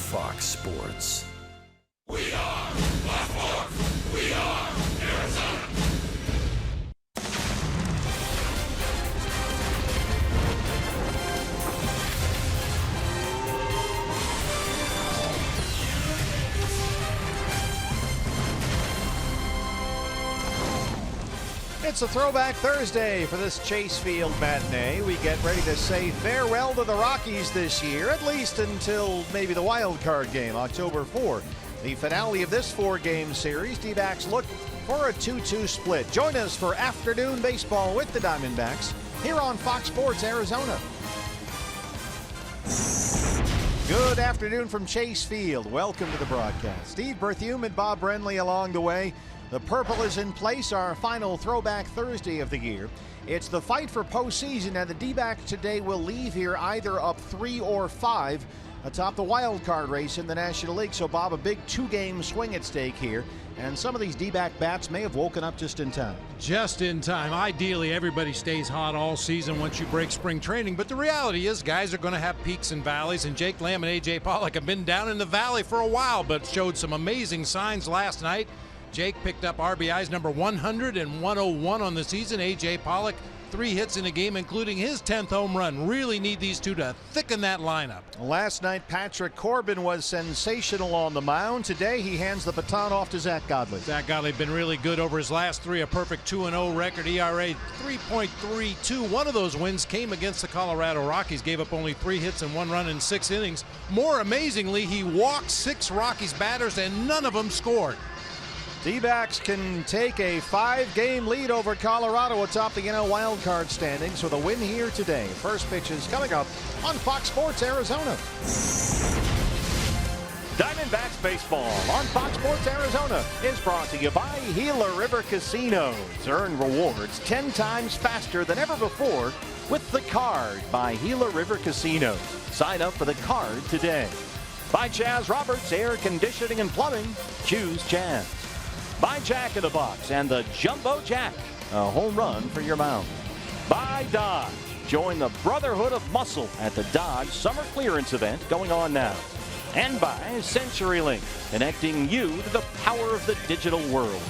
Fox Sports. We are Baltimore. We are Arizona. It's a Throwback Thursday for this Chase Field matinee. We get ready to say farewell to the Rockies this year, at least until maybe the wild card game, October 4. The finale of this four-game series, D-backs look for a 2-2 split. Join us for afternoon baseball with the Diamondbacks here on Fox Sports Arizona. Good afternoon from Chase Field. Welcome to the broadcast. Steve Berthume and Bob Brenly along the way. The purple is in place, our final Throwback Thursday of the year. It's the fight for postseason, and the D-backs today will leave here either up 3 or 5 atop the wild card race in the National League. So, Bob, a big two-game swing at stake here, and some of these D-back bats may have woken up just in time. Just in time. Ideally, everybody stays hot all season once you break spring training, but the reality is guys are going to have peaks and valleys, and Jake Lamb and A.J. Pollock have been down in the valley for a while, but showed some amazing signs last night. Jake picked up RBIs number 100 and 101 on the season. A.J. Pollock, 3 hits in a game, including his 10th home run. Really need these two to thicken that lineup. Last night, Patrick Corbin was sensational on the mound. Today, he hands the baton off to Zach Godley. Zach Godley been really good over his last 3, a perfect 2-0 record, ERA 3.32. One of those wins came against the Colorado Rockies, gave up only 3 hits and 1 run in 6 innings. More amazingly, he walked 6 Rockies batters and none of them scored. D-backs can take a 5-game lead over Colorado atop the NL wildcard standings with a win here today. First pitch is coming up on Fox Sports Arizona. Diamondbacks baseball on Fox Sports Arizona is brought to you by Gila River Casinos. Earn rewards 10 times faster than ever before with the Card by Gila River Casinos. Sign up for the Card today. By Jazz Roberts Air Conditioning and Plumbing. Choose Jazz. By Jack in the Box and the Jumbo Jack, a home run for your mound. By Dodge. Join the Brotherhood of Muscle at the Dodge Summer Clearance event going on now. And by CenturyLink, connecting you to the power of the digital world.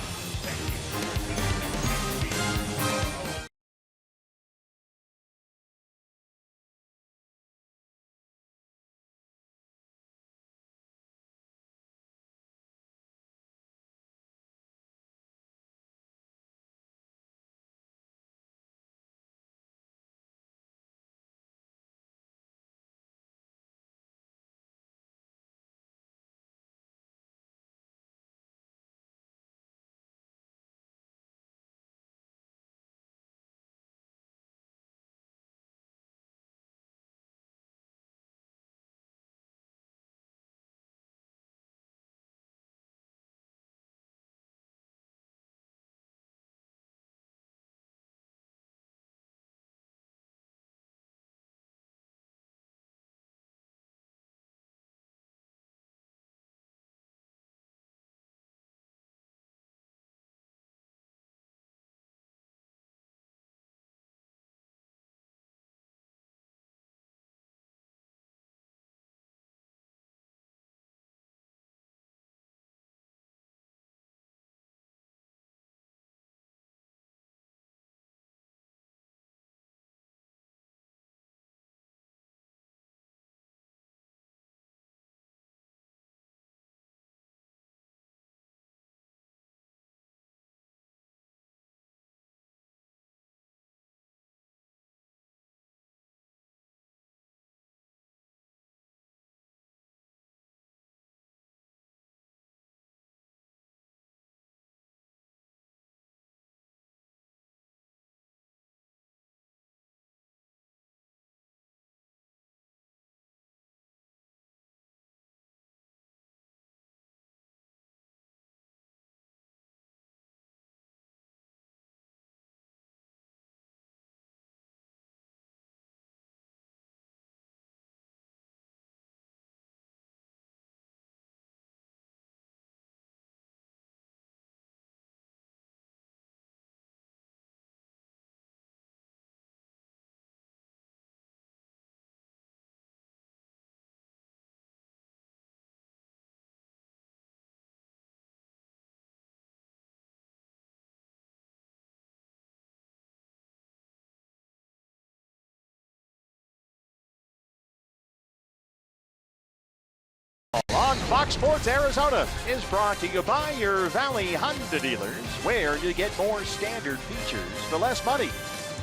On Fox Sports Arizona is brought to you by your Valley Honda dealers, where you get more standard features for less money.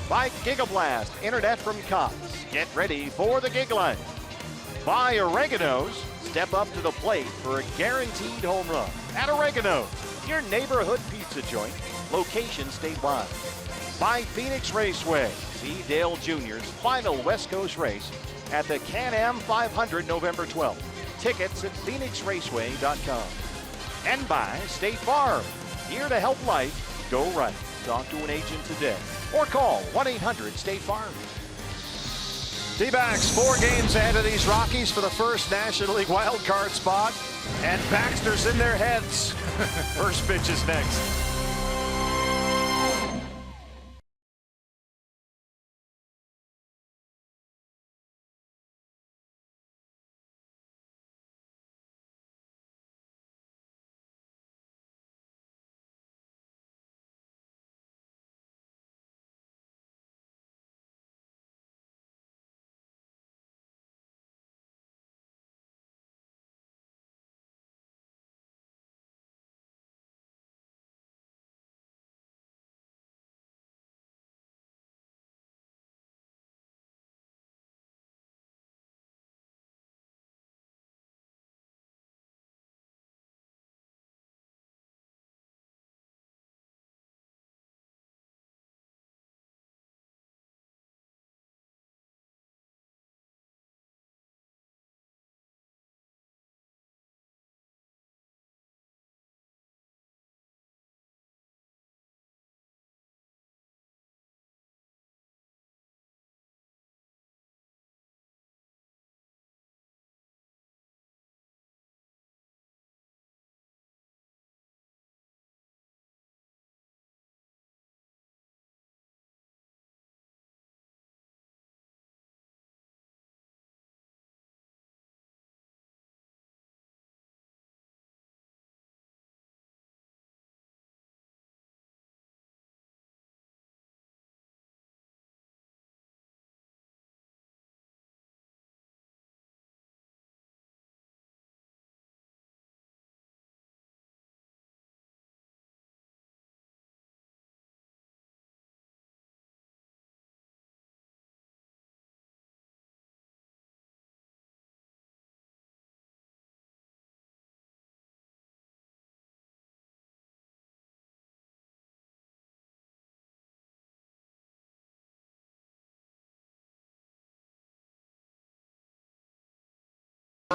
By Gigablast Internet from Cox. Get ready for the gig life. By Oregano's. Step up to the plate for a guaranteed home run. At Oregano's, your neighborhood pizza joint. Location statewide. By Phoenix Raceway. See Dale Jr.'s final West Coast race at the Can-Am 500 November 12th. Tickets at phoenixraceway.com. And by State Farm. Here to help life go right. Talk to an agent today or call 1-800-STATE-FARM. D-backs 4 games ahead of these Rockies for the first National League wild card spot. And Baxter's in their heads. First pitch is next.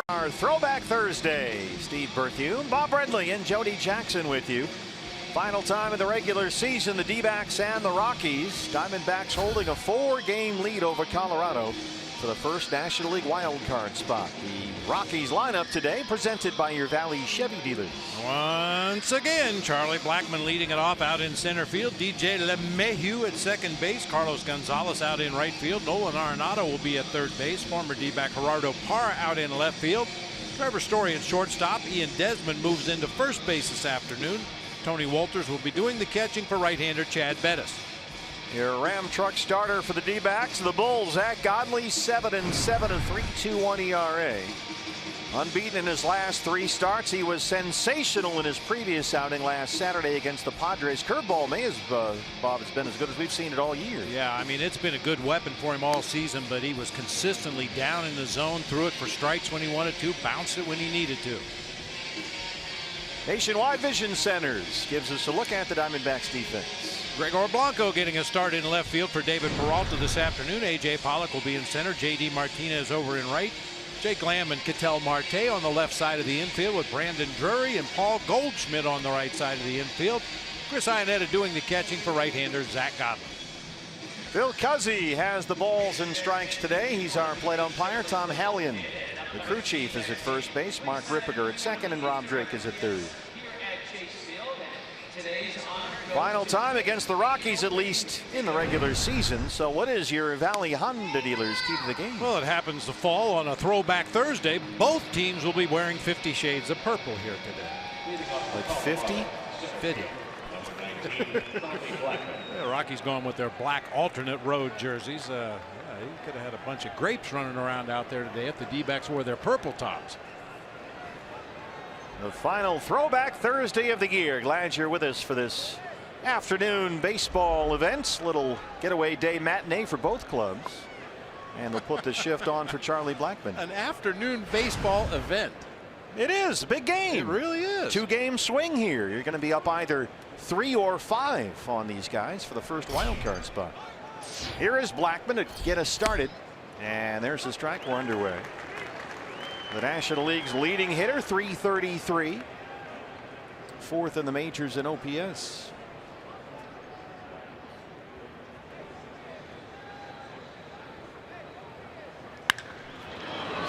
Our Throwback Thursday. Steve Berthune, Bob Redley, and Jody Jackson with you. Final time of the regular season, the D-backs and the Rockies. Diamondbacks holding a 4-game lead over Colorado for the first National League wild card spot. The Rockies lineup today presented by your Valley Chevy dealers. Once again, Charlie Blackmon leading it off out in center field. DJ LeMahieu at second base. Carlos Gonzalez out in right field. Nolan Arenado will be at third base. Former D-back Gerardo Parra out in left field. Trevor Story at shortstop. Ian Desmond moves into first base this afternoon. Tony Wolters will be doing the catching for right-hander Chad Bettis. Your Ram truck starter for the D-backs. The Bulls at Godley, 7-7, a 3.21 ERA. Unbeaten in his last 3 starts. He was sensational in his previous outing last Saturday against the Padres. Curveball may have, Bob, has been as good as we've seen it all year. Yeah, I mean, it's been a good weapon for him all season, but he was consistently down in the zone, threw it for strikes when he wanted to, bounced it when he needed to. Nationwide Vision Centers gives us a look at the Diamondbacks defense. Gregor Blanco getting a start in left field for David Peralta this afternoon. A.J. Pollock will be in center. J.D. Martinez over in right. Jake Lamb and Ketel Marte on the left side of the infield with Brandon Drury and Paul Goldschmidt on the right side of the infield. Chris Iannetta doing the catching for right-hander Zach Godley. Phil Cuzzi has the balls and strikes today. He's our plate umpire. Tom Hallion, the crew chief, is at first base. Mark Rippiger at second, and Rob Drake is at third. Final time against the Rockies, at least in the regular season. So what is your Valley Honda dealers key to the game? Well, it happens to fall on a Throwback Thursday. Both teams will be wearing 50 shades of purple here today. Like 50? 50. The Rockies going with their black alternate road jerseys. Yeah, you could have had a bunch of grapes running around out there today if the D-backs wore their purple tops. The final throwback Thursday of the year. Glad you're with us for this afternoon baseball event. Little getaway day matinee for both clubs. And they'll put the shift on for Charlie Blackmon. An afternoon baseball event. It is a big game. It really is. 2-game swing here. You're going to be up either 3 or 5 on these guys for the first wild card spot. Here is Blackmon to get us started. And there's the strike. We're underway. The National League's leading hitter, 333. 4th in the majors in OPS.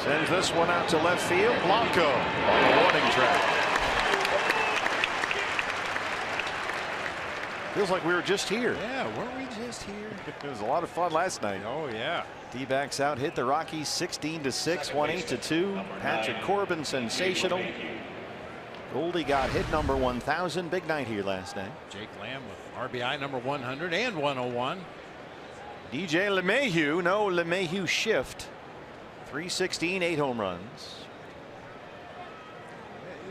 Sends this one out to left field. Blanco on the warning track. Feels like we were just here. Yeah, weren't we just here? It was a lot of fun last night. Oh, yeah. D-backs out hit the Rockies 16-6, 1-8-2. Patrick Corbin sensational. Goldie got hit number 1,000. Big night here last night. Jake Lamb with RBI number 100 and 101. DJ LeMahieu, no LeMahieu shift. 316, 8 home runs.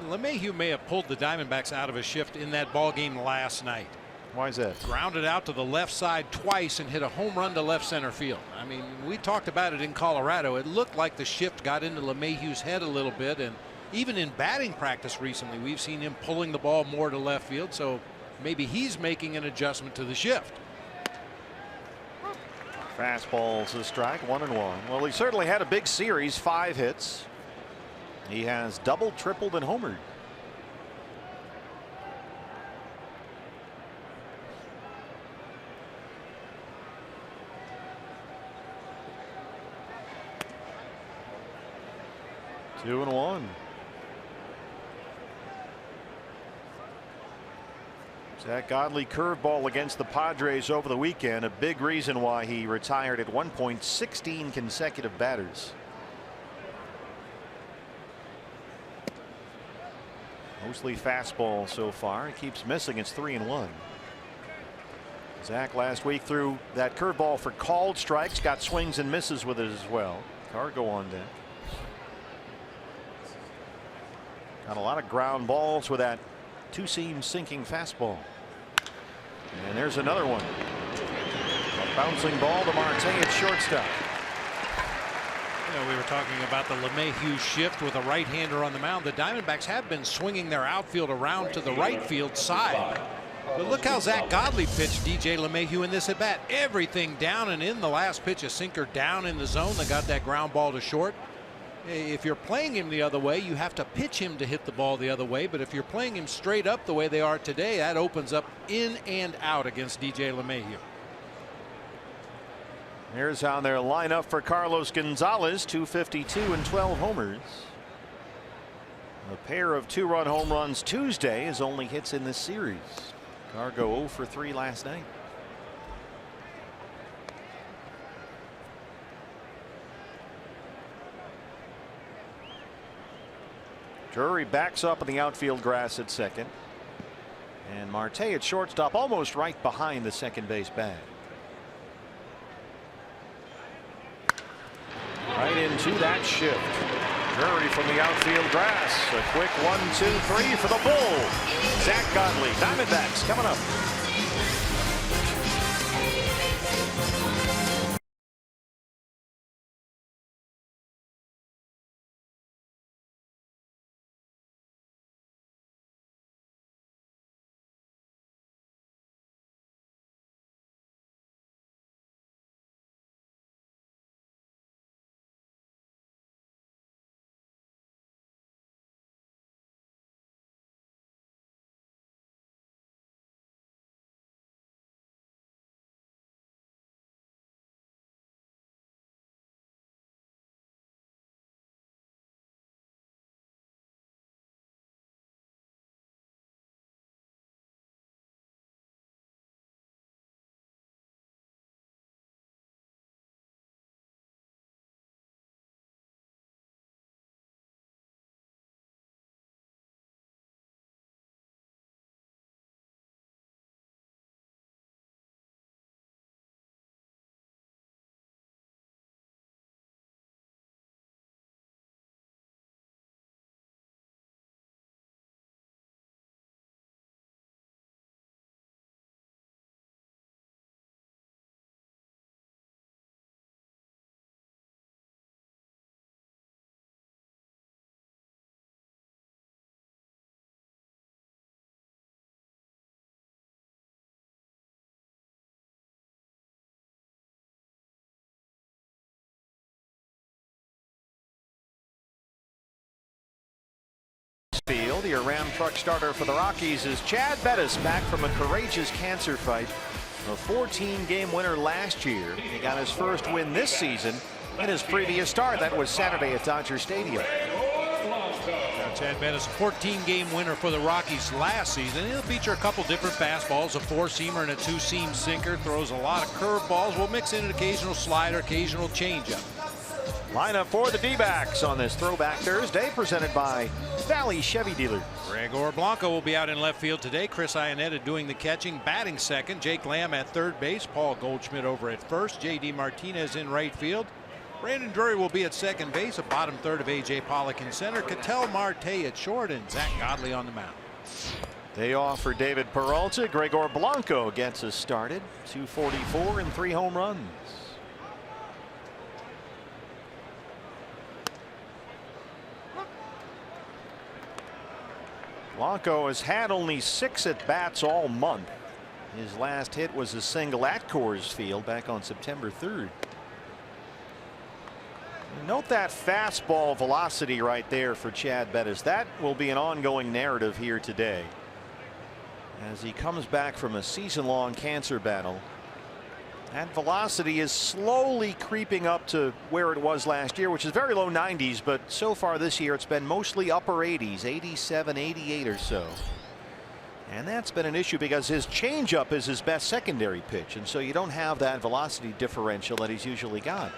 LeMahieu may have pulled the Diamondbacks out of a shift in that ball game last night. Why is that? Grounded out to the left side twice and hit a home run to left center field. I mean, we talked about it in Colorado. It looked like the shift got into LeMahieu's head a little bit, and even in batting practice recently, we've seen him pulling the ball more to left field, so maybe he's making an adjustment to the shift. Fastball's a strike, 1-1. Well, he certainly had a big series, 5 hits. He has double, tripled, and homered. Two and one. That Godley curveball against the Padres over the weekend, a big reason why he retired at one point 16 consecutive batters. Mostly fastball so far. He keeps missing. It's 3-1. Zach last week threw that curveball for called strikes, got swings and misses with it as well. Cargo on deck. Got a lot of ground balls with that 2-seam sinking fastball. And there's another one. A bouncing ball to Marte at shortstop. You know, we were talking about the LeMahieu shift with a right-hander on the mound. The Diamondbacks have been swinging their outfield around to the right field side. But look how Zach Godley pitched DJ LeMahieu in this at bat. Everything down and in. The last pitch, a sinker down in the zone that got that ground ball to short. If you're playing him the other way, you have to pitch him to hit the ball the other way. But if you're playing him straight up the way they are today, that opens up in and out against DJ LeMahieu. Here's how their lineup for Carlos Gonzalez, 252 and 12 homers. A pair of 2-run home runs Tuesday, his only hits in this series. Cargo 0 for 3 last night. Drury backs up in the outfield grass at second. And Marte at shortstop, almost right behind the second base bag. Right into that shift. Drury from the outfield grass. A quick 1-2-3 for the Bull. Zach Godley, Diamondbacks coming up. earlier Ram truck starter for the Rockies is Chad Bettis, back from a courageous cancer fight. A 14-game winner last year. He got his first win this season in his previous start. That was Saturday at Dodger Stadium. Chad Bettis, a 14-game winner for the Rockies last season. He'll feature a couple different fastballs, a four-seamer and a two-seam sinker. Throws a lot of curveballs. We'll mix in an occasional slider, occasional changeup. Lineup for the D-backs on this Throwback Thursday, presented by Valley Chevy Dealers. Gregor Blanco will be out in left field today. Chris Iannetta doing the catching, batting second. Jake Lamb at third base. Paul Goldschmidt over at first. J.D. Martinez in right field. Brandon Drury will be at second base. A bottom third of A.J. Pollock in center. Ketel Marte at short, and Zach Godley on the mound. Day off for David Peralta. Gregor Blanco gets us started. 244 and 3 home runs. Blanco has had only 6 at-bats all month. His last hit was a single at Coors Field back on September 3rd. Note that fastball velocity right there for Chad Bettis. That will be an ongoing narrative here today as he comes back from a season-long cancer battle. That velocity is slowly creeping up to where it was last year, which is very low 90s, but so far this year it's been mostly upper 80s, 87, 88 or so. And that's been an issue because his changeup is his best secondary pitch, and so you don't have that velocity differential that he's usually got.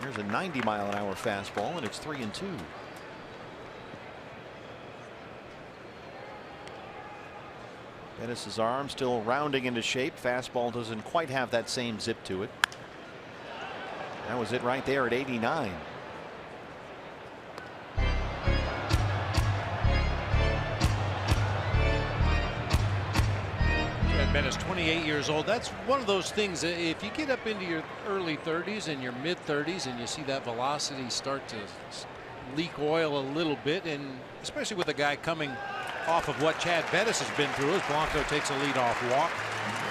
There's a 90-mile-an-hour fastball, and it's 3-2. Bettis' arm still rounding into shape. Fastball doesn't quite have that same zip to it. That was it right there at 89. Chad Bettis, 28 years old. That's one of those things that if you get up into your early 30s and your mid 30s and you see that velocity start to leak oil a little bit, and especially with a guy coming off of what Chad Bettis has been through as Blanco takes a leadoff walk.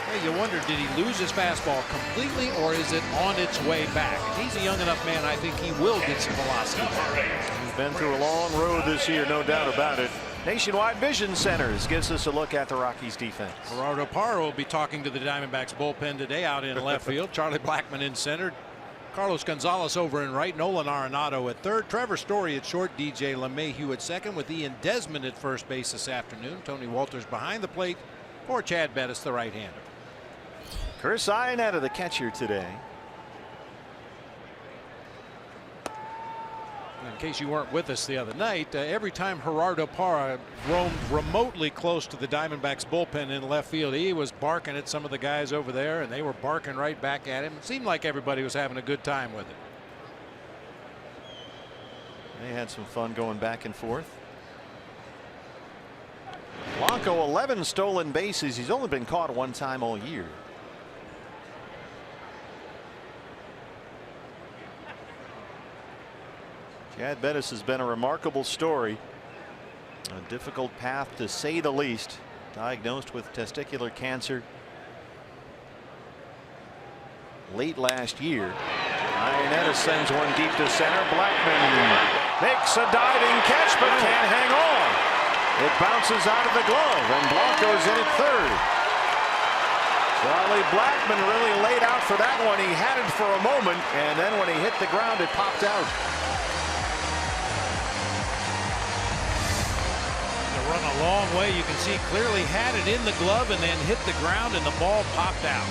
Hey, you wonder, did he lose his fastball completely, or is it on its way back? If he's a young enough man, I think he will get some velocity back. He's been through a long road this year, no doubt about it. Nationwide Vision Centers gives us a look at the Rockies defense. Gerardo Parra will be talking to the Diamondbacks bullpen today out in left field. Charlie Blackmon in center. Carlos Gonzalez over in right. Nolan Arenado at third. Trevor Story at short. DJ LeMahieu at second, with Ian Desmond at first base this afternoon. Tony Walters behind the plate for Chad Bettis, the right-hander. Chris Iannetta, the catcher today. In case you weren't with us the other night, every time Gerardo Parra roamed remotely close to the Diamondbacks bullpen in left field, he was barking at some of the guys over there, and they were barking right back at him. It seemed like everybody was having a good time with it. They had some fun going back and forth. Blanco, 11 stolen bases. He's only been caught one time all year. Chad Bettis has been a remarkable story. A difficult path, to say the least. Diagnosed with testicular cancer late last year. Iannetta sends one deep to center. Blackmon makes a diving catch but can't hang on. It bounces out of the glove, and Blanco's in at third. Charlie Blackmon really laid out for that one. He had it for a moment, and then when he hit the ground, it popped out. Run a long way. You can see clearly had it in the glove and then hit the ground, and the ball popped out.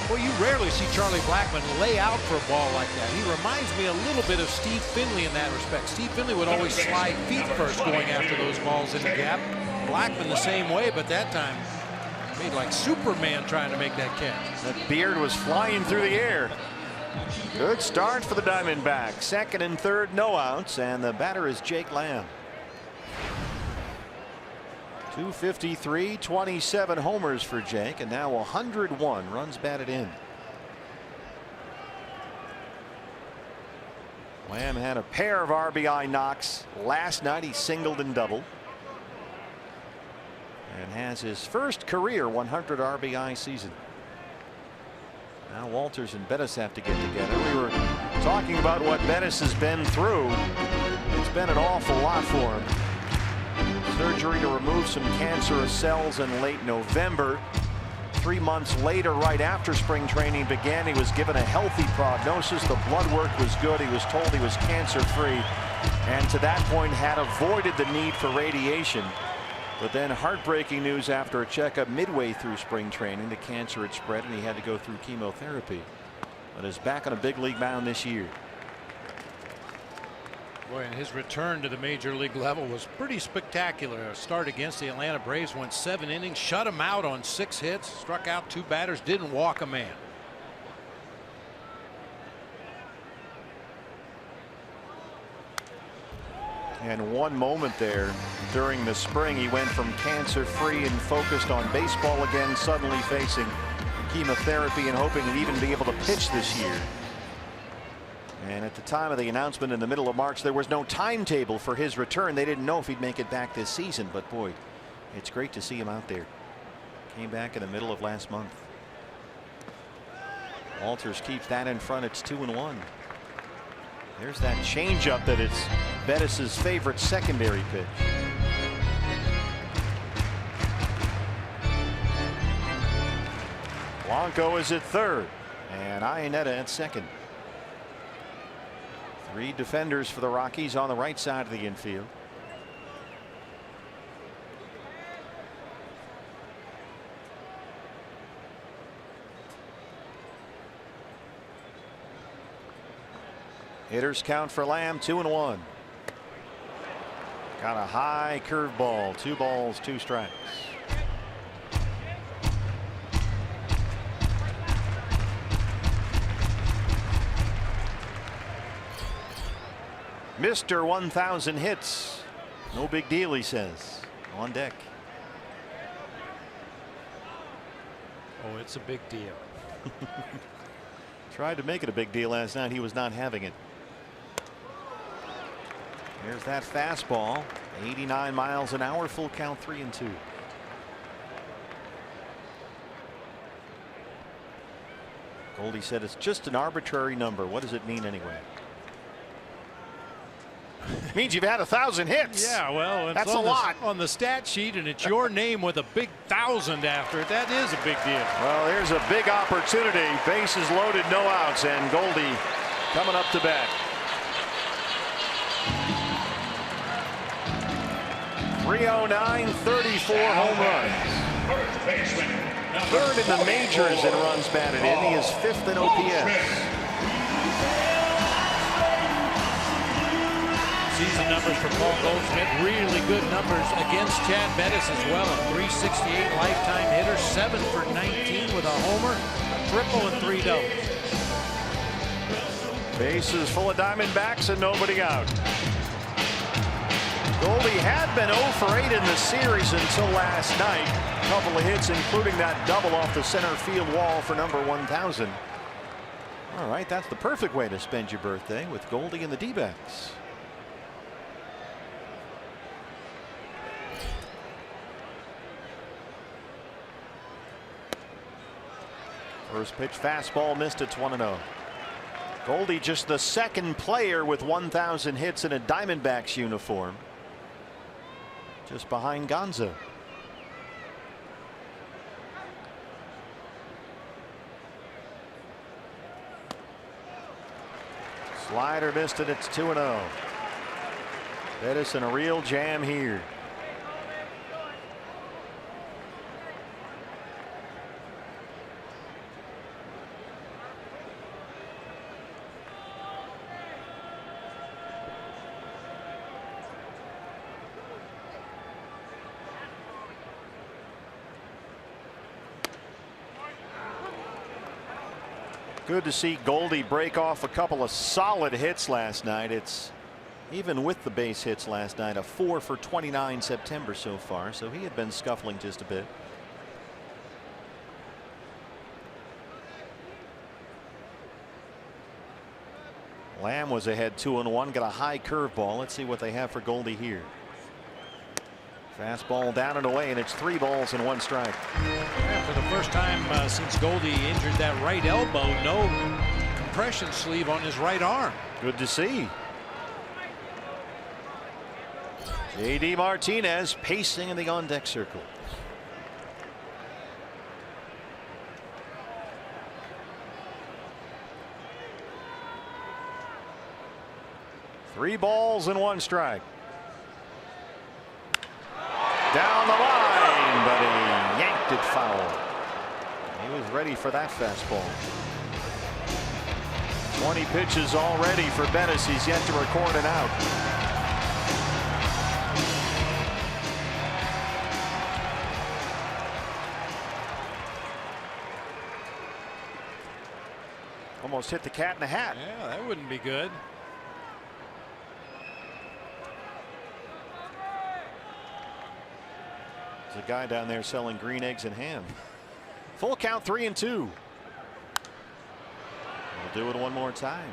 Well, you rarely see Charlie Blackmon lay out for a ball like that. He reminds me a little bit of Steve Finley in that respect. Steve Finley would always slide feet first going after those balls in the gap. Blackmon the same way, but that time made like Superman trying to make that catch. That beard was flying through the air. Good start for the Diamondbacks. Second and third, no outs, and the batter is Jake Lamb. 253, 27 homers for Jake, and now 101 runs batted in. Lamb had a pair of RBI knocks last night. He singled and doubled, and has his first career 100 RBI season. Now Walters and Bettis have to get together. We were talking about what Bettis has been through. It's been an awful lot for him. Surgery to remove some cancerous cells in late November. 3 months later, right after spring training began, he was given a healthy prognosis. The blood work was good. He was told he was cancer-free, and to that point had avoided the need for radiation. But then heartbreaking news after a checkup midway through spring training. The cancer had spread and he had to go through chemotherapy. But is back on a big league mound this year. Boy, and his return to the major league level was pretty spectacular. A start against the Atlanta Braves, went 7 innings, shut him out on 6 hits, struck out 2 batters, didn't walk a man. And one moment there during the spring, he went from cancer-free and focused on baseball again, suddenly facing chemotherapy and hoping he'd even be able to pitch this year. And at the time of the announcement in the middle of March, there was no timetable for his return. They didn't know if he'd make it back this season, but boy, it's great to see him out there. Came back in the middle of last month. Walters keeps that in front. It's 2-1. There's that changeup that it's Bettis's favorite secondary pitch. Blanco is at third and Iannetta at second. 3 defenders for the Rockies on the right side of the infield. Hitters count for Lamb 2-1. Got a high curveball. 2 balls, 2 strikes. Mr. 1,000 hits. No big deal, he says. On deck. Oh, it's a big deal. Tried to make it a big deal last night. He was not having it. There's that fastball. 89 miles an hour. Full count, 3-2. Goldie said it's just an arbitrary number. What does it mean anyway? It means you've had 1,000 hits. Yeah, well, that's a lot on the stat sheet, and it's your name with a big 1,000 after it. That is a big deal. Well, here's a big opportunity. Bases loaded, no outs, and Goldie coming up to bat. 309, 34 home runs. Third in the majors in runs batted in. He is 5th in OPS. Season numbers for Paul Goldschmidt, really good numbers against Chad Bettis as well. A .368 lifetime hitter, 7 for 19 with a homer, a triple, and 3 doubles. Bases full of Diamondbacks and nobody out. Goldie had been 0 for 8 in the series until last night. A couple of hits, including that double off the center field wall for number 1,000. All right, that's the perfect way to spend your birthday with Goldie and the D-backs. First pitch fastball missed. It's 1-0. Goldie just the second player with 1,000 hits in a Diamondbacks uniform, just behind Gonzo. Slider missed it. It's 2-0. Bettis in a real jam here. Good to see Goldie break off a couple of solid hits last night. It's even with the base hits last night, a 4 for 29 September so far. So he had been scuffling just a bit. Lamb was ahead 2-1. Got a high curveball. Let's see what they have for Goldie here. Fastball down and away, and it's 3 balls and 1 strike. Yeah, for the first time since Goldie injured that right elbow, no compression sleeve on his right arm. Good to see. J.D. Martinez pacing in the on-deck circle. Three balls and one strike. Down the line, but he yanked it foul. He was ready for that fastball. 20 pitches already for Bettis. He's yet to record an out. Almost hit the cat in the hat. Yeah, that wouldn't be good. There's a guy down there selling green eggs and ham. Full count, 3-2. We'll do it one more time.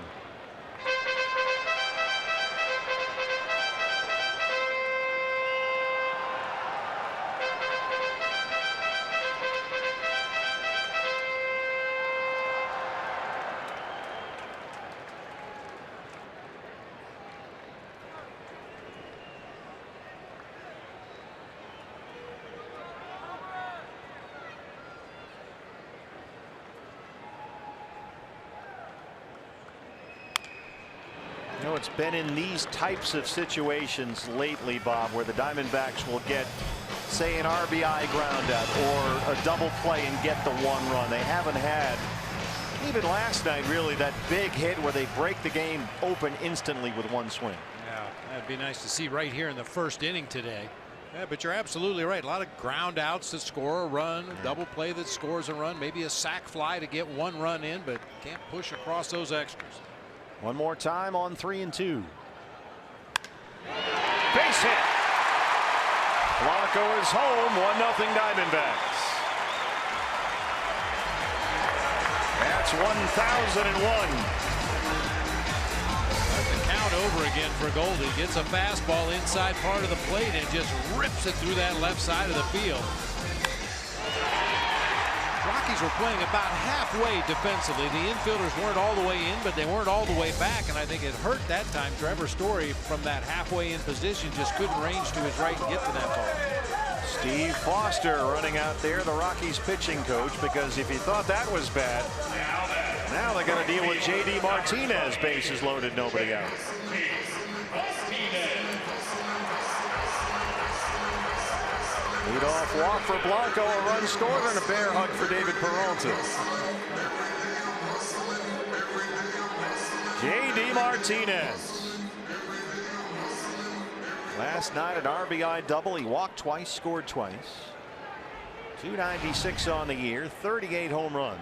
You know, it's been in these types of situations lately, Bob, where the Diamondbacks will get, say, an RBI ground out or a double play and get the one run. They haven't had, even last night, really, that big hit where they break the game open instantly with one swing. Yeah, that'd be nice to see right here in the first inning today. Yeah, but you're absolutely right. A lot of ground outs to score a run, a double play that scores a run, maybe a sac fly to get one run in, but can't push across those extras. One more time on 3-2. Base hit. Blanco is home. 1-0 Diamondbacks. That's 1001. The count over again for Goldie. Gets a fastball inside part of the plate and just rips it through that left side of the field. Rockies were playing about halfway defensively. The infielders weren't all the way in, but they weren't all the way back, and I think it hurt that time. Trevor Story, from that halfway in position, just couldn't range to his right and get to that ball. Steve Foster running out there, the Rockies pitching coach, because if you thought that was bad, now they're going to deal with J.D. Martinez, bases loaded, nobody out. Leadoff walk for Blanco, a run scored, and a bear hug for David Peralta. J.D. Martinez. Last night an RBI double. He walked twice, scored twice. 296 on the year, 38 home runs.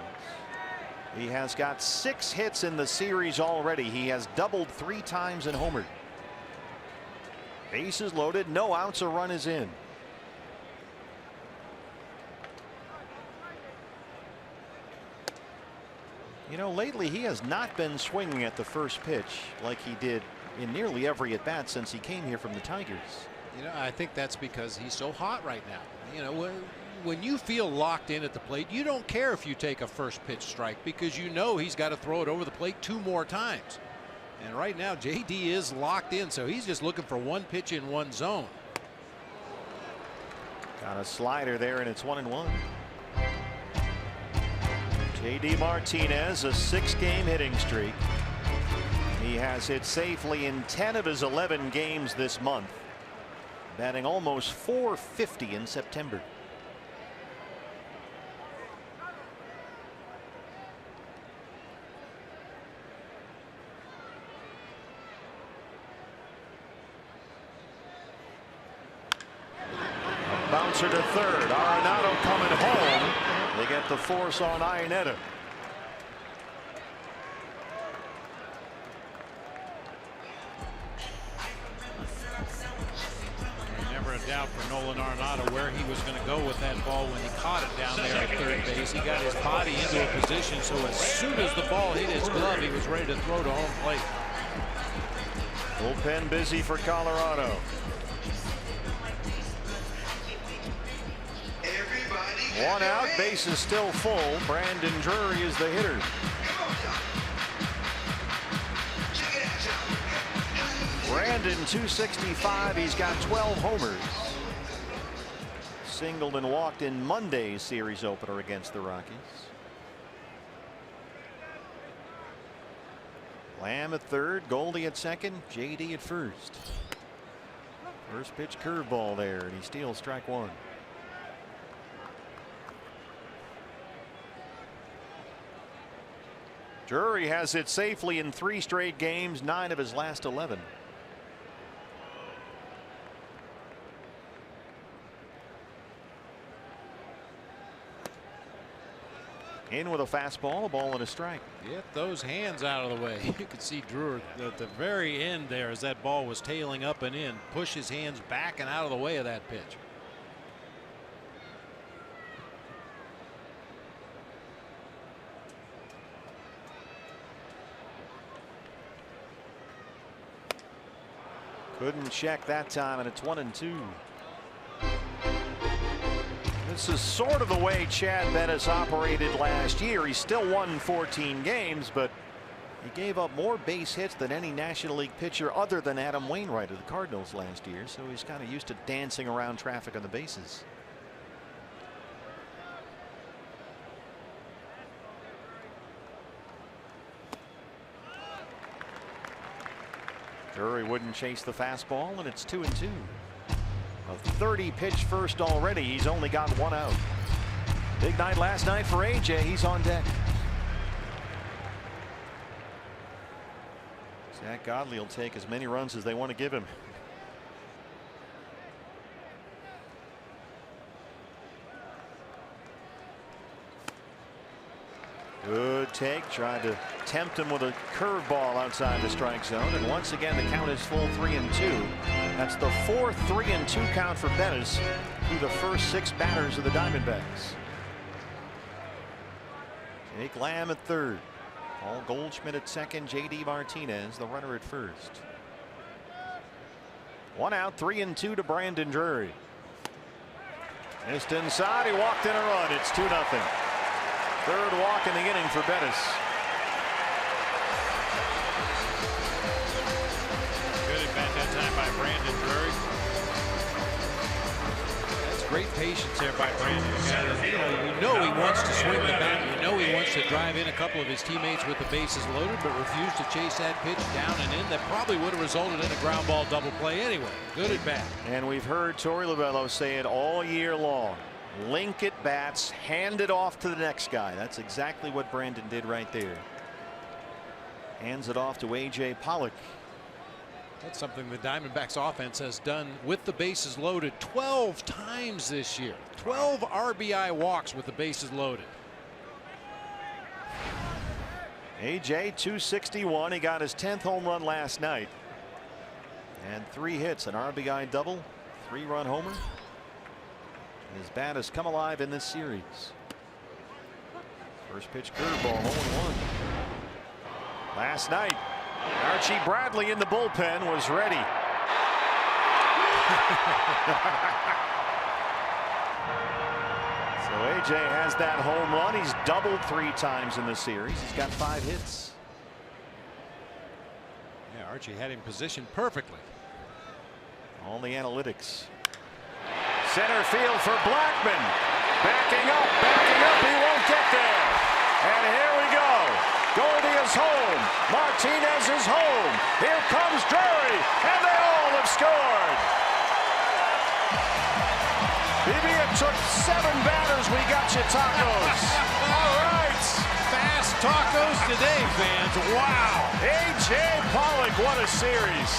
He has got 6 hits in the series already. He has doubled 3 times and homered. Bases loaded, no outs, a run is in. You know, lately he has not been swinging at the first pitch like he did in nearly every at bat since he came here from the Tigers. You know, I think that's because he's so hot right now. You know, when you feel locked in at the plate, you don't care if you take a first pitch strike because you know he's got to throw it over the plate 2 more times. And right now JD is locked in, so he's just looking for one pitch in one zone. Got a slider there, and it's 1-1. J.D. Martinez, a 6-game hitting streak. He has hit safely in 10 of his 11 games this month, batting almost .450 in September. A bouncer to third. Arenado coming home. They get the force on Iannetta. Never a doubt for Nolan Arenado where he was going to go with that ball when he caught it down there at third base. He got his body into a position so as soon as the ball hit his glove, he was ready to throw to home plate. Bullpen busy for Colorado. One out, base is still full. Brandon Drury is the hitter. Brandon Brandon, 265. He's got 12 homers. Singled and walked in Monday's series opener against the Rockies. Lamb at third, Goldie at second, JD at first. First pitch curveball there, and he steals strike one. Drury has hit safely in 3 straight games, 9 of his last 11. In with a fastball, a ball and a strike. Get those hands out of the way. You could see Drury at the very end there as that ball was tailing up and in. Push his hands back and out of the way of that pitch. Couldn't check that time, and it's 1-2. This is sort of the way Chad Bettis operated last year. He still won 14 games, but he gave up more base hits than any National League pitcher other than Adam Wainwright of the Cardinals last year. So he's kind of used to dancing around traffic on the bases. Drury wouldn't chase the fastball, and it's 2-2. A 30 pitch first already. He's only got 1 out. Big night last night for AJ. He's on deck. Zach Godley will take as many runs as they want to give him. Good take. Tried to tempt him with a curveball outside the strike zone. And once again, the count is full 3-2. That's the 4th 3-2 count for Bettis through the first 6 batters of the Diamondbacks. Jake Lamb at third. Paul Goldschmidt at second. JD Martinez, the runner at first. 1 out, 3-2 to Brandon Drury. Missed inside. He walked in a run. It's 2-0. Third walk in the inning for Bettis. Good at bat that time by Brandon Drury. That's great patience there by Brandon. You know he wants to swing the bat. You know he wants to drive in a couple of his teammates with the bases loaded, but refused to chase that pitch down and in. That probably would have resulted in a ground ball double play anyway. Good at bat. And we've heard Torey Lovullo say it all year long. Link at bats, hand it off to the next guy. That's exactly what Brandon did right there. Hands it off to AJ Pollock. That's something the Diamondbacks offense has done with the bases loaded 12 times this year. 12 RBI walks with the bases loaded. AJ 261. He got his 10th home run last night. And 3 hits, an RBI double, 3-run homer. His bat has come alive in this series. First pitch curveball, 0-1. Last night, Archie Bradley in the bullpen was ready. So AJ has that home run. He's doubled 3 times in the series. He's got 5 hits. Yeah, Archie had him positioned perfectly. All the analytics. Center field for Blackman. Backing up, he won't get there. And here we go. Goldie is home. Martinez is home. Here comes Drury, and they all have scored. Maybe it took 7 batters. We got you tacos. All right. Fast tacos today, fans. Wow. AJ Pollock, what a series.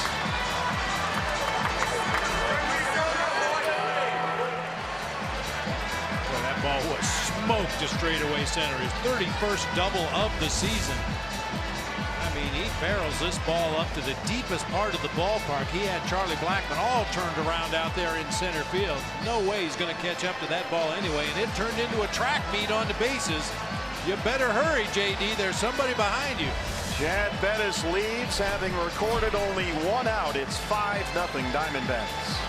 Ball was smoked to straightaway center. His 31st double of the season. I mean, he barrels this ball up to the deepest part of the ballpark. He had Charlie Blackmon all turned around out there in center field. No way he's going to catch up to that ball anyway. And it turned into a track meet on the bases. You better hurry, JD. There's somebody behind you. Chad Bettis leads, having recorded only 1 out. It's 5-0 Diamondbacks.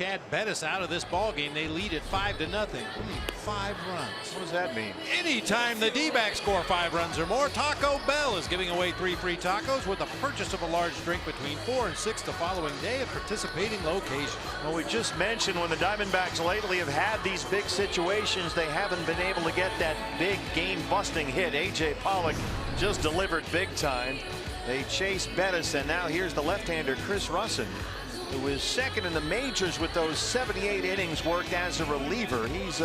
Chad Bettis out of this ball game. They lead at 5-0. 5 runs. What does that mean? Anytime the D-backs score 5 runs or more, Taco Bell is giving away 3 free tacos with the purchase of a large drink between 4 and 6 the following day at participating locations. Well, we just mentioned when the Diamondbacks lately have had these big situations, they haven't been able to get that big game-busting hit. A.J. Pollock just delivered big time. They chased Bettis, and now here's the left-hander Chris Russin, who was second in the majors with those 78 innings worked as a reliever. He's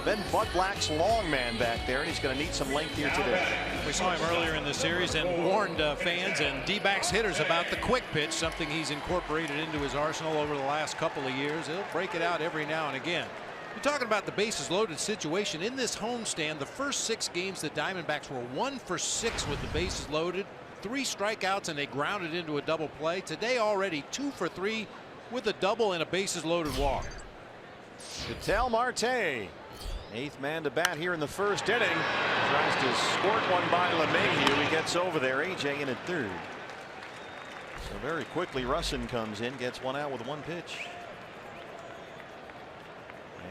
been Bud Black's long man back there, and he's going to need some length here today. We saw him earlier in the series and warned fans and D-backs hitters about the quick pitch, something he's incorporated into his arsenal over the last couple of years. He'll break it out every now and again. You're talking about the bases loaded situation in this homestand. The first 6 games, the Diamondbacks were 1 for 6 with the bases loaded. 3 strikeouts, and they grounded into a double play. Today already 2 for 3 with a double and a bases loaded walk. Ketel Marte, 8th man to bat here in the first inning. Tries to squirt one by LeMahieu. He gets over there. AJ in at 3rd. So very quickly Russin comes in, gets 1 out with 1 pitch.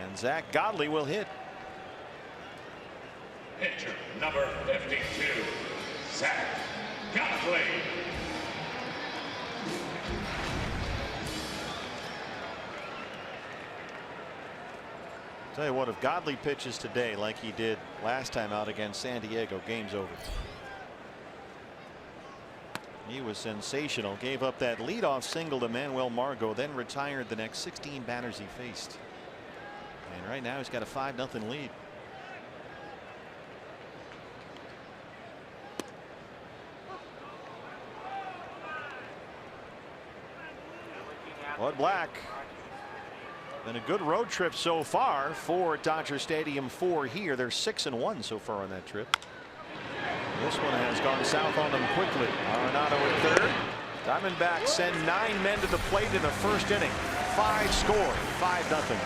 And Zach Godley will hit. Pitcher number 52, Zach Godley. Tell you what, if Godley pitches today like he did last time out against San Diego, game's over. He was sensational. Gave up that leadoff single to Manuel Margot, then retired the next 16 batters he faced. And right now he's got a 5-0 lead. Bud Black. Been a good road trip so far for Dodger Stadium 4 here. They're 6-1 so far on that trip. This one has gone south on them quickly. Arenado at 3rd. Diamondbacks send 9 men to the plate in the first inning. 5 score, 5-0.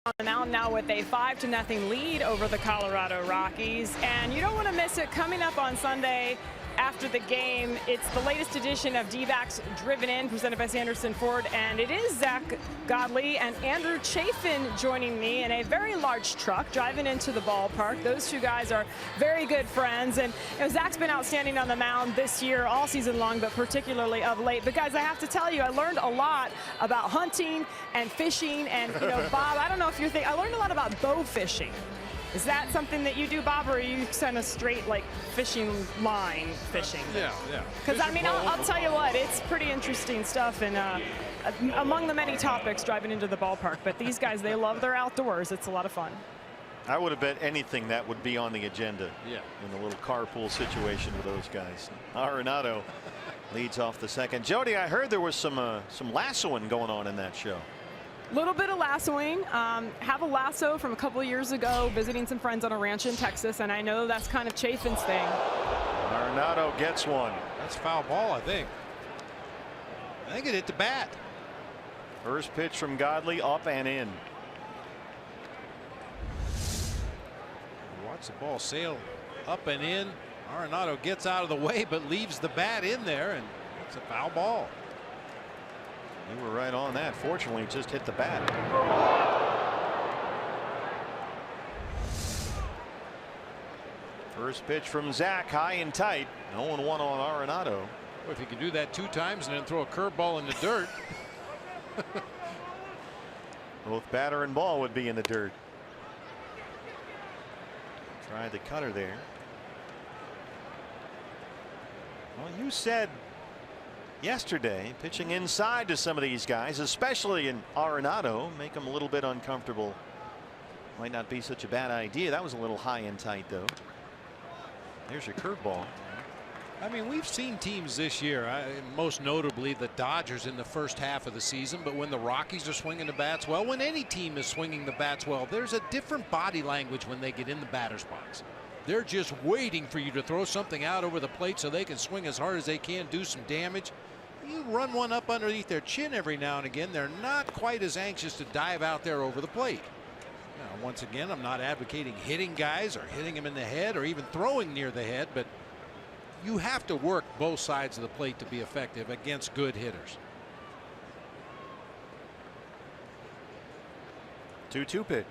On the mound now with a 5-0 lead over the Colorado Rockies, and you don't want to miss it coming up on Sunday after the game. It's the latest edition of D-Backs Driven In, presented by Sanderson Ford, and it is Zach Godley and Andrew Chafin joining me in a very large truck driving into the ballpark. Those 2 guys are very good friends, and Zach's been outstanding on the mound this year, all season long, but particularly of late. But guys, I have to tell you, I learned a lot about hunting and fishing, and Bob, I don't know if you're thinking, I learned a lot about bow fishing. Is that something that you do, Bob, or are you kind of straight like fishing line fishing? Yeah. Because I mean, I'll tell you what, it's pretty interesting stuff, and among the many topics driving into the ballpark. But these guys, they love their outdoors. It's a lot of fun. I would have bet anything that would be on the agenda. Yeah. In a little carpool situation with those guys. Arenado leads off the second. Jody, I heard there was some lassoing going on in that show. Little bit of lassoing. Have a lasso from a couple of years ago, visiting some friends on a ranch in Texas, and I know that's kind of Chafin's thing. Arenado gets one. That's foul ball, I think. I think it hit the bat. First pitch from Godley, up and in. Watch the ball sail up and in. Arenado gets out of the way but leaves the bat in there, and it's a foul ball. You were right on that. Fortunately, it just hit the bat. First pitch from Zach, high and tight. 0-1 on Arenado. Well, if he can do that 2 times and then throw a curveball in the dirt. Both batter and ball would be in the dirt. Tried the cutter there. Well, you said yesterday pitching inside to some of these guys, especially in Arenado, make them a little bit uncomfortable. Might not be such a bad idea. That was a little high and tight, though. There's your curveball. I mean, we've seen teams this year, most notably the Dodgers in the first half of the season, but when the Rockies are swinging the bats well, when any team is swinging the bats well, there's a different body language when they get in the batter's box. They're just waiting for you to throw something out over the plate so they can swing as hard as they can, do some damage. You run one up underneath their chin every now and again, they're not quite as anxious to dive out there over the plate. Now, once again, I'm not advocating hitting guys or hitting them in the head or even throwing near the head, but you have to work both sides of the plate to be effective against good hitters. 2-2 pitch.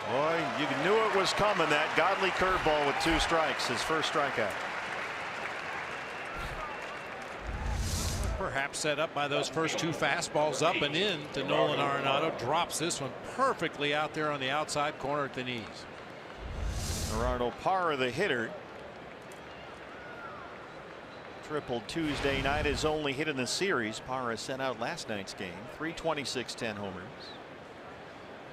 Boy, you knew it was coming. That Godley curveball with 2 strikes, his first strikeout. Perhaps set up by those first 2 fastballs up and in to Nolan Arenado. Drops this one perfectly out there on the outside corner at the knees. Gerardo Parra, the hitter, tripled Tuesday night, his only hit in the series. Parra sent out last night's game. 326, 10 homers.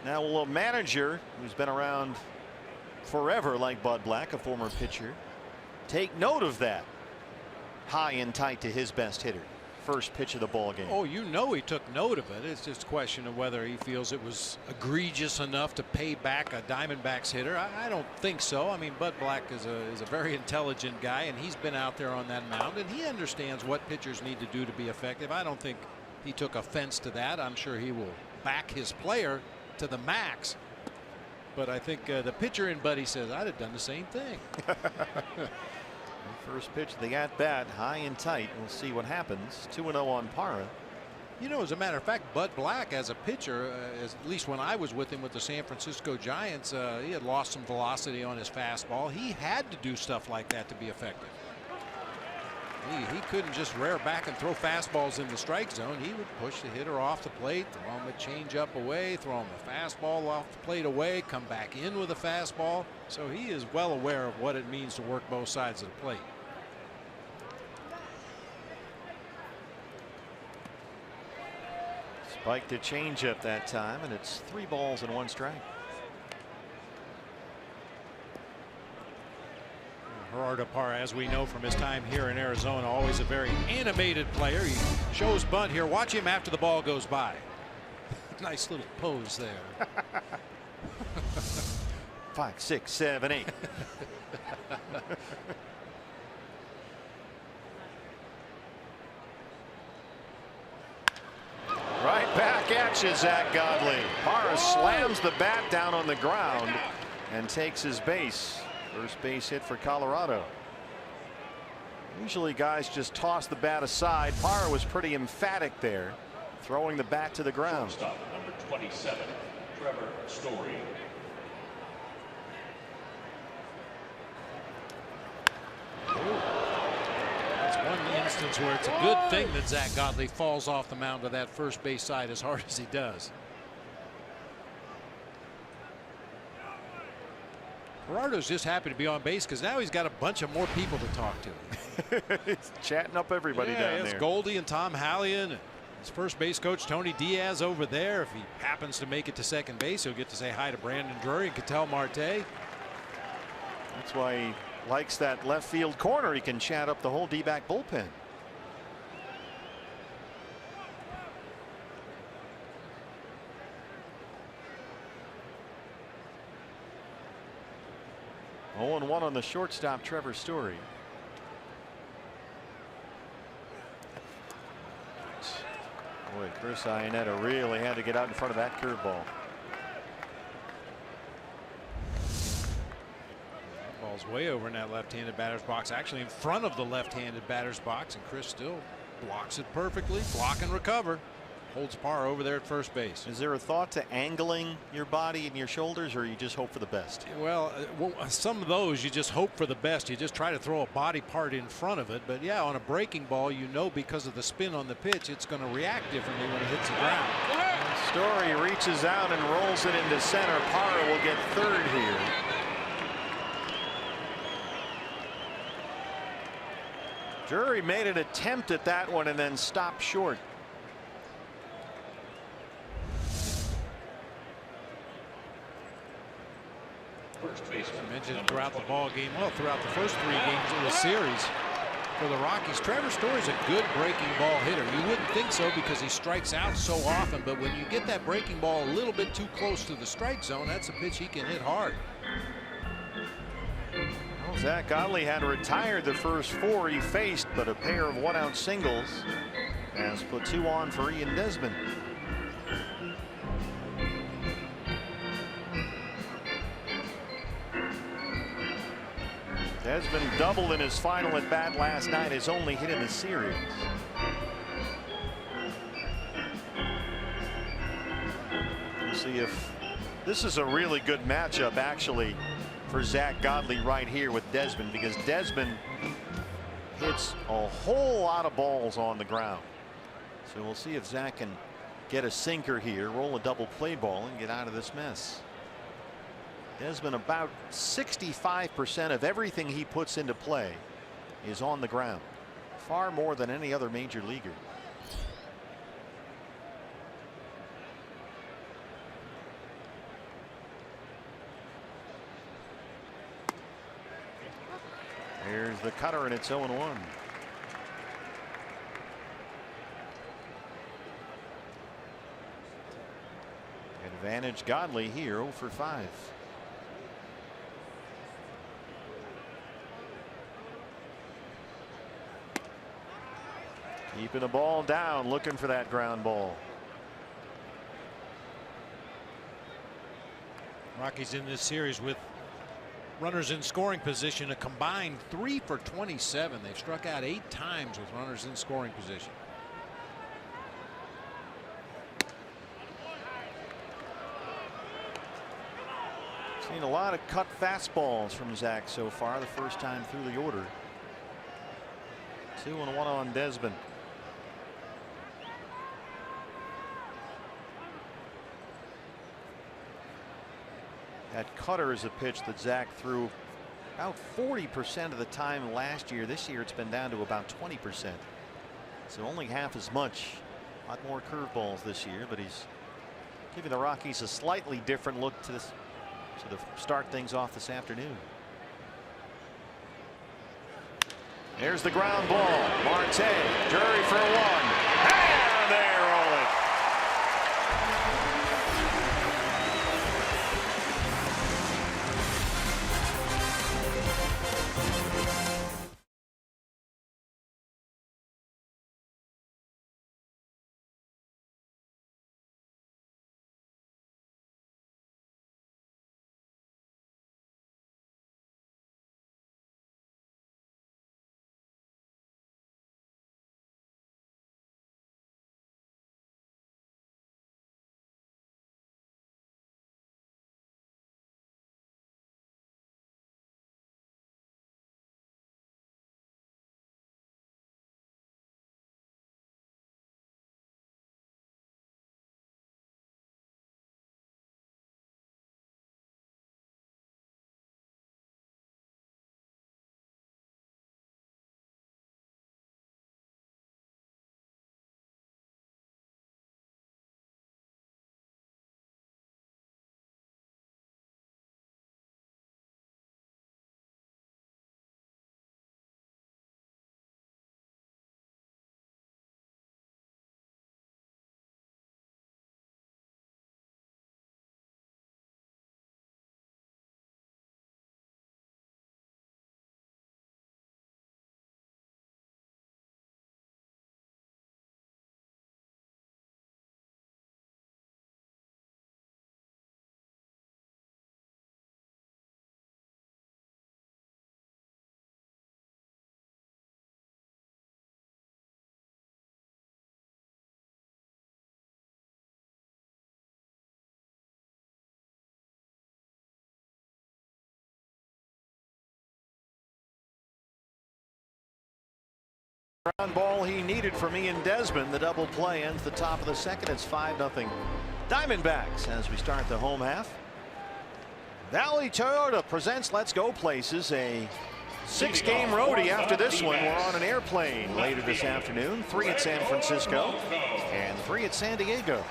Now will a manager who's been around forever like Bud Black, a former pitcher, take note of that? High and tight to his best hitter. First pitch of the ball game. Oh, you know he took note of it. It's just a question of whether he feels it was egregious enough to pay back a Diamondbacks hitter. I don't think so. I mean, Bud Black is a very intelligent guy, and he's been out there on that mound, and he understands what pitchers need to do to be effective. I don't think he took offense to that. I'm sure he will back his player to the max. But I think the pitcher in Buddy says, I'd have done the same thing. First pitch of the at-bat, high and tight. We'll see what happens. 2-0 on Parra. You know, as a matter of fact, Bud Black as a pitcher, at least when I was with him with the San Francisco Giants, he had lost some velocity on his fastball. He had to do stuff like that to be effective. He couldn't just rear back and throw fastballs in the strike zone. He would push the hitter off the plate, throw him a changeup away, throw him a fastball off the plate away, come back in with a fastball. So he is well aware of what it means to work both sides of the plate. Spiked the changeup that time, and it's 3 balls and 1 strike. Gerardo Parra, as we know from his time here in Arizona, always a very animated player. He shows bunt here. Watch him after the ball goes by. Nice little pose there. 5, 6, 7, 8. Right back at you, Zach Godley. Parra slams the bat down on the ground and takes his base. First base hit for Colorado. Usually guys just toss the bat aside. Parra was pretty emphatic there, throwing the bat to the ground. Stop number 27, Trevor Story. That's one instance where it's a good thing that Zach Godley falls off the mound to that first base side as hard as he does. Gerardo's just happy to be on base because now he's got a bunch of more people to talk to. He's chatting up everybody down it's there. Goldie and Tom Hallion, His first base coach, Tony Diaz, over there. If he happens to make it to second base, he'll get to say hi to Brandon Drury and Ketel Marte. That's why he likes that left field corner. He can chat up the whole D-back bullpen. Oh, and 1 on the shortstop, Trevor Story. Boy, Chris Iannetta really had to get out in front of that curveball. Ball's way over in that left-handed batter's box, actually in front of the left-handed batter's box, and Chris still blocks it perfectly. Block and recover. Holds par over there at first base. Is there a thought to angling your body and your shoulders, or you just hope for the best? Well, some of those you just hope for the best. You just try to throw a body part in front of it. But yeah, on a breaking ball, you know, because of the spin on the pitch, it's going to react differently when it hits the ground. Story reaches out and rolls it into center. Parra will get third here. Drury made an attempt at that one and then stopped short. I mentioned throughout the ball game, well, throughout the first 3 games of the series for the Rockies, Trevor Story's a good breaking ball hitter. You wouldn't think so because he strikes out so often, but when you get that breaking ball a little bit too close to the strike zone, that's a pitch he can hit hard. Well, Zach Godley had retired the first 4 he faced, but a pair of 1-out singles has put 2 on for Ian Desmond. Desmond doubled in his final at bat last night, his only hit in the series. We'll see if this is a really good matchup actually for Zach Godley right here with Desmond, because Desmond hits a whole lot of balls on the ground. So we'll see if Zach can get a sinker here, roll a double play ball, and get out of this mess. Desmond, about 65% of everything he puts into play is on the ground, far more than any other major leaguer. Here's the cutter, and it's 0-1. Advantage Godley here, 0 for 5. Keeping the ball down, looking for that ground ball. Rockies in this series with runners in scoring position, a combined 3 for 27. They've struck out 8 times with runners in scoring position. Seen a lot of cut fastballs from Zach so far, the first time through the order. 2-1 on Desmond. That cutter is a pitch that Zach threw about 40% of the time last year. This year it's been down to about 20%. So only half as much. A lot more curveballs this year, but he's giving the Rockies a slightly different look to this, to start things off this afternoon. There's the ground ball. Marte, Drury for 1. And they roll it. Ground ball he needed from Ian Desmond. The double play ends the top of the second. It's 5-0 Diamondbacks as we start the home half. Valley Toyota presents Let's Go Places, a 6-game roadie. After this one, we're on an airplane later this afternoon. 3 at San Francisco and 3 at San Diego.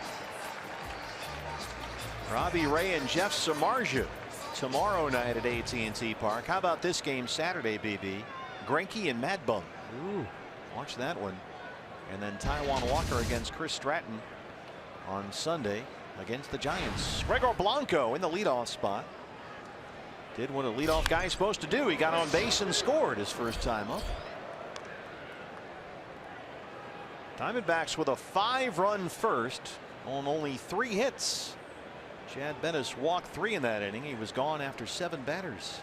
Robbie Ray and Jeff Samardzija tomorrow night at AT&T Park. How about this game Saturday, BB? Greinke and Mad Bum. Ooh, watch that one. And then Taijuan Walker against Chris Stratton on Sunday against the Giants. Gregor Blanco in the leadoff spot. Did what a leadoff guy is supposed to do. He got on base and scored his first time up. Diamondbacks with a 5-run first on only 3 hits. Chad Bennis walked 3 in that inning. He was gone after 7 batters.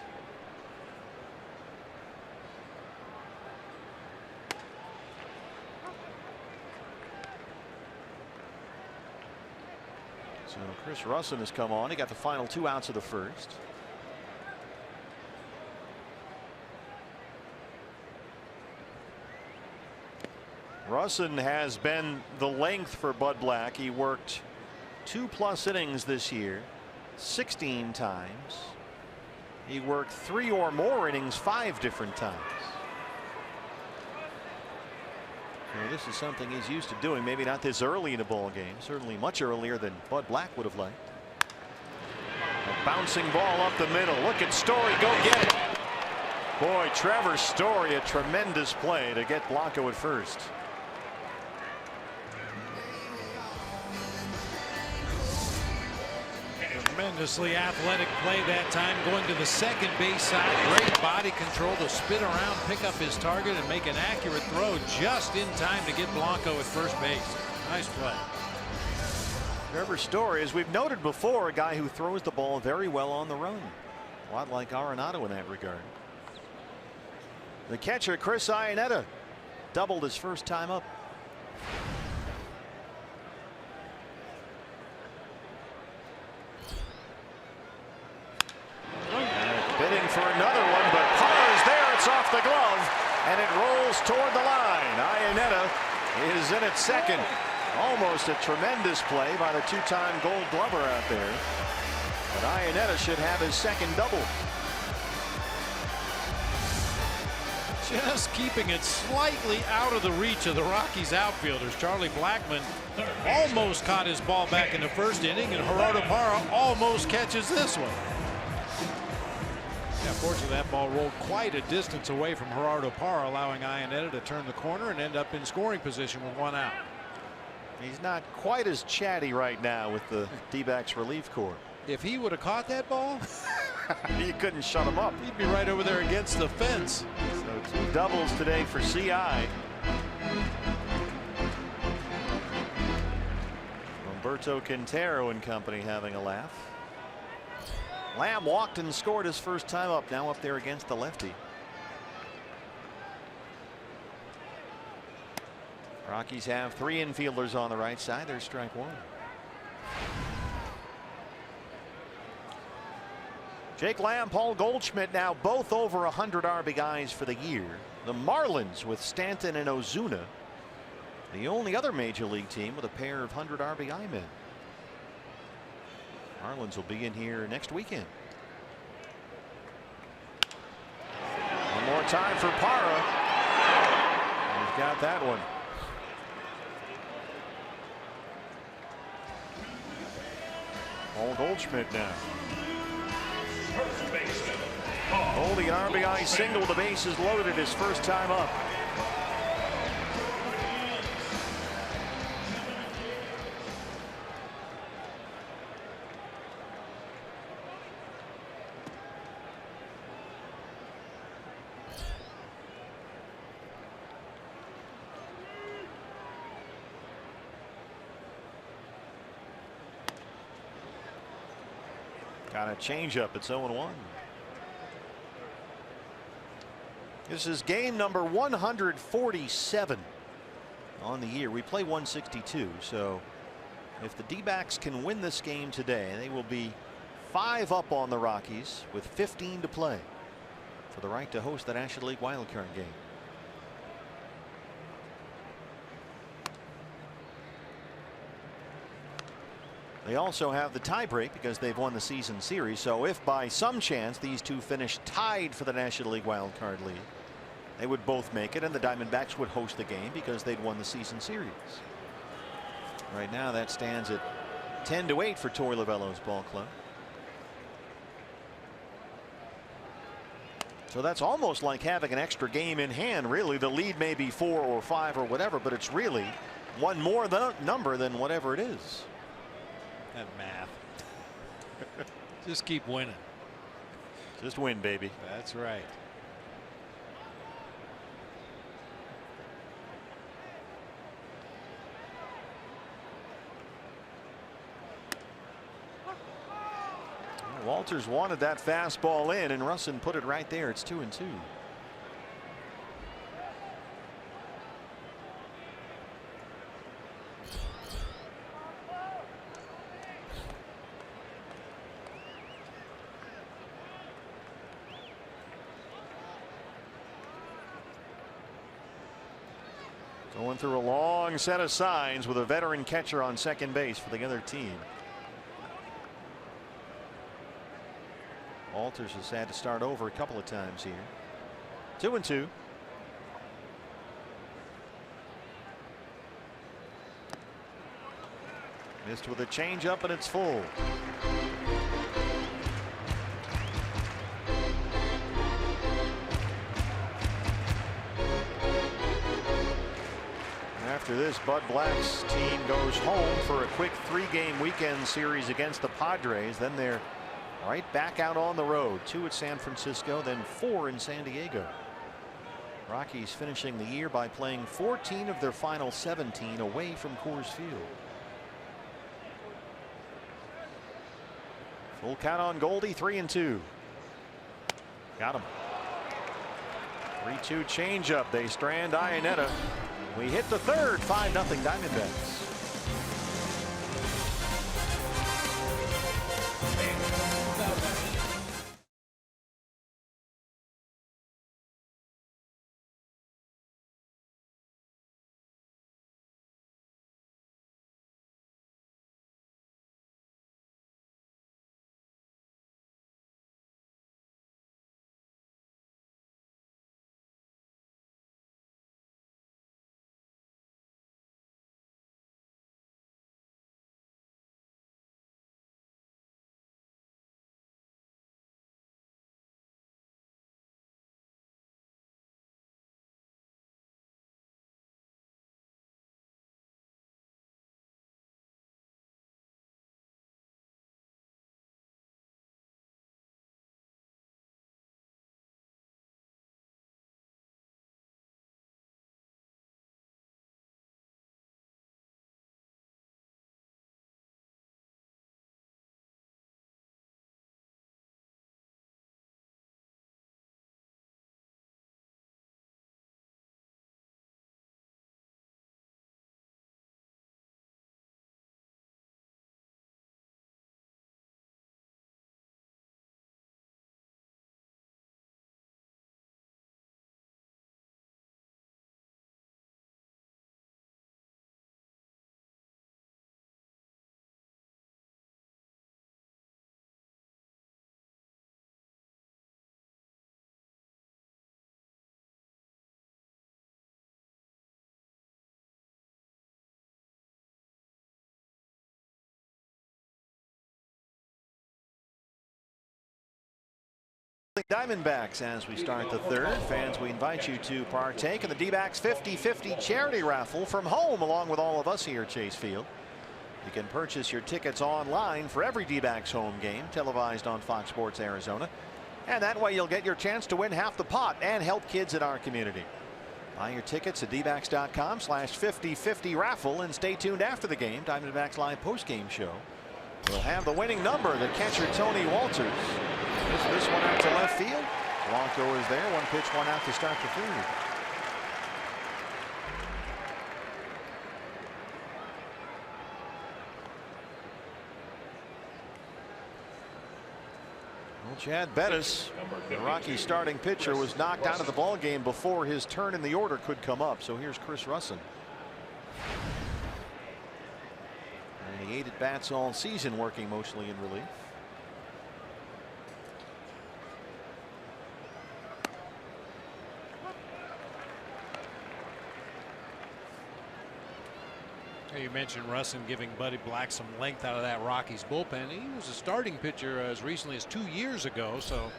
So Chris Russin has come on. He got the final 2 outs of the first. Russin has been the length for Bud Black. He worked 2+ innings this year 16 times. He worked 3 or more innings 5 different times. So this is something he's used to doing. Maybe not this early in a ball game. Certainly much earlier than Bud Black would have liked. A bouncing ball up the middle. Look at Story. Go get it. Boy, Trevor Story, a tremendous play to get Blanco at first. Tremendously athletic play that time, going to the second base side. Great body control to spin around, pick up his target, and make an accurate throw just in time to get Blanco at first base. Nice play. Trevor Story, as we've noted before, a guy who throws the ball very well on the run. A lot like Arenado in that regard. The catcher, Chris Iannetta, doubled his first time up. Bidding for another one, but Parra's there. It's off the glove, and it rolls toward the line. Iannetta is in at second. Almost a tremendous play by the 2-time Gold Glover out there. But Iannetta should have his second double. Just keeping it slightly out of the reach of the Rockies outfielders. Charlie Blackmon almost caught his ball back in the first inning, and Gerardo Parra almost catches this one. Yeah, fortunately, that ball rolled quite a distance away from Gerardo Parra, allowing Iannetta to turn the corner and end up in scoring position with 1 out. He's not quite as chatty right now with the D-backs relief corps. If he would have caught that ball, you couldn't shut him up. He'd be right over there against the fence. So 2 doubles today for CI. Humberto Quintero and company having a laugh. Lamb walked and scored his first time up. Now up there against the lefty. Rockies have 3 infielders on the right side. There's strike 1. Jake Lamb, Paul Goldschmidt now both over 100 RBIs for the year. The Marlins with Stanton and Ozuna, the only other major league team with a pair of 100 RBI men. Marlins will be in here next weekend. One more time for Parra. He's got that one. Paul Goldschmidt now. Holding an RBI single, the bases loaded his first time up. Got a changeup. It's 0-1. This is game number 147 on the year. We play 162. So if the D-backs can win this game today, they will be 5 up on the Rockies with 15 to play for the right to host the National League wildcard game. They also have the tiebreak because they've won the season series. So if by some chance these two finish tied for the National League wild card lead, they would both make it, and the Diamondbacks would host the game because they'd won the season series. Right now that stands at 10-8 for Torey Lovullo's ball club. So that's almost like having an extra game in hand, really. The lead may be 4 or 5 or whatever, but it's really one more number than whatever it is. That math. Just keep winning. Just win, baby. That's right. Walters wanted that fastball in, and Russin put it right there. It's 2-2. Going through a long set of signs with a veteran catcher on second base for the other team. Walters has had to start over a couple of times here. 2-2. Missed with a changeup, and it's full. After this, Bud Black's team goes home for a quick 3-game weekend series against the Padres. Then they're right back out on the road. 2 at San Francisco, then 4 in San Diego. Rockies finishing the year by playing 14 of their final 17 away from Coors Field. Full count on Goldie, 3-2. Got him. 3-2 changeup. They strand Iannetta. We hit the third. 5-0 Diamondbacks. Diamondbacks as we start the third. Fans, we invite you to partake in the D-backs 50-50 charity raffle from home along with all of us here at Chase Field. You can purchase your tickets online for every D-backs home game televised on Fox Sports Arizona, and that way you'll get your chance to win half the pot and help kids in our community. Buy your tickets at dbacks.com/50-50 raffle, and stay tuned after the game. Diamondbacks live post-game show will have the winning number, the catcher Tony Walters. This one out to left field. Blanco is there. One pitch, one out to start the third. Well, Chad Bettis, the Rockies starting pitcher, was knocked out of the ballgame before his turn in the order could come up. So here's Chris Russin. And he 8 at bats all season, working mostly in relief. You mentioned Russin giving Buddy Black some length out of that Rockies bullpen. He was a starting pitcher as recently as 2 years ago, so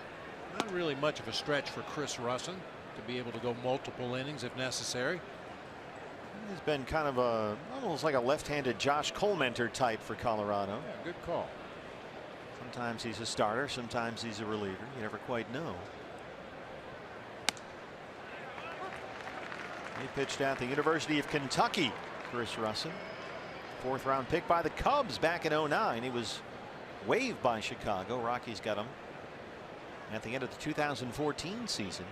not really much of a stretch for Chris Russin to be able to go multiple innings if necessary. He's been kind of almost like a left-handed Josh Colmenter type for Colorado. Yeah, good call. Sometimes he's a starter, sometimes he's a reliever. You never quite know. He pitched at the University of Kentucky, Chris Russin. 4th round pick by the Cubs back in '09. He was waived by Chicago. Rockies got him at the end of the 2014 season.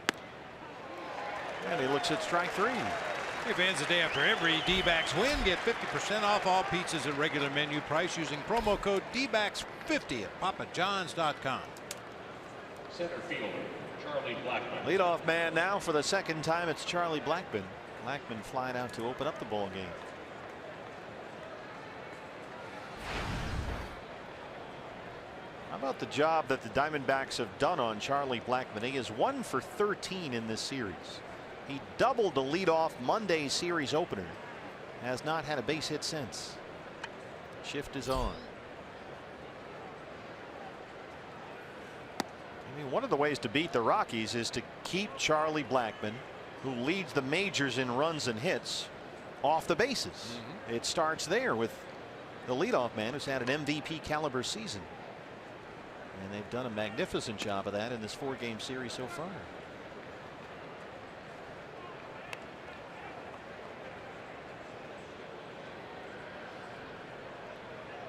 And he looks at strike 3. Hey fans, the day after every D-backs win, get 50% off all pizzas at regular menu price using promo code DBACKS50 at papajohns.com. Center fielder Charlie Blackmon. Leadoff man now for the 2nd time. It's Charlie Blackmon. Blackmon flying out to open up the ball game. How about the job that the Diamondbacks have done on Charlie Blackmon? He is 1 for 13 in this series. He doubled the leadoff Monday series opener. Has not had a base hit since. Shift is on. I mean, one of the ways to beat the Rockies is to keep Charlie Blackmon, who leads the majors in runs and hits, off the bases. It starts there with the leadoff man who's had an MVP caliber season. And they've done a magnificent job of that in this 4-game series so far.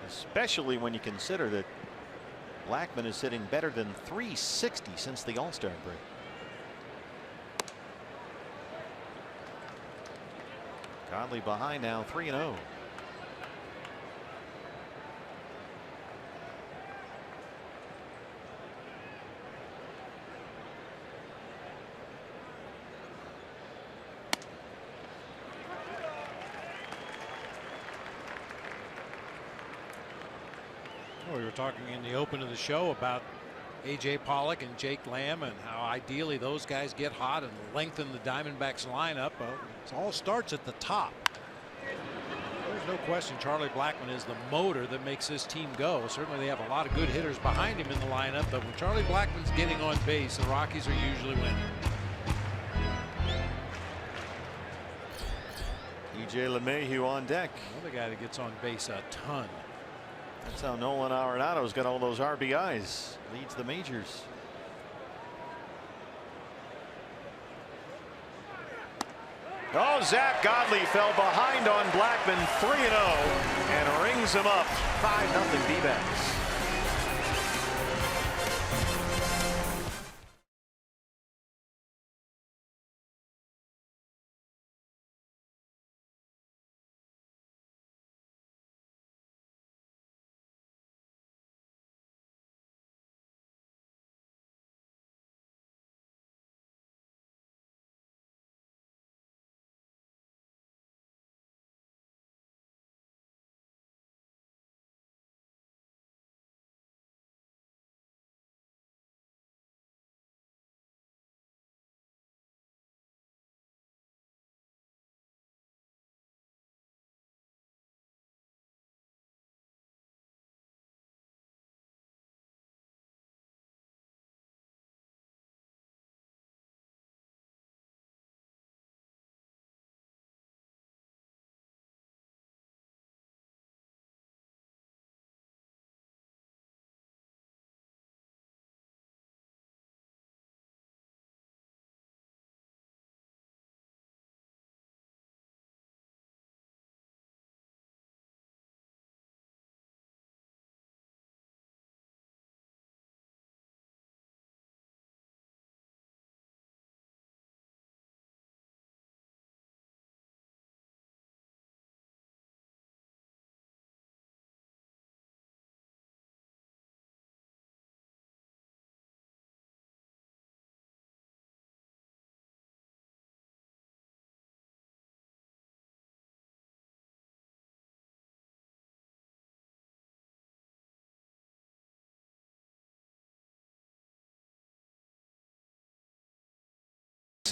Especially when you consider that Blackmon is hitting better than .360 since the All-Star break. Godley behind now, 3-0. We were talking in the open of the show about A.J. Pollock and Jake Lamb and how ideally those guys get hot and lengthen the Diamondbacks lineup. It all starts at the top. There's no question Charlie Blackmon is the motor that makes this team go. Certainly they have a lot of good hitters behind him in the lineup, but when Charlie Blackmon's getting on base, the Rockies are usually winning. E.J. LeMahieu on deck. Another guy that gets on base a ton. That's how Nolan Arenado's got all those RBIs. Leads the majors. Oh, Zach Godley fell behind on Blackmon, 3-0, and rings him up 5-0 D-backs.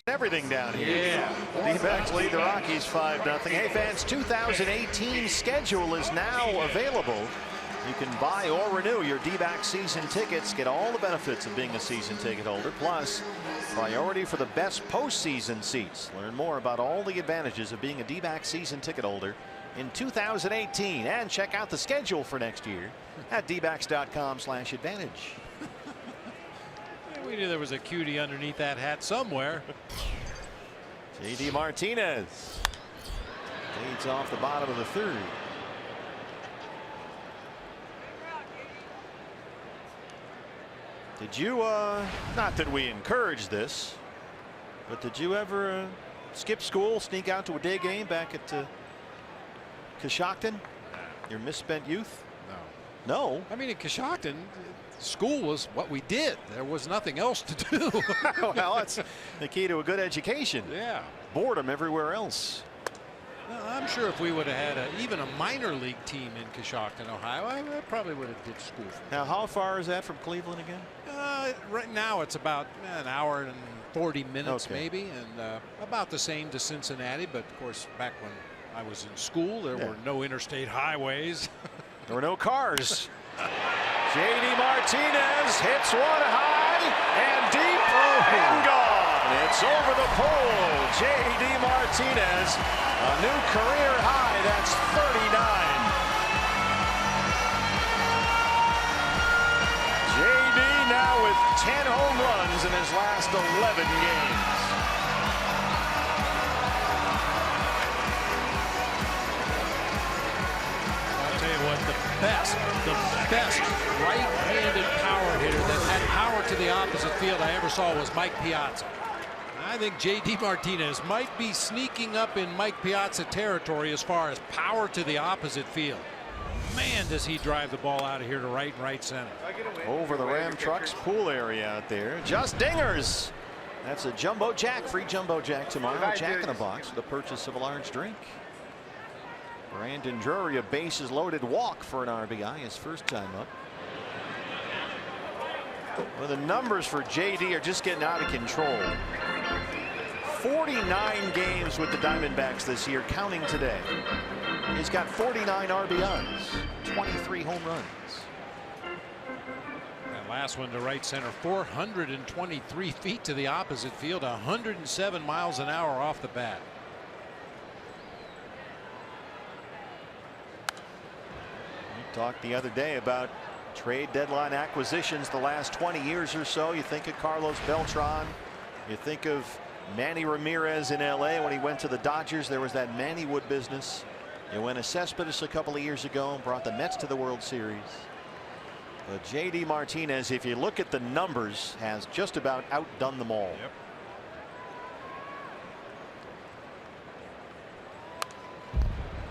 everything down here. Yeah. D-backs lead the Rockies 5-0. Hey fans, 2018 schedule is now available. You can buy or renew your D-backs season tickets. Get all the benefits of being a season ticket holder. Plus, priority for the best postseason seats. Learn more about all the advantages of being a D-backs season ticket holder in 2018. And check out the schedule for next year at dbacks.com/advantage. We knew there was a cutie underneath that hat somewhere. JD Martinez leads off the bottom of the third. Did you, not that we encourage this, but did you ever skip school, sneak out to a day game back at Coshocton? Your misspent youth? No. No? I mean, in Coshocton, school was what we did. There was nothing else to do. Well, that's the key to a good education. Yeah. Boredom everywhere else. Well, I'm sure if we would have had even a minor league team in Coshocton, Ohio, I probably would have ditched school. Now, how far is that from Cleveland again? Right now, it's about an hour and 40 minutes, maybe, and about the same to Cincinnati. But of course, back when I was in school, there were no interstate highways. There were no cars. JD Martinez hits one high and deep and gone. It's over the pole. JD Martinez, a new career high. That's 39. JD now with 10 home runs in his last 11 games. I'll tell you what, the best right-handed power hitter that had power to the opposite field I ever saw was Mike Piazza. I think JD Martinez might be sneaking up in Mike Piazza territory as far as power to the opposite field. Man, does he drive the ball out of here to right and right center. Over the Ram Trucks pool area out there. Just dingers. That's a jumbo jack. Free jumbo jack tomorrow. Jack in a box for the purchase of a large drink. Brandon Drury, a bases loaded walk for an RBI, his first time up. Well, the numbers for JD are just getting out of control. 49 games with the Diamondbacks this year, counting today. He's got 49 RBIs, 23 home runs. That last one to right center, 423 feet to the opposite field, 107 miles an hour off the bat. We talked the other day about trade deadline acquisitions the last 20 years or so. You think of Carlos Beltran, you think of Manny Ramirez in LA when he went to the Dodgers. There was that Mannywood business. You went to Cespedes a couple of years ago and brought the Mets to the World Series. But JD Martinez, if you look at the numbers, has just about outdone them all. Yep.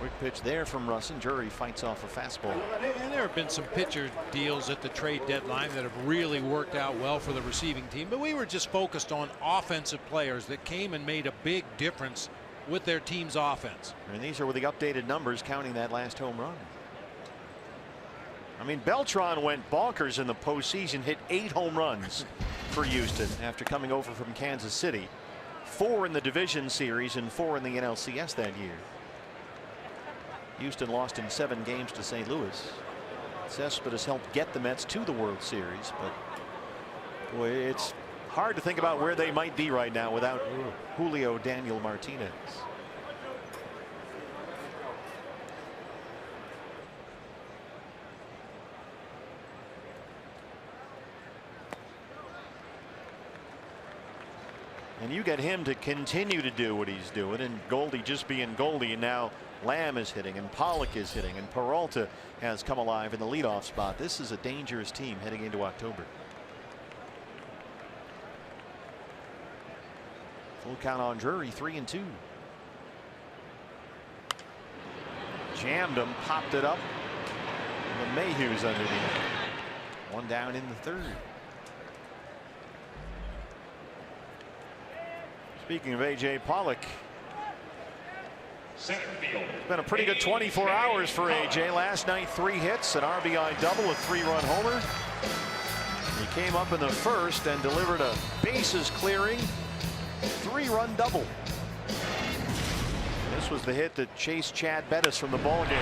Quick pitch there from Russin. Drury fights off a fastball. And there have been some pitcher deals at the trade deadline that have really worked out well for the receiving team, but we were just focused on offensive players that came and made a big difference with their team's offense. And these are with the updated numbers counting that last home run. I mean, Beltran went bonkers in the postseason, hit 8 home runs for Houston after coming over from Kansas City. 4 in the division series and 4 in the NLCS that year. Houston lost in 7 games to St. Louis. Cespedes helped get the Mets to the World Series, but boy, it's hard to think about where they might be right now without Julio Daniel Martinez. And you get him to continue to do what he's doing, and Goldie just being Goldie, and now Lamb is hitting and Pollock is hitting and Peralta has come alive in the leadoff spot. This is a dangerous team heading into October. Full count on Drury, 3-2. Jammed him, popped it up. And Mayhew's underneath. One down in the third. Speaking of A.J. Pollock, Center field. it's been a pretty good 24 hours for A.J. Last night, 3 hits, an RBI double, a 3-run homer. He came up in the first and delivered a bases clearing 3-run double. This was the hit that chased Chad Bettis from the ball game.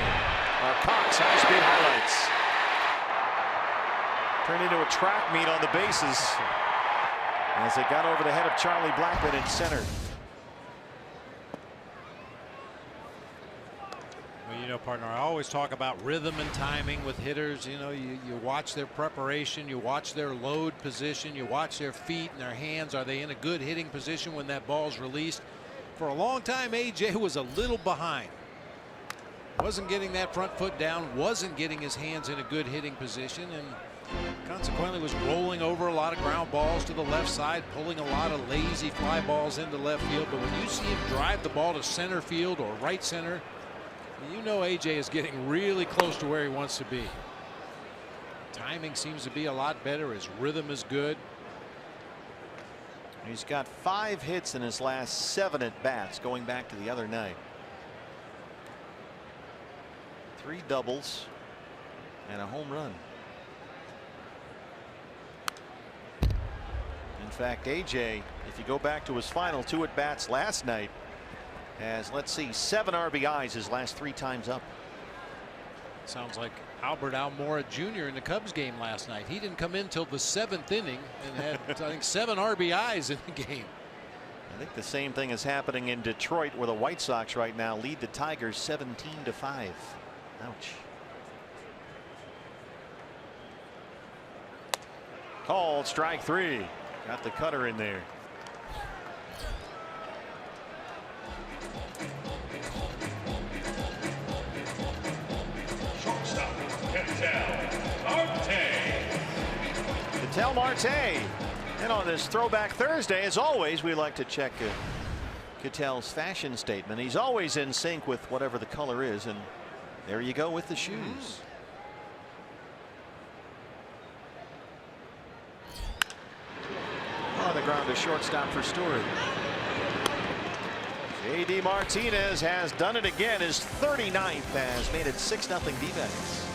Cox high-speed highlights. Turned into a track meet on the bases as it got over the head of Charlie Blackmon in center. Well, you know, partner, I always talk about rhythm and timing with hitters. You know, you watch their preparation, you watch their load position, you watch their feet and their hands. Are they in a good hitting position when that ball's released? For a long time, AJ was a little behind. Wasn't getting that front foot down, wasn't getting his hands in a good hitting position, and consequently was rolling over a lot of ground balls to the left side, pulling a lot of lazy fly balls into left field. But when you see him drive the ball to center field or right center, you know AJ is getting really close to where he wants to be. Timing seems to be a lot better. His rhythm is good. He's got 5 hits in his last 7 at bats going back to the other night. 3 doubles and a home run. In fact, AJ, if you go back to his final 2 at bats last night, has, let's see, 7 RBIs his last 3 times up. Sounds like Albert Almora Jr. in the Cubs game last night. He didn't come in till the 7th inning and had, I think, 7 RBIs in the game. I think the same thing is happening in Detroit, where the White Sox right now lead the Tigers 17-5. Ouch. Called strike 3. Got the cutter in there. Shortstop, Ketel Marte. And on this Throwback Thursday, as always, we like to check Ketel's fashion statement. He's always in sync with whatever the color is, and there you go with the shoes. On the ground to shortstop for Stewart. J.D. Martinez has done it again. His 39th has made it 6-0 D-backs.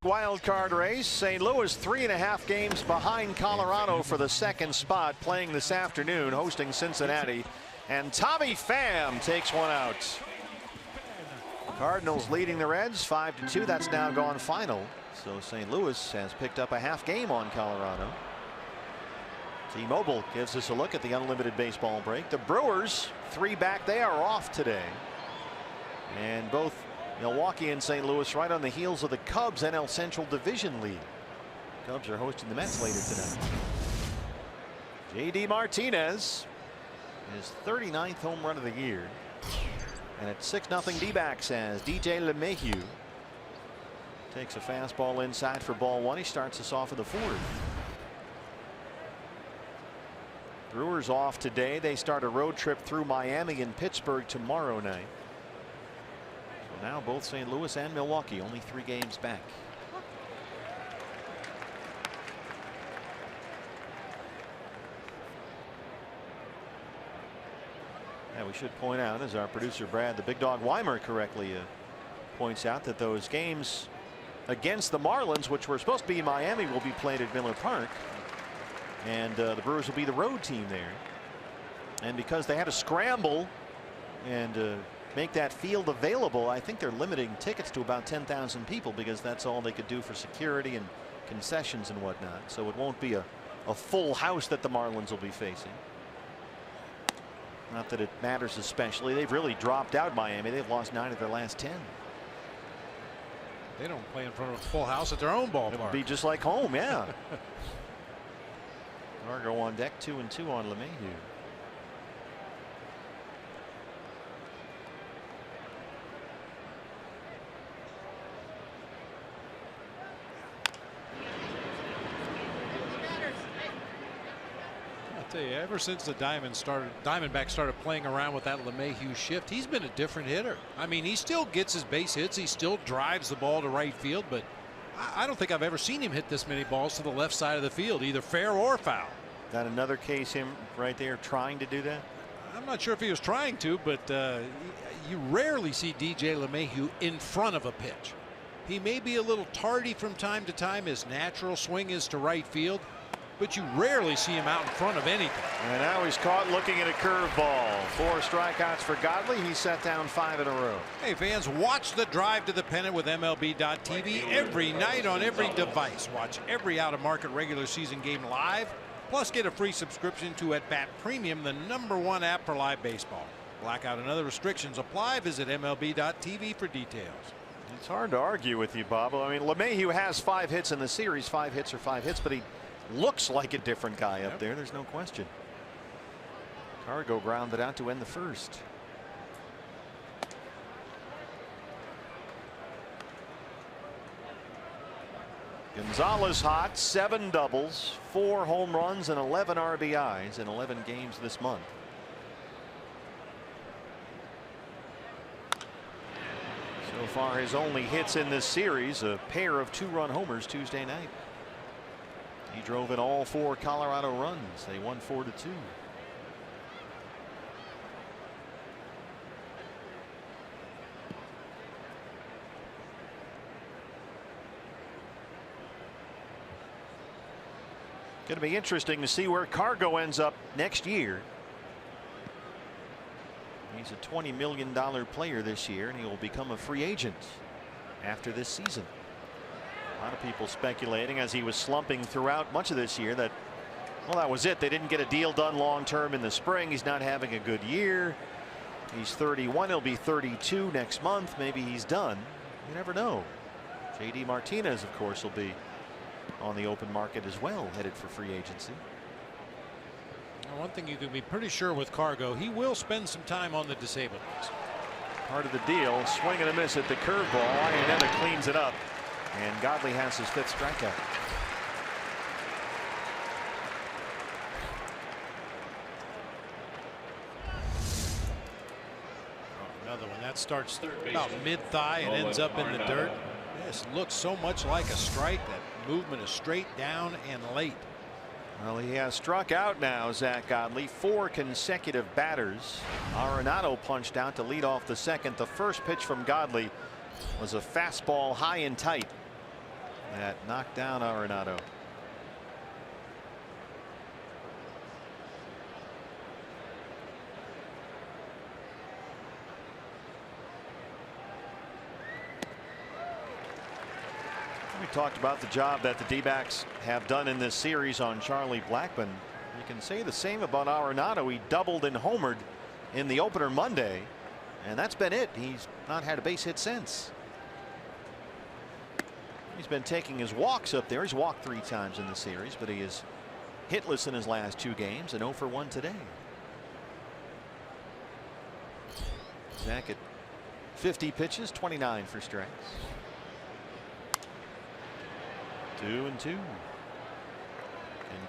Wild card race. St. Louis 3.5 games behind Colorado for the 2nd spot, playing this afternoon, hosting Cincinnati, and Tommy Pham takes one out. Cardinals leading the Reds 5-2. That's now gone final, so St. Louis has picked up a half game on Colorado. T-Mobile gives us a look at the unlimited baseball break. The Brewers 3 back. They are off today, and both Milwaukee and St. Louis right on the heels of the Cubs NL Central Division lead. Cubs are hosting the Mets later tonight. J.D. Martinez, his 39th home run of the year. And it's 6-0 D-backs as DJ LeMahieu takes a fastball inside for ball 1. He starts us off in the 4th. Brewers off today. They start a road trip through Miami and Pittsburgh tomorrow night. So now both St. Louis and Milwaukee only 3 games back. Yeah, we should point out, as our producer Brad the Big Dog Weimer correctly points out, that those games against the Marlins, which were supposed to be in Miami, will be played at Miller Park. And the Brewers will be the road team there. And because they had to scramble and make that field available, I think they're limiting tickets to about 10,000 people, because that's all they could do for security and concessions and whatnot. So it won't be a full house that the Marlins will be facing. Not that it matters especially. They've really dropped out Miami. They've lost 9 of their last 10. They don't play in front of a full house at their own ballpark. It'll be just like home, yeah. Cargo on deck, 2-2 on LeMahieu. I'll tell you, ever since the Diamondbacks started playing around with that LeMahieu shift, he's been a different hitter. I mean, he still gets his base hits, he still drives the ball to right field, but I don't think I've ever seen him hit this many balls to the left side of the field, either fair or foul. Got another case, him right there trying to do that? I'm not sure if he was trying to, but you rarely see DJ LeMahieu in front of a pitch. He may be a little tardy from time to time. His natural swing is to right field, but you rarely see him out in front of anything. And now he's caught looking at a curveball. 4 strikeouts for Godley. He set down 5 in a row. Hey fans, watch the Drive to the Pennant with MLB.tv every night on every device. Watch every out-of-market regular season game live. Plus get a free subscription to At Bat Premium, the #1 app for live baseball. Blackout and other restrictions apply. Visit MLB.tv for details. It's hard to argue with you, Bob. I mean, LeMahieu has 5 hits in the series. 5 hits are 5 hits, but he looks like a different guy up there. There's no question. Cargo grounded out to end the first. Gonzalez hot, 7 doubles, 4 home runs, and 11 RBIs in 11 games this month. So far, his only hits in this series, a pair of 2-run homers Tuesday night. He drove in all 4 Colorado runs. They won 4-2. Going to be interesting to see where Cargo ends up next year. He's a $20 million player this year, and he will become a free agent after this season. A lot of people speculating, as he was slumping throughout much of this year, that, well, that was it. They didn't get a deal done long term in the spring. He's not having a good year. He's 31. He'll be 32 next month. Maybe he's done. You never know. JD Martinez, of course, will be on the open market as well, headed for free agency. Now, one thing you can be pretty sure with Cargo, he will spend some time on the disabled list. Part of the deal. Swing and a miss at the curveball. Iannetta cleans it up, and Godley has his 5th strikeout. Another one that starts about mid-thigh and ends up in the dirt. This looks so much like a strike. That movement is straight down and late. Well, he has struck out now, Zach Godley. 4 consecutive batters. Arenado punched out to lead off the second. The first pitch from Godley was a fastball high and tight that knocked down Arenado. We talked about the job that the D-backs have done in this series on Charlie Blackmon. You can say the same about Arenado. He doubled and homered in the opener Monday, and that's been it. He's not had a base hit since. He's been taking his walks up there. He's walked 3 times in the series, but he is hitless in his last 2 games and 0 for 1 today. Zach at 50 pitches, 29 for strikes. 2-2. And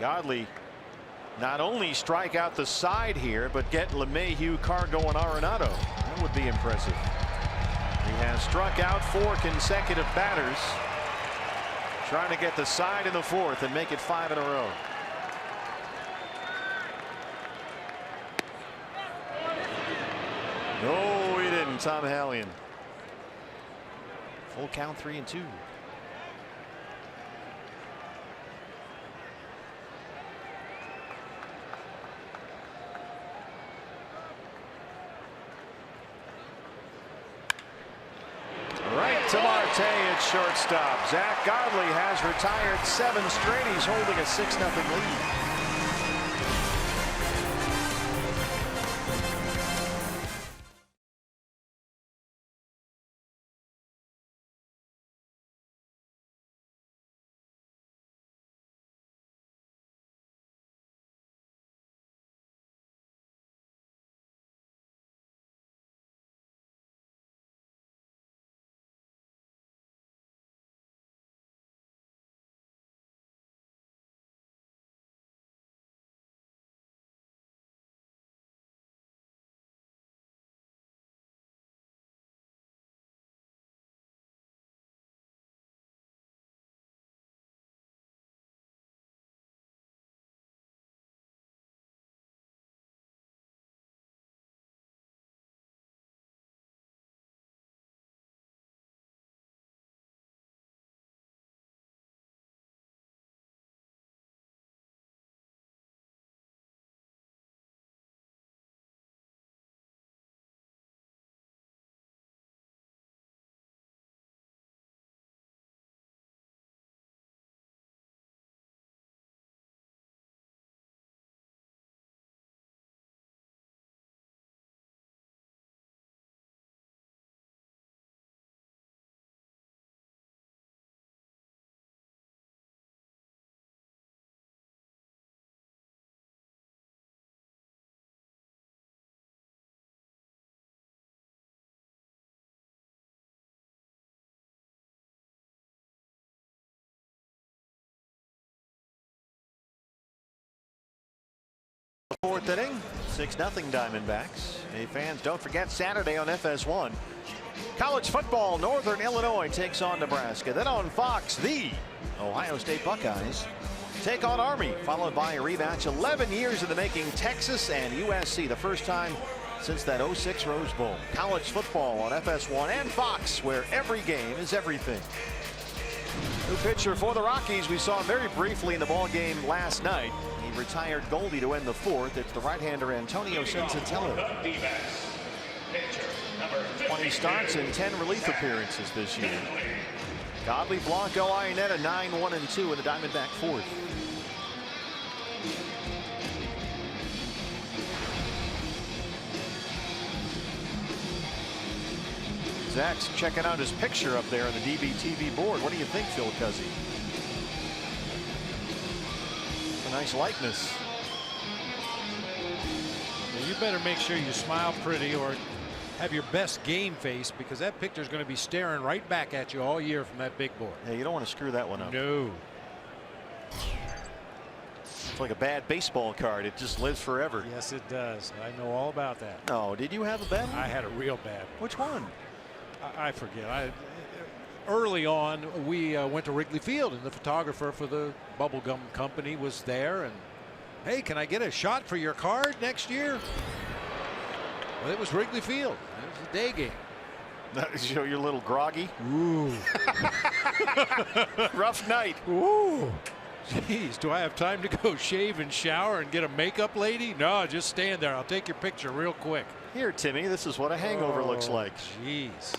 Godley Not only strike out the side here, but get LeMahieu, Cargo, and Arenado. That would be impressive. He has struck out 4 consecutive batters, trying to get the side in the 4th and make it 5 in a row. No, he didn't. Tom Hallion. Full count, 3-2. Right to Marte at shortstop. Zach Godley has retired 7 straight. He's holding a 6-0 lead. Fourth inning, 6-0 Diamondbacks. Hey fans, don't forget Saturday on FS1. College football, Northern Illinois takes on Nebraska. Then on Fox, the Ohio State Buckeyes take on Army, followed by a rematch 11 years in the making, Texas and USC, the first time since that 06 Rose Bowl. College football on FS1 and Fox, where every game is everything. New pitcher for the Rockies. We saw him very briefly in the ball game last night. He retired Goldie to end the 4th. It's the right-hander Antonio Sensatello. 20 starts and 10 relief appearances this year. Godley, Blanco, Iannetta 9-1-2 in the Diamondback 4th. Zach's checking out his picture up there on the DBTV board. What do you think, Phil Cuzzy? It's a nice likeness. You better make sure you smile pretty or have your best game face, because that picture's going to be staring right back at you all year from that big board. Hey, you don't want to screw that one up. No. It's like a bad baseball card. It just lives forever. Yes, it does. I know all about that. Oh, did you have a bad one? I had a real bad one. Which one? I forget. Early on, we went to Wrigley Field, and the photographer for the bubblegum company was there. And hey, can I get a shot for your card next year? Well, it was Wrigley Field. It was a day game. So you're a little groggy. Ooh. Rough night. Ooh. Jeez, do I have time to go shave and shower and get a makeup lady? No, just stand there. I'll take your picture real quick. Here, Timmy, this is what a hangover looks like. Jeez.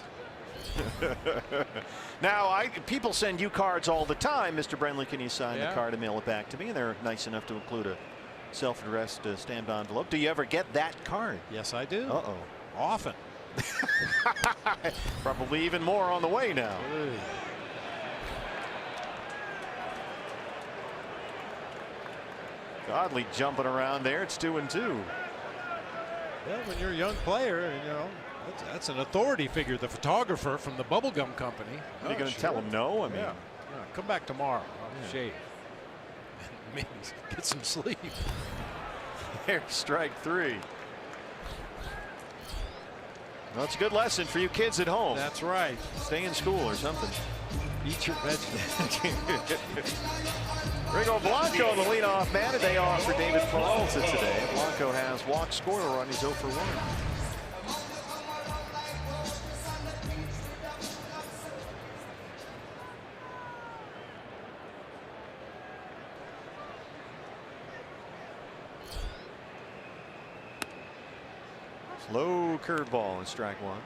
Now, people send you cards all the time. Mr. Brenly, can you sign the card and mail it back to me? And they're nice enough to include a self-addressed stamped envelope. Do you ever get that card? Yes, I do. Uh-oh. Often. Probably even more on the way now. Godley jumping around there. It's 2-2. Well, when you're a young player, you know, that's an authority figure, the photographer from the bubblegum company. Are you going to tell him no? I mean, come back tomorrow. I'll shave. Maybe get some sleep. There's strike 3. Well, it's a good lesson for you kids at home. That's right. Stay in school or something. Eat your vegetables. Rigo Blanco, the leadoff man. A day off for David Peralta today. Blanco has walk scorer on. He's 0 for 1. Low curveball and strike 1.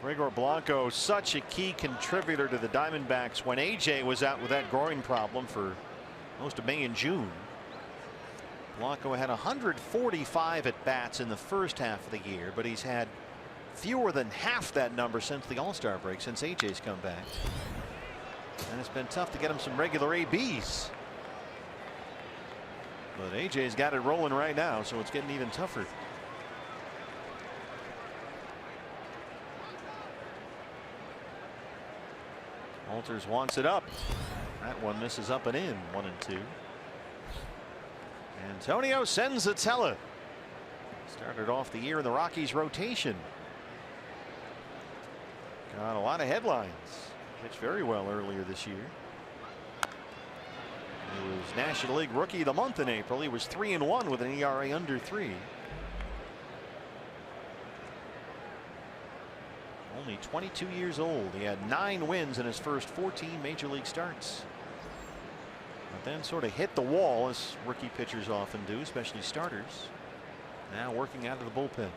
Rigor Blanco, such a key contributor to the Diamondbacks when AJ was out with that groin problem for most of May and June. Blanco had 145 at bats in the first half of the year, but he's had fewer than half that number since the All-Star break, since AJ's come back. And it's been tough to get him some regular ABs. But AJ's got it rolling right now, so it's getting even tougher. Walters wants it up. That one misses up and in. 1-2. Antonio Senzatella started off the year in the Rockies rotation. Got a lot of headlines. Pitched very well earlier this year. He was National League Rookie of the Month in April. He was 3-1 with an ERA under 3. Only 22 years old. He had 9 wins in his first 14 major league starts. But then sort of hit the wall, as rookie pitchers often do, especially starters. Now working out of the bullpen.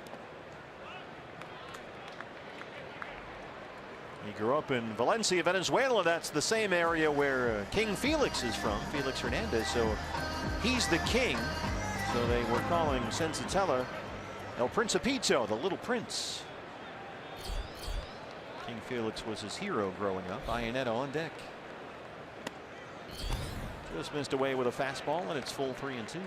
He grew up in Valencia, Venezuela. That's the same area where King Felix is from, Felix Hernandez. So he's the king. So they were calling Senzatella El Principito, the little prince. King Felix was his hero growing up. Iannetta on deck. Just missed away with a fastball, and it's full 3-2.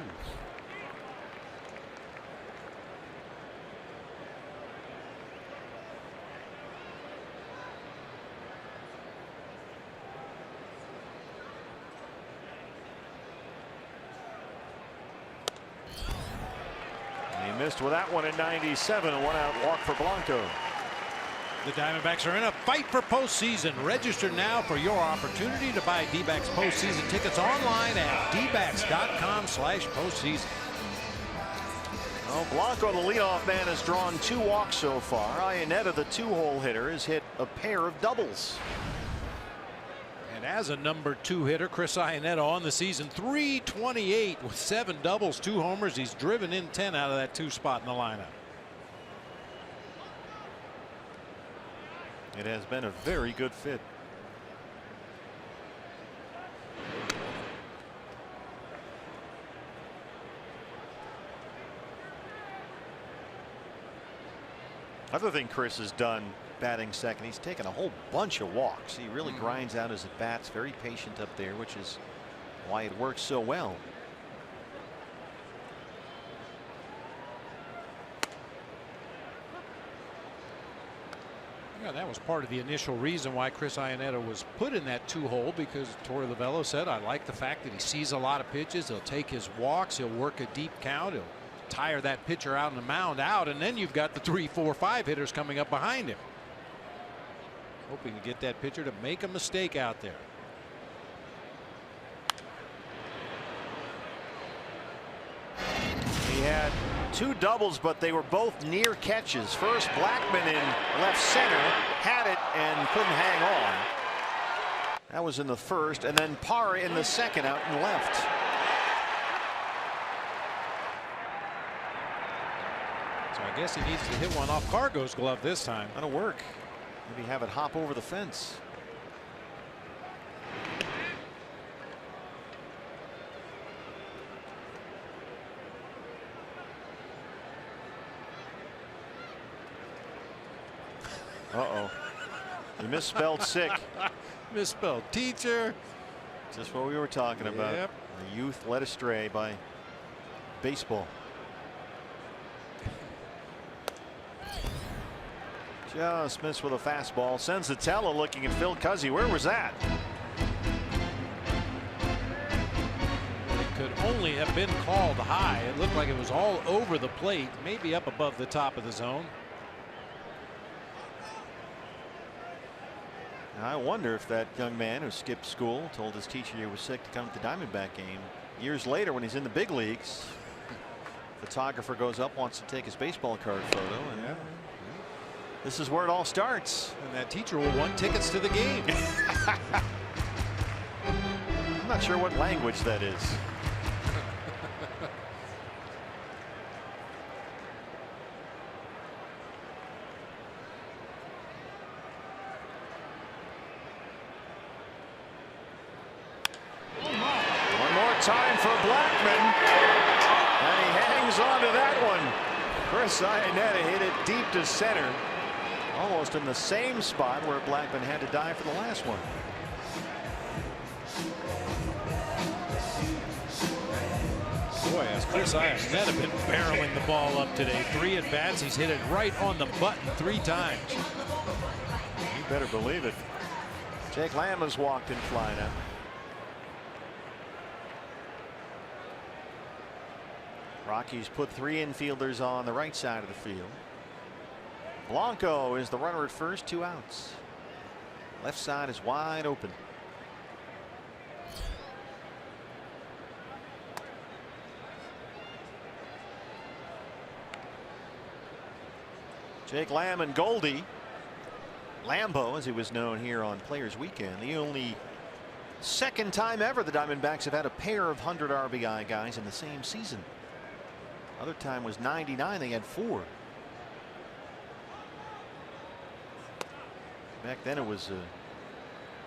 He missed with that one at 97. A 1-out walk for Blanco. The Diamondbacks are in a fight for postseason. Register now for your opportunity to buy D-backs postseason tickets online at dbacks.com/postseason. Well, Blanco, the leadoff man, has drawn 2 walks so far. Iannetta, the 2-hole hitter, has hit a pair of doubles. And as a number 2 hitter, Chris Iannetta on the season, .328 with 7 doubles, 2 homers. He's driven in 10 out of that 2 spot in the lineup. It has been a very good fit. Other thing Chris has done batting second, he's taken a whole bunch of walks. He really grinds out his at bats, very patient up there, which is why it works so well. Yeah, that was part of the initial reason why Chris Iannetta was put in that 2-hole, because Torey Lovullo said, I like the fact that he sees a lot of pitches. He'll take his walks. He'll work a deep count. He'll tire that pitcher out on the mound out. And then you've got the 3, 4, 5 hitters coming up behind him. Hoping to get that pitcher to make a mistake out there. He had 2 doubles, but they were both near catches. First, Blackman in left center had it and couldn't hang on. That was in the first, and then Parra in the second out in left. So I guess he needs to hit one off Cargo's glove this time. That'll work. Maybe have it hop over the fence. Uh-oh. You misspelled sick. Misspelled teacher. Just what we were talking about. Yep. The youth led astray by baseball. Just missed with a fastball. Senzatella looking at Phil Cuzzy. Where was that? It could only have been called high. It looked like it was all over the plate, maybe up above the top of the zone. I wonder if that young man who skipped school, told his teacher he was sick to come to the Diamondback game. Years later, when he's in the big leagues, photographer goes up, wants to take his baseball card photo, and this is where it all starts. And that teacher will want tickets to the game. I'm not sure what language that is. One more time for Blackmon, and he hangs on to that one. Chris Iannetta hit it deep to center, almost in the same spot where Blackmon had to dive for the last one. Boy, has Chris Iannetta been barreling the ball up today. 3 at bats. He's hit it right on the button 3 times. You better believe it. Jake Lamb has walked in fly now. Rockies put 3 infielders on the right side of the field. Blanco is the runner at first, 2 outs. Left side is wide open. Jake Lamb and Goldie. Lambo, as he was known here on Players Weekend, the only second time ever the Diamondbacks have had a pair of 100 RBI guys in the same season. Other time was 99. They had 4. Back then it was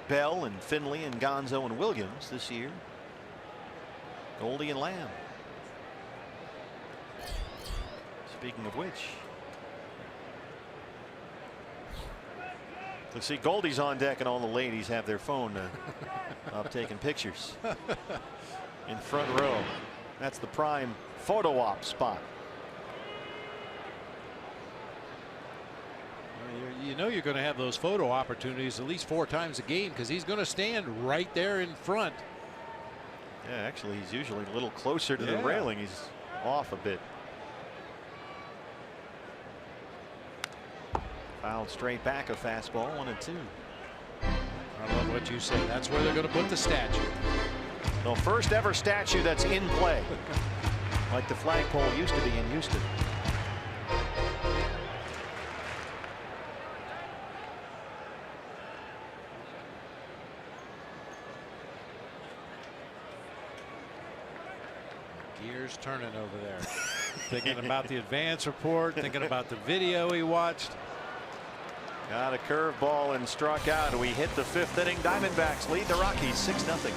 Bell and Finley and Gonzo and Williams. This year, Goldie and Lamb. Speaking of which, let's see, Goldie's on deck and all the ladies have their phone up taking pictures in front row. That's the prime photo op spot. You know you're going to have those photo opportunities at least 4 times a game because he's going to stand right there in front. Yeah, actually he's usually a little closer to the railing. He's off a bit. Fouled straight back, a fastball, 1-2. I love what you say. That's where they're going to put the statue. The first ever statue that's in play, like the flagpole used to be in Houston. Gears turning over there. Thinking about the advance report, thinking about the video he watched. Got a curveball and struck out. We hit the 5th inning. Diamondbacks lead the Rockies 6-0.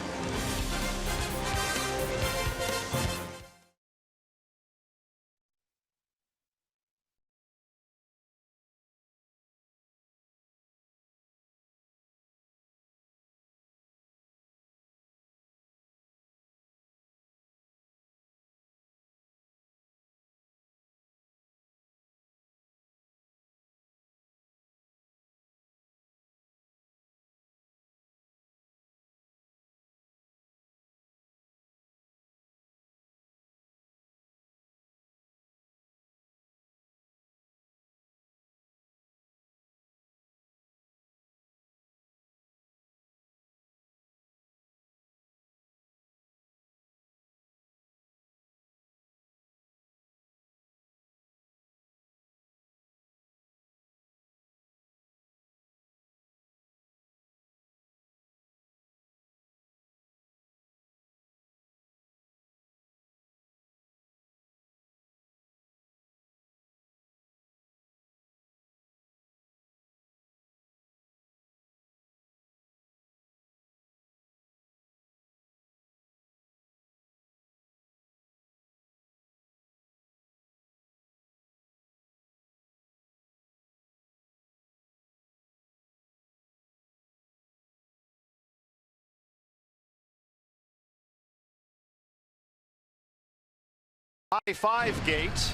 High 5 gate.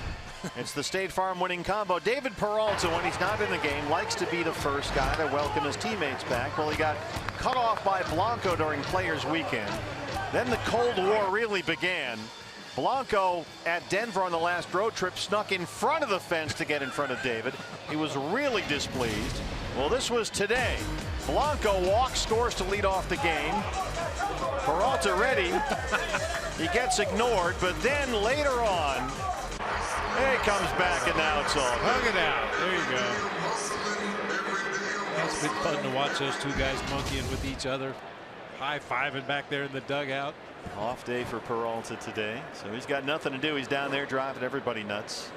It's the State Farm winning combo. David Peralta, when he's not in the game, likes to be the first guy to welcome his teammates back. Well, he got cut off by Blanco during Players Weekend. Then the Cold War really began. Blanco at Denver on the last road trip snuck in front of the fence to get in front of David. He was really displeased. Well, this was today. Blanco walks, scores to lead off the game. Peralta ready. He gets ignored, but then later on, he comes back, and now it's all good. Hug it out. There you go. That's been fun to watch those two guys monkeying with each other, high-fiving back there in the dugout. Off day for Peralta today, so he's got nothing to do. He's down there driving everybody nuts.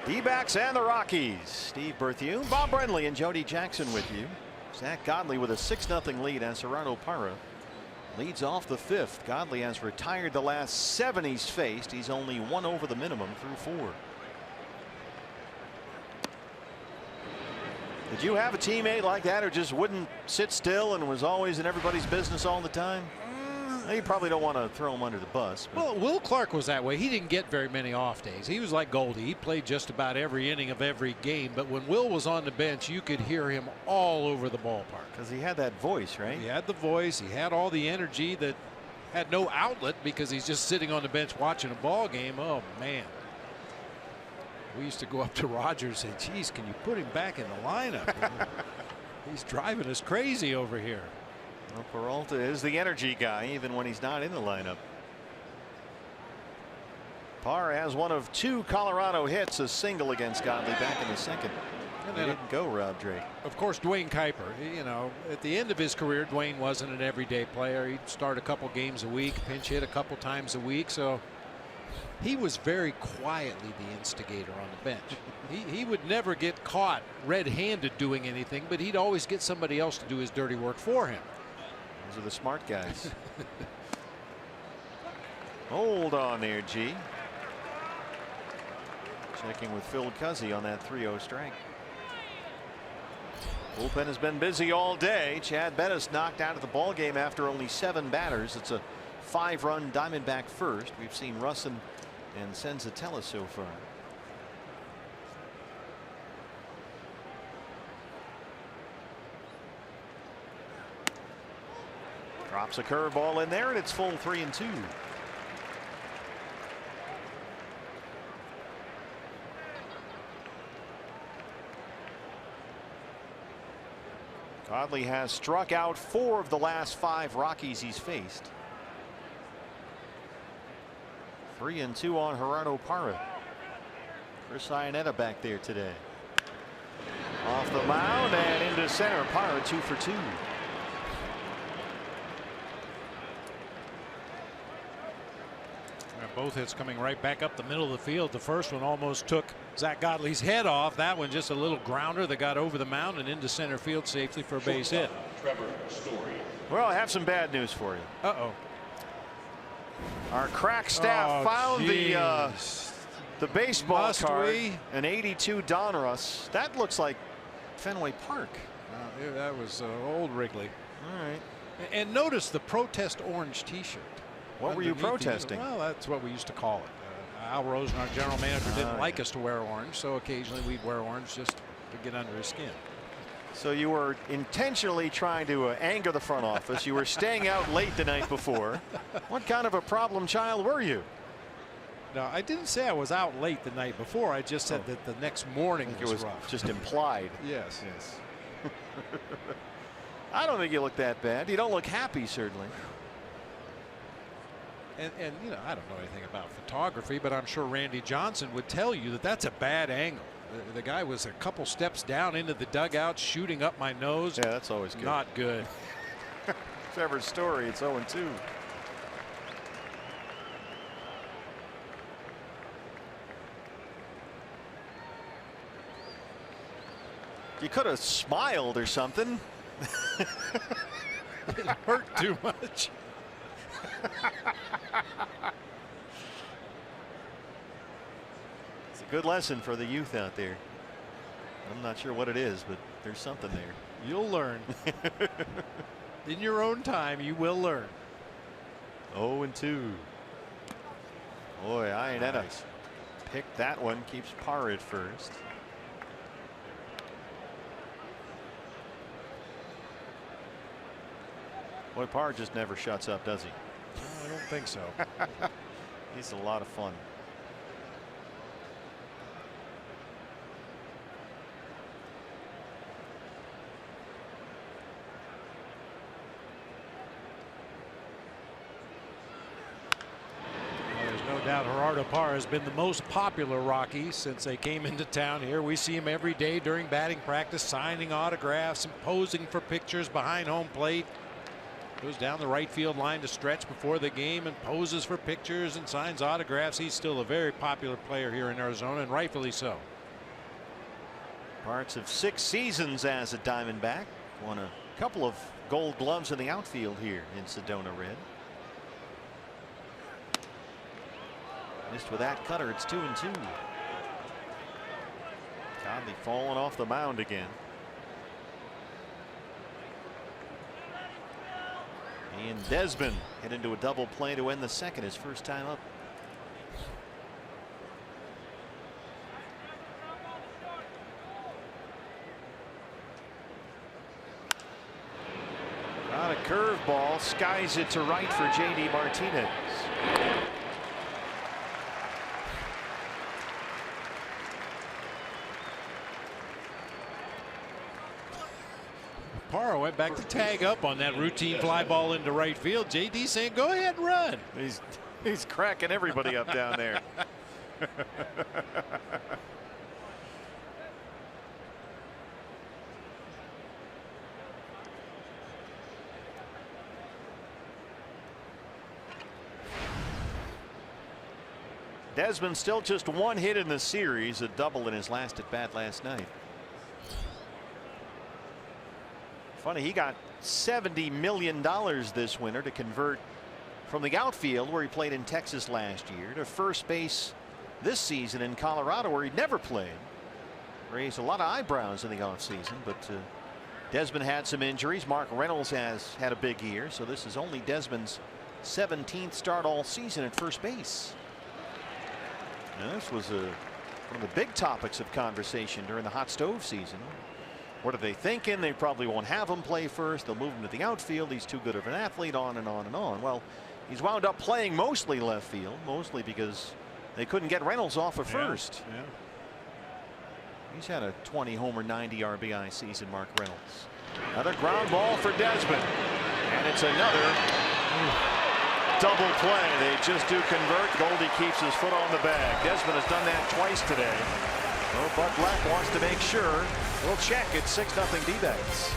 D-backs and the Rockies. Steve Berthiaume, Bob Brenly, and Jody Jackson with you. Zach Godley with a 6-0 lead as Gerardo Parra leads off the 5th. Godley has retired the last 7 he's faced. He's only 1 over the minimum through 4. Did you have a teammate like that who just wouldn't sit still and was always in everybody's business all the time? You probably don't want to throw him under the bus. Well, Will Clark was that way. He didn't get very many off days. He was like Goldie. He played just about every inning of every game. But when Will was on the bench, you could hear him all over the ballpark. Because he had that voice, right? He had the voice. He had all the energy that had no outlet because he's just sitting on the bench watching a ball game. Oh, man. We used to go up to Rogers and say, geez, can you put him back in the lineup? He's driving us crazy over here. Well, Peralta is the energy guy even when he's not in the lineup. Parra has one of 2 Colorado hits, a single against Godley back in the 2nd. And they didn't go, Rob Drake. Of course, Dwayne Kuiper, you know, at the end of his career, Dwayne wasn't an everyday player. He'd start a couple games a week, pinch hit a couple times a week. So he was very quietly the instigator on the bench. He would never get caught red-handed doing anything, but he'd always get somebody else to do his dirty work for him. Those are the smart guys. Hold on there, G. Checking with Phil Cuzzy on that 3-0 strike. Bullpen has been busy all day. Chad Bettis knocked out of the ball game after only 7 batters. It's a 5-run Diamondback first. We've seen Russin and Senzatella so far. Drops a curveball in there, and it's full 3-2. Godley has struck out 4 of the last 5 Rockies he's faced. 3-2 on Gerardo Parra. Chris Iannetta back there today. Off the mound and into center. Parra 2 for 2. Both hits coming right back up the middle of the field. The first one almost took Zach Godley's head off. That one just a little grounder that got over the mound and into center field safely for a base hit. Trevor Story. Well, I have some bad news for you. Uh-oh. Our crack staff found the baseball card. An 82 Donruss. That looks like Fenway Park. That was old Wrigley. All right. And notice the protest orange T-shirt. What were you protesting? Well, that's what we used to call it. Al Rosen, our general manager, didn't like us to wear orange, so occasionally we'd wear orange just to get under his skin. So you were intentionally trying to anger the front office. You were staying out late the night before. What kind of a problem child were you? No, I didn't say I was out late the night before. I just said that the next morning was rough. Just implied. Yes. I don't think you look that bad. You don't look happy, certainly. And you know, I don't know anything about photography, but I'm sure Randy Johnson would tell you that that's a bad angle. The guy was a couple steps down into the dugout, shooting up my nose. Yeah, that's always good. Not good. Trevor Story, it's 0-2. You could have smiled or something. It hurt too much. It's a good lesson for the youth out there. I'm not sure what it is, but there's something there. You'll learn. In your own time, you will learn. 0-2. Boy, Iannetta Picked that one, keeps Parr at first. Boy, Parr just never shuts up, does he? I don't think so. He's a lot of fun. No doubt Gerardo Parra has been the most popular Rocky since they came into town here. We see him every day during batting practice, signing autographs and posing for pictures behind home plate. Goes down the right field line to stretch before the game and poses for pictures and signs autographs. He's still a very popular player here in Arizona, and rightfully so. Parts of 6 seasons as a Diamondback. Won a couple of Gold Gloves in the outfield here in Sedona Red. Missed with that cutter. It's 2-2. Godley falling off the mound again. And Desmond hit into a double play to end the second, his first time up. Got a curveball, skies it to right for J.D. Martinez. Parra went back to tag up on that routine fly ball into right field. JD saying go ahead and run. He's cracking everybody up down there. Desmond still just 1 hit in the series, a double in his last at bat last night. Funny, he got $70 million this winter to convert from the outfield, where he played in Texas last year, to first base this season in Colorado, where he'd never played. Raised a lot of eyebrows in the offseason, but Desmond had some injuries. Mark Reynolds has had a big year, so this is only Desmond's 17th start all season at first base. Now, this was one of the big topics of conversation during the hot stove season. What are they thinking? They probably won't have him play first. They'll move him to the outfield. He's too good of an athlete, on and on and on. Well, he's wound up playing mostly left field, mostly because they couldn't get Reynolds off of first. Yeah. He's had a 20 homer 90 RBI season, Mark Reynolds. Another ground ball for Desmond, and it's another double play. They just do convert. Goldie keeps his foot on the bag. Desmond has done that twice today. Well, Bud Black wants to make sure. We'll check. It's 6-0 D-backs.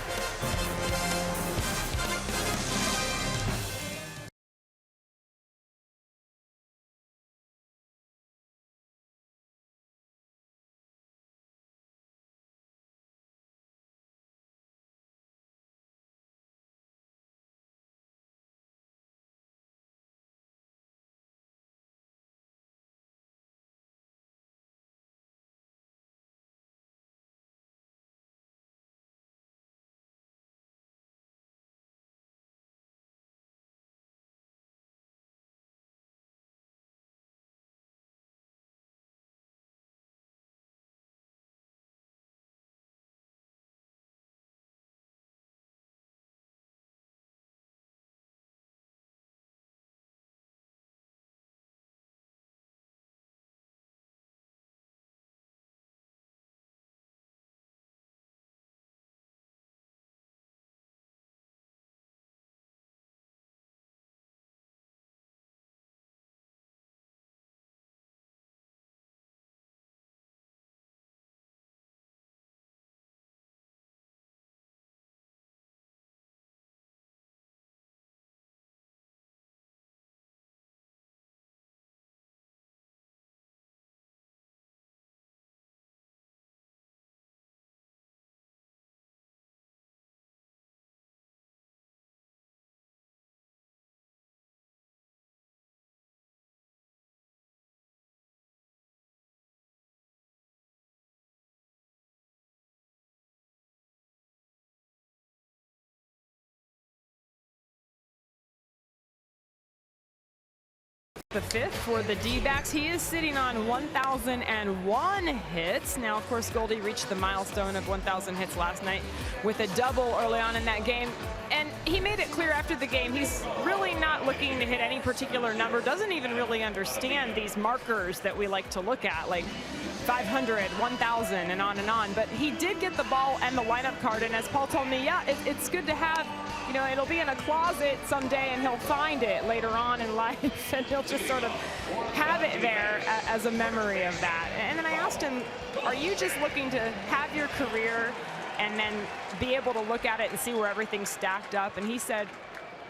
The fifth for the D-backs. He is sitting on 1,001 hits. Now, of course, Goldie reached the milestone of 1,000 hits last night with a double early on in that game. And he made it clear after the game he's really not looking to hit any particular number, doesn't even really understand these markers that we like to look at, like 500, 1,000, and on. But he did get the ball and the lineup card, and as Paul told me, yeah, it's good to have. You know, it'll be in a closet someday and he'll find it later on in life and he'll just sort of have it there as a memory of that. And then I asked him, are you just looking to have your career and then be able to look at it and see where everything's stacked up? And he said,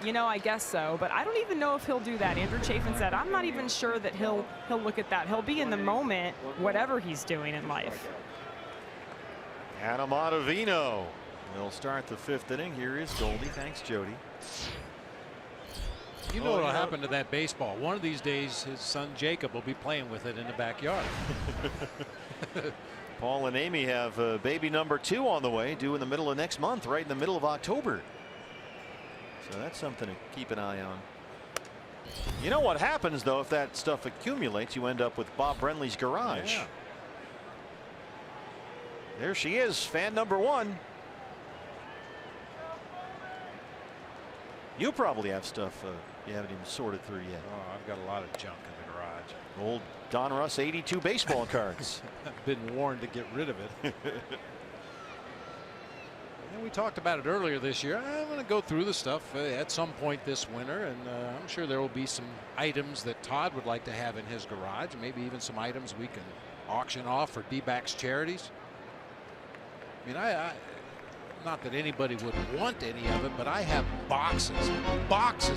you know, I guess so, but I don't even know if he'll do that. Andrew Chafin said, I'm not even sure that he'll look at that. He'll be in the moment, whatever he's doing in life. Adam Ottavino will start the fifth inning. Here is Goldie. Thanks, Jody. You know what'll happen to that baseball? One of these days, his son Jacob will be playing with it in the backyard. Paul and Amy have baby number 2 on the way, due in the middle of next month, right in the middle of October. So that's something to keep an eye on. You know what happens, though, if that stuff accumulates? You end up with Bob Brenly's garage. Yeah. There she is, fan number 1. You probably have stuff you haven't even sorted through yet. Oh, I've got a lot of junk in the garage. Old Don Russ 82 baseball cards. I've been warned to get rid of it. And we talked about it earlier this year. I'm going to go through the stuff at some point this winter, and I'm sure there will be some items that Todd would like to have in his garage, maybe even some items we can auction off for D-backs charities. I mean, not that anybody would want any of it, but I have boxes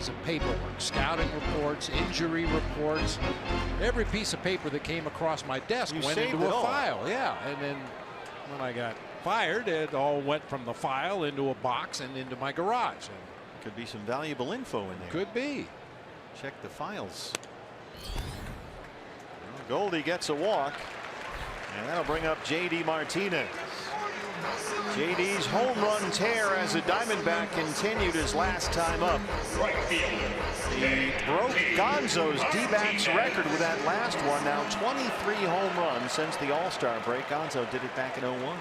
of paperwork, scouting reports, injury reports. Every piece of paper that came across my desk went into a file. Yeah, and then when I got fired, it all went from the file into a box and into my garage. And could be some valuable info in there. Could be. Check the files. Well, Goldie gets a walk, and that'll bring up J.D. Martinez. JD's home run tear as a Diamondback continued his last time up. He broke Gonzo's D-backs record with that last one. Now 23 home runs since the All-Star break. Gonzo did it back in '01.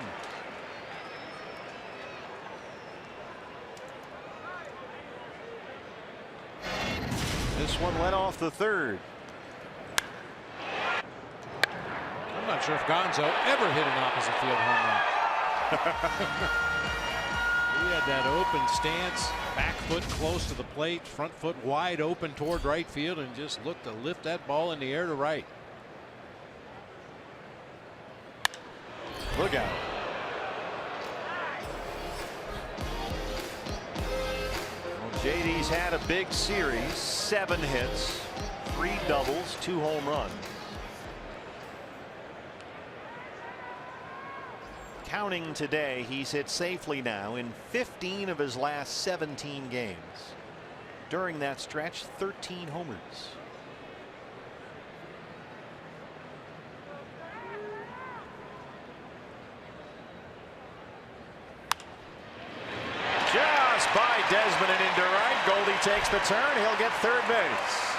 This one led off the third. I'm not sure if Gonzo ever hit an opposite field home run. He had that open stance, back foot close to the plate, front foot wide open toward right field, and just looked to lift that ball in the air to right. Look out. Well, JD's had a big series, 7 hits, 3 doubles, 2 home runs. Counting today, he's hit safely now in 15 of his last 17 games. During that stretch, 13 homers. Just by Desmond and into right. Goldie takes the turn. He'll get third base.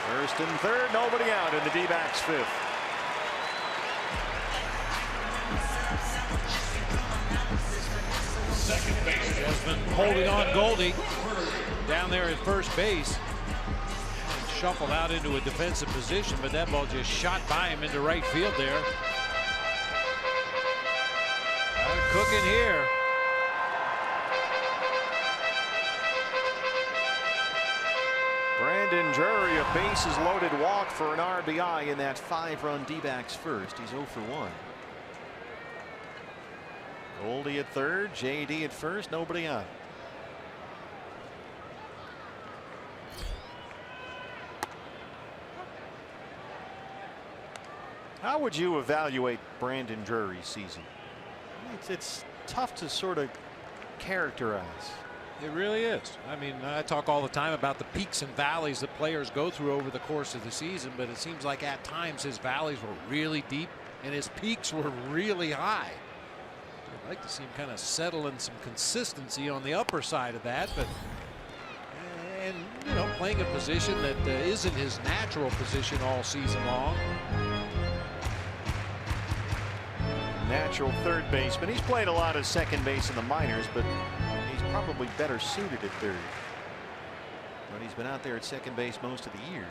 First and third, nobody out in the D-backs fifth. Desmond holding on Goldie down there at first base. Shuffled out into a defensive position, but that ball just shot by him into right field there. Cooking here. Brandon Drury, a bases loaded walk for an RBI in that 5-run D-backs first. He's 0 for 1. Goldie at third, JD at first, nobody out. How would you evaluate Brandon Drury's season? It's tough to sort of characterize. It really is. I mean, I talk all the time about the peaks and valleys that players go through over the course of the season, but it seems like at times his valleys were really deep and his peaks were really high. I'd like to see him kind of settle in some consistency on the upper side of that, but and you know, playing a position that isn't his natural position all season long. Natural third baseman. He's played a lot of second base in the minors, but he's probably better suited at third. But he's been out there at second base most of the year.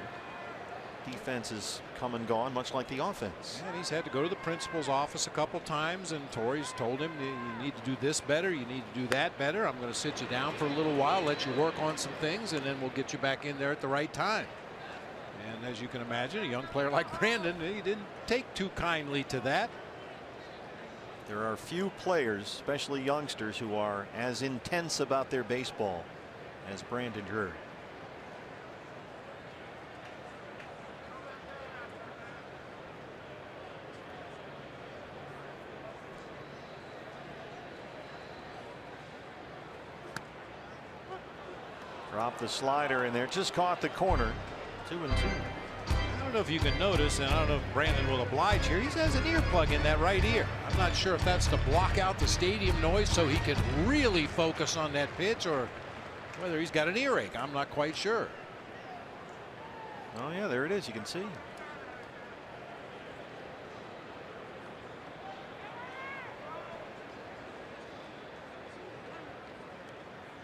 Defense has come and gone, much like the offense. And he's had to go to the principal's office a couple times, and Torrey's told him, you need to do this better, you need to do that better. I'm going to sit you down for a little while, let you work on some things, and then we'll get you back in there at the right time. And as you can imagine, a young player like Brandon, he didn't take too kindly to that. There are few players, especially youngsters, who are as intense about their baseball as Brandon Drury. Dropped the slider in there, just caught the corner. 2-2. I don't know if you can notice, and I don't know if Brandon will oblige here. He has an earplug in that right ear. I'm not sure if that's to block out the stadium noise so he can really focus on that pitch, or whether he's got an earache. I'm not quite sure. Oh yeah, there it is. You can see.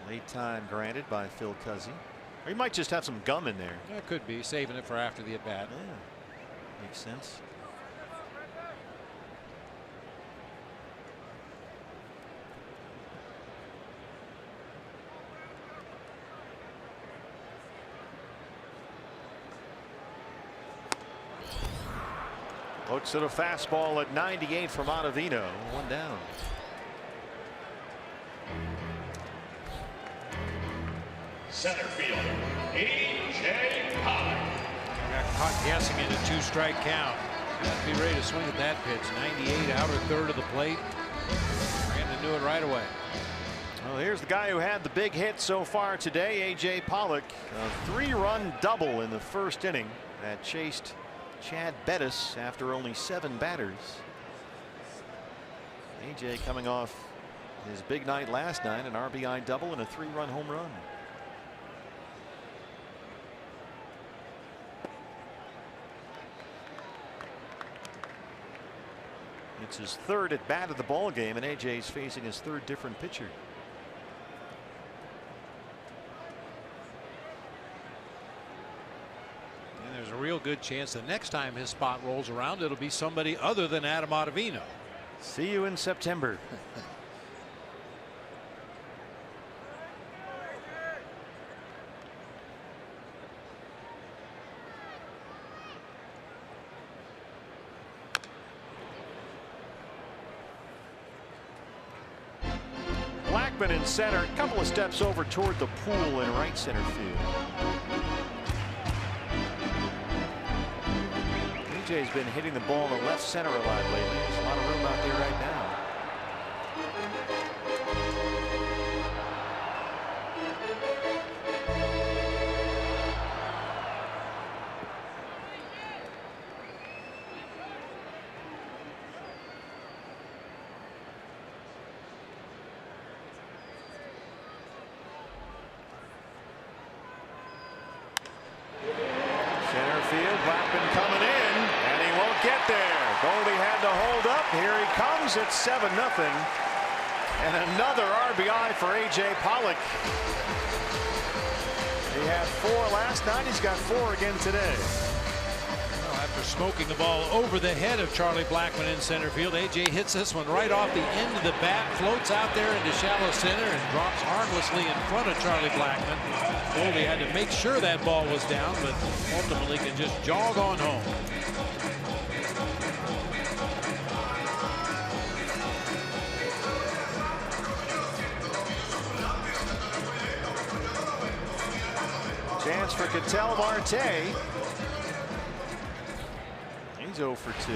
Late time granted by Phil Cuzzy. Or he might just have some gum in there. Yeah, could be saving it for after the at bat. Yeah, makes sense. Looks at a fastball at 98 from Ottavino. 1 down. Center fielder, A.J. Pollock. Got caught guessing in a 2-strike count. Got to be ready to swing at that pitch. 98, outer third of the plate. Brandon knew it right away. Well, here's the guy who had the big hit so far today, A.J. Pollock. A 3-run double in the first inning that chased Chad Bettis after only 7 batters. A.J. coming off his big night last night, an RBI double and a 3-run home run. It's his 3rd at bat of the ball game, and AJ's facing his 3rd different pitcher. And there's a real good chance the next time his spot rolls around, it'll be somebody other than Adam Ottavino. See you in September. In center, a couple of steps over toward the pool in right center field. AJ's been hitting the ball in the left center a lot lately. There's a lot of room out there right now. It's 7-0, and another RBI for A.J. Pollock. He had 4 last night. He's got 4 again today. Well, after smoking the ball over the head of Charlie Blackmon in center field, A.J. hits this one right off the end of the bat, floats out there into shallow center, and drops harmlessly in front of Charlie Blackmon. Goldie had to make sure that ball was down, but ultimately can just jog on home. Chance for Ketel Marte. He's 0 for 2.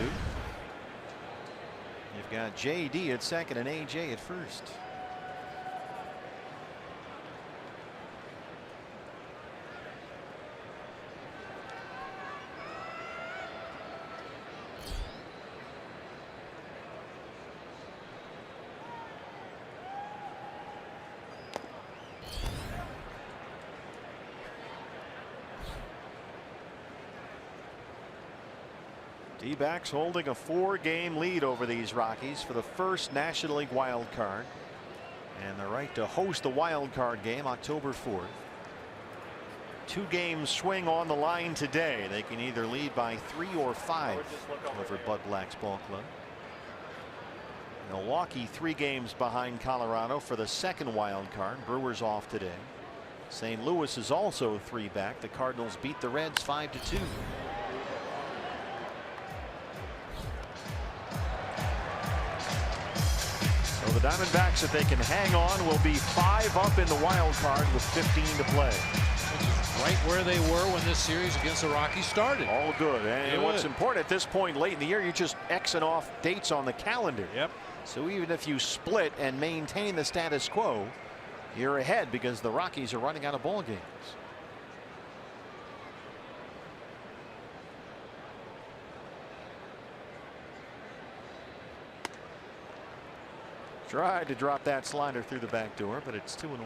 You've got J.D. at second and A.J. at first. D-backs holding a 4-game lead over these Rockies for the first National League wild card, and the right to host the wild card game October 4th. 2-game swing on the line today. They can either lead by 3 or 5 over Bud Black's ball club. Milwaukee 3 games behind Colorado for the second wild card. Brewers off today. St. Louis is also 3 back. The Cardinals beat the Reds 5-2. So the Diamondbacks, if they can hang on, will be 5 up in the wild card with 15 to play. Right where they were when this series against the Rockies started. All good. And what's important at this point late in the year, you're just Xing off dates on the calendar. Yep. So even if you split and maintain the status quo, you're ahead because the Rockies are running out of ball games. Tried to drop that slider through the back door, but it's 2-1.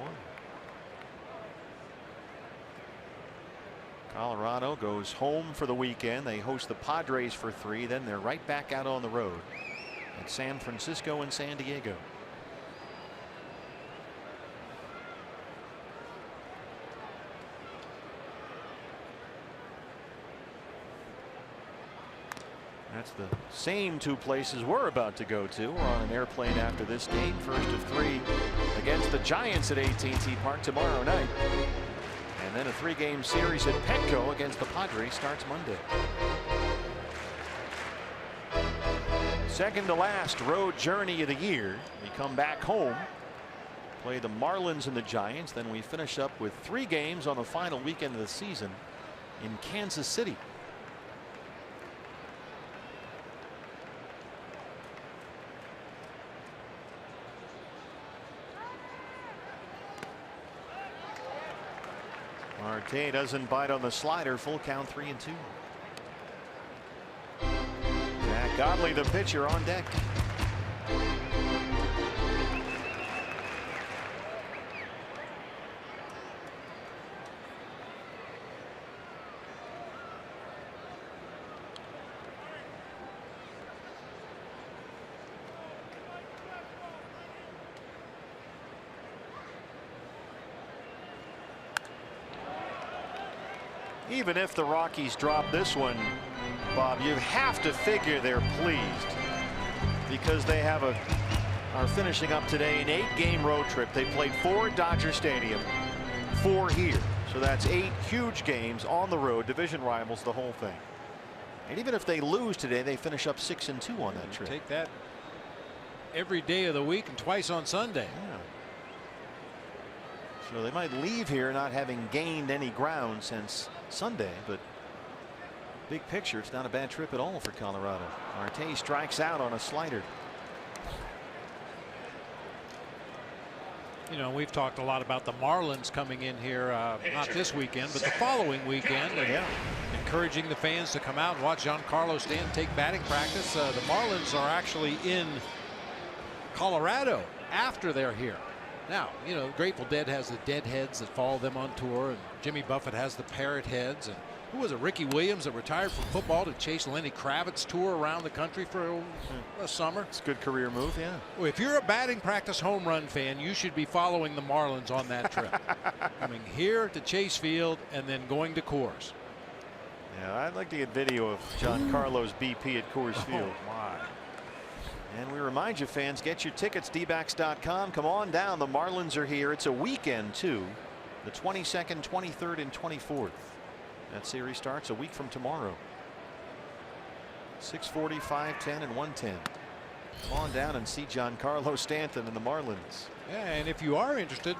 Colorado goes home for the weekend. They host the Padres for 3. Then they're right back out on the road at San Francisco and San Diego. That's the same 2 places we're about to go to. We're on an airplane after this game. First of 3 against the Giants at AT&T Park tomorrow night. And then a 3-game series at Petco against the Padres starts Monday. Second to last road journey of the year. We come back home, play the Marlins and the Giants. Then we finish up with 3 games on the final weekend of the season in Kansas City. Marte doesn't bite on the slider. Full count, 3-2. Godley, the pitcher, on deck. Even if the Rockies drop this one, Bob, you have to figure they're pleased because they have are finishing up today an 8-game road trip. They played 4 at Dodger Stadium, 4 here. So that's 8 huge games on the road, division rivals, the whole thing. And even if they lose today, they finish up 6-2 on that trip. Take that every day of the week and twice on Sunday. Yeah. So they might leave here not having gained any ground since Sunday, but big picture, it's not a bad trip at all for Colorado. Marte strikes out on a slider. You know, we've talked a lot about the Marlins coming in here, not this weekend, but the following weekend. And encouraging the fans to come out and watch Giancarlo Stanton take batting practice. The Marlins are actually in Colorado after they're here. Now, you know, Grateful Dead has the dead heads that follow them on tour, and Jimmy Buffett has the parrot heads, and who was it, Ricky Williams, that retired from football to chase Lenny Kravitz's tour around the country for a summer. It's a good career move, yeah. Well, if you're a batting practice home run fan, you should be following the Marlins on that trip. Coming here to Chase Field and then going to Coors. Yeah, I'd like to get video of Giancarlo's BP at Coors Field. Oh, my. And we remind you, fans, get your tickets, dbacks.com. Come on down. The Marlins are here. It's a weekend, too. The 22nd, 23rd, and 24th. That series starts a week from tomorrow. 6:40, 5:10, and 1:10. Come on down and see Giancarlo Stanton and the Marlins. Yeah, and if you are interested,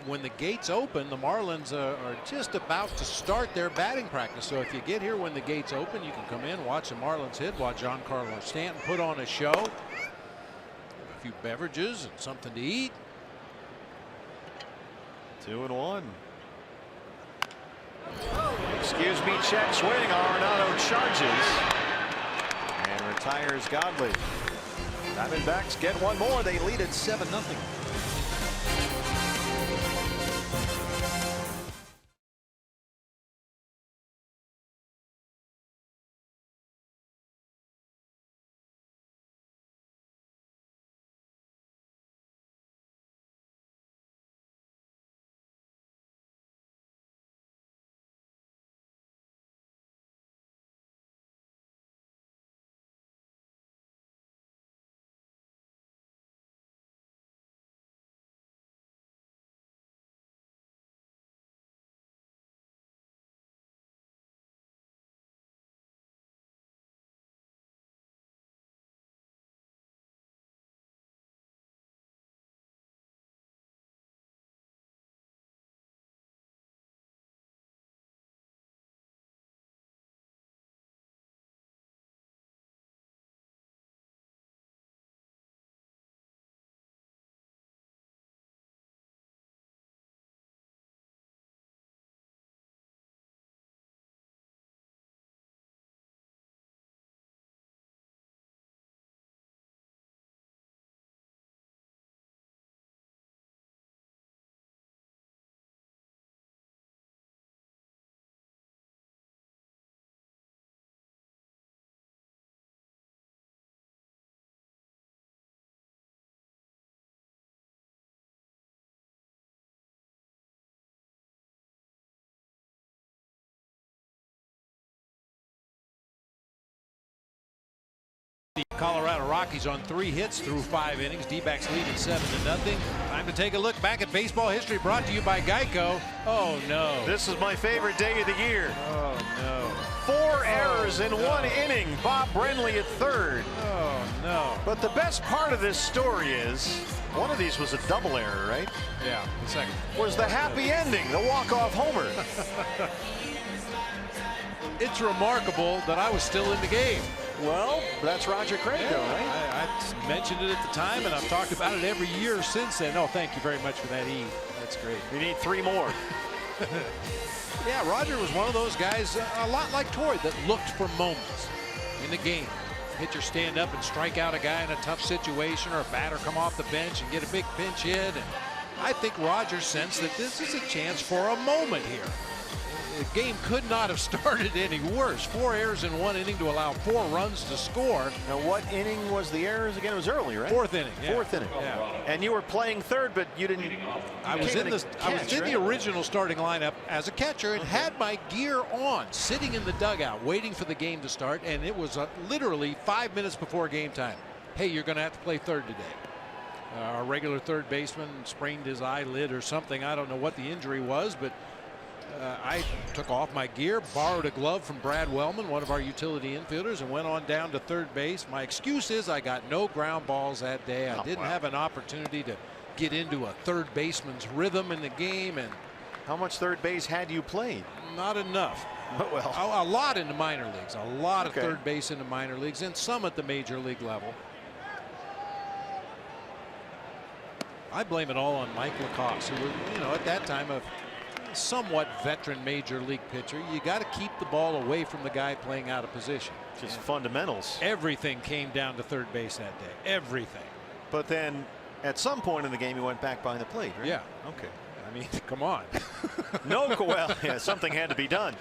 when the gates open, the Marlins are just about to start their batting practice. So if you get here when the gates open, you can come in, watch the Marlins hit, watch Giancarlo Stanton put on a show, a few beverages and something to eat. 2-1. Excuse me, check swing. Arenado charges and retires Godley. Diamondbacks get one more. They lead at 7-0. Colorado Rockies on 3 hits through 5 innings. D-backs leading 7-0. Time to take a look back at baseball history, brought to you by Geico. Oh no. This is my favorite day of the year. Oh no. 4 errors in 1 inning. Bob Brenly at third. Oh no. But the best part of this story is one of these was a double error, right? Yeah, the second. Was the happy ending, the walk-off homer. It's remarkable that I was still in the game. Well, that's Roger Craig, though, right? I mentioned it at the time, and I've talked about it every year since then. Oh, thank you very much for that, E. That's great. We need 3 more. Yeah, Roger was one of those guys, a lot like Torrey, that looked for moments in the game. Pitcher stand up and strike out a guy in a tough situation, or a batter come off the bench and get a big pinch hit. And I think Roger sensed that this is a chance for a moment here. The game could not have started any worse. 4 errors in 1 inning to allow 4 runs to score. Now, what inning was the errors again? It was early, right? 4th inning. Yeah. 4th inning. Yeah. And you were playing third, but you didn't. I was in the original starting lineup as a catcher and had my gear on, sitting in the dugout, waiting for the game to start. And it was literally 5 minutes before game time. Hey, you're going to have to play third today. Our regular third baseman sprained his eyelid or something. I don't know what the injury was, but I took off my gear, borrowed a glove from Brad Wellman, one of our utility infielders, and went on down to third base. My excuse is I got no ground balls that day. I didn't have an opportunity to get into a third baseman's rhythm in the game. And how much third base had you played? Not enough. Well, a lot in the minor leagues, a lot of third base in the minor leagues, and some at the major league level. I blame it all on Mike Lacoste, who was, at that time a somewhat veteran major league pitcher. You got to keep the ball away from the guy playing out of position. Just fundamentals. Everything came down to third base that day. Everything. But then at some point in the game, he went back behind the plate, right? Yeah. Okay. I mean, come on. Well, yeah, something had to be done.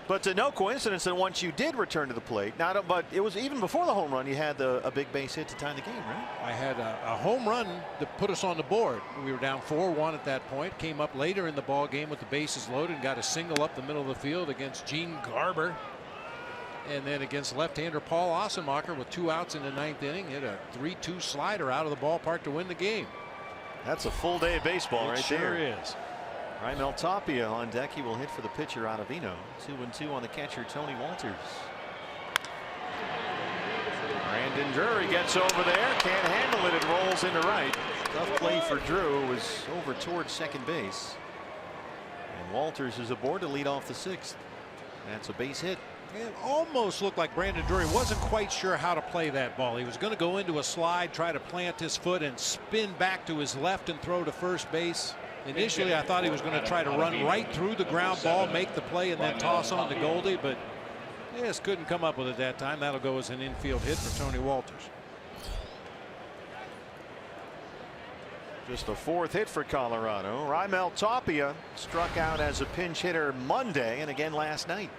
But no coincidence that once you did return to the plate, but it was even before the home run, you had a big base hit to tie the game, right? I had a home run that put us on the board. We were down 4-1 at that point. Came up later in the ball game with the bases loaded and got a single up the middle of the field against Gene Garber. And then against left-hander Paul Ossenmacher with 2 outs in the 9th inning, hit a 3-2 slider out of the ballpark to win the game. That's a full day of baseball right there. It sure is. Raimel Tapia on deck. He will hit for the pitcher Ottavino. 2-2 on the catcher Tony Walters. Brandon Drury gets over there. Can't handle it. It rolls into right. Tough play for Drew. It was over towards second base. And Walters is aboard to lead off the 6th. That's a base hit. It almost looked like Brandon Drury wasn't quite sure how to play that ball. He was going to go into a slide, try to plant his foot and spin back to his left and throw to first base. Initially, I thought he was going to try to run right through the ground ball, make the play, and then toss on to Goldie, but just couldn't come up with it that time. That'll go as an infield hit for Tony Walters. Just the 4th hit for Colorado. Raimel Tapia struck out as a pinch hitter Monday and again last night.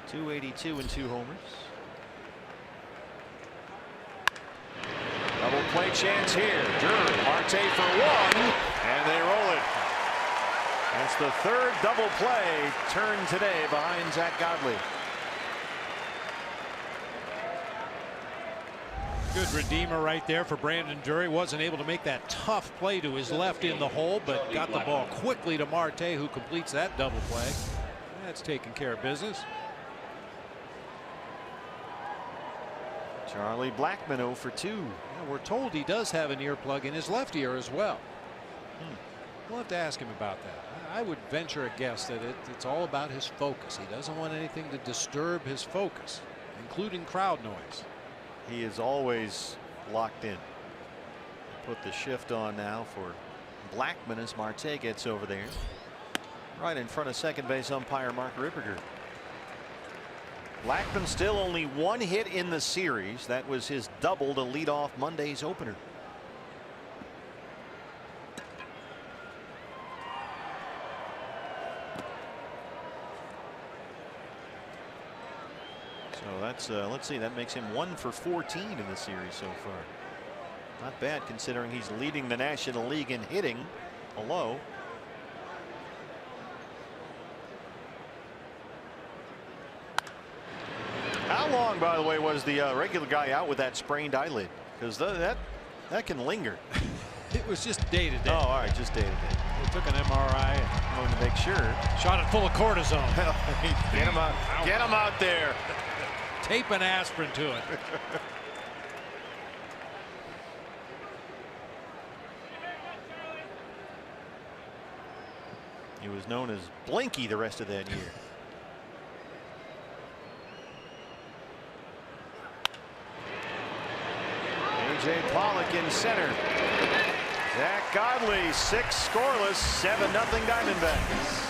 282 and 2 homers. Double play chance here. Drury, Marte for 1, and they roll it. That's the 3rd double play turn today behind Zach Godley. Good redeemer right there for Brandon Drury. Wasn't able to make that tough play to his left in the hole, but got the ball quickly to Marte, who completes that double play. That's taking care of business. Charlie Blackmon 0 for 2. Yeah, we're told he does have an earplug in his left ear as well. We'll have to ask him about that. I would venture a guess that it's all about his focus. He doesn't want anything to disturb his focus, including crowd noise. He is always locked in. Put the shift on now for Blackmon as Marte gets over there. Right in front of second base umpire Mark Ripperger. Blackmon still only 1 hit in the series. That was his double to lead off Monday's opener. So that's let's see, that makes him 1 for 14 in the series so far. Not bad considering he's leading the National League in hitting. Hello. long, by the way, was the regular guy out with that sprained eyelid? Because that can linger. It was just day to day. Oh, all right, just day to day. They took an MRI and Wanted to make sure. shot it full of cortisone. Get him out. Get him out there. Tape an aspirin to it. He was known as Blinky the rest of that year. A.J. Pollock in center. Zach Godley, 6 scoreless, 7-0 Diamondbacks.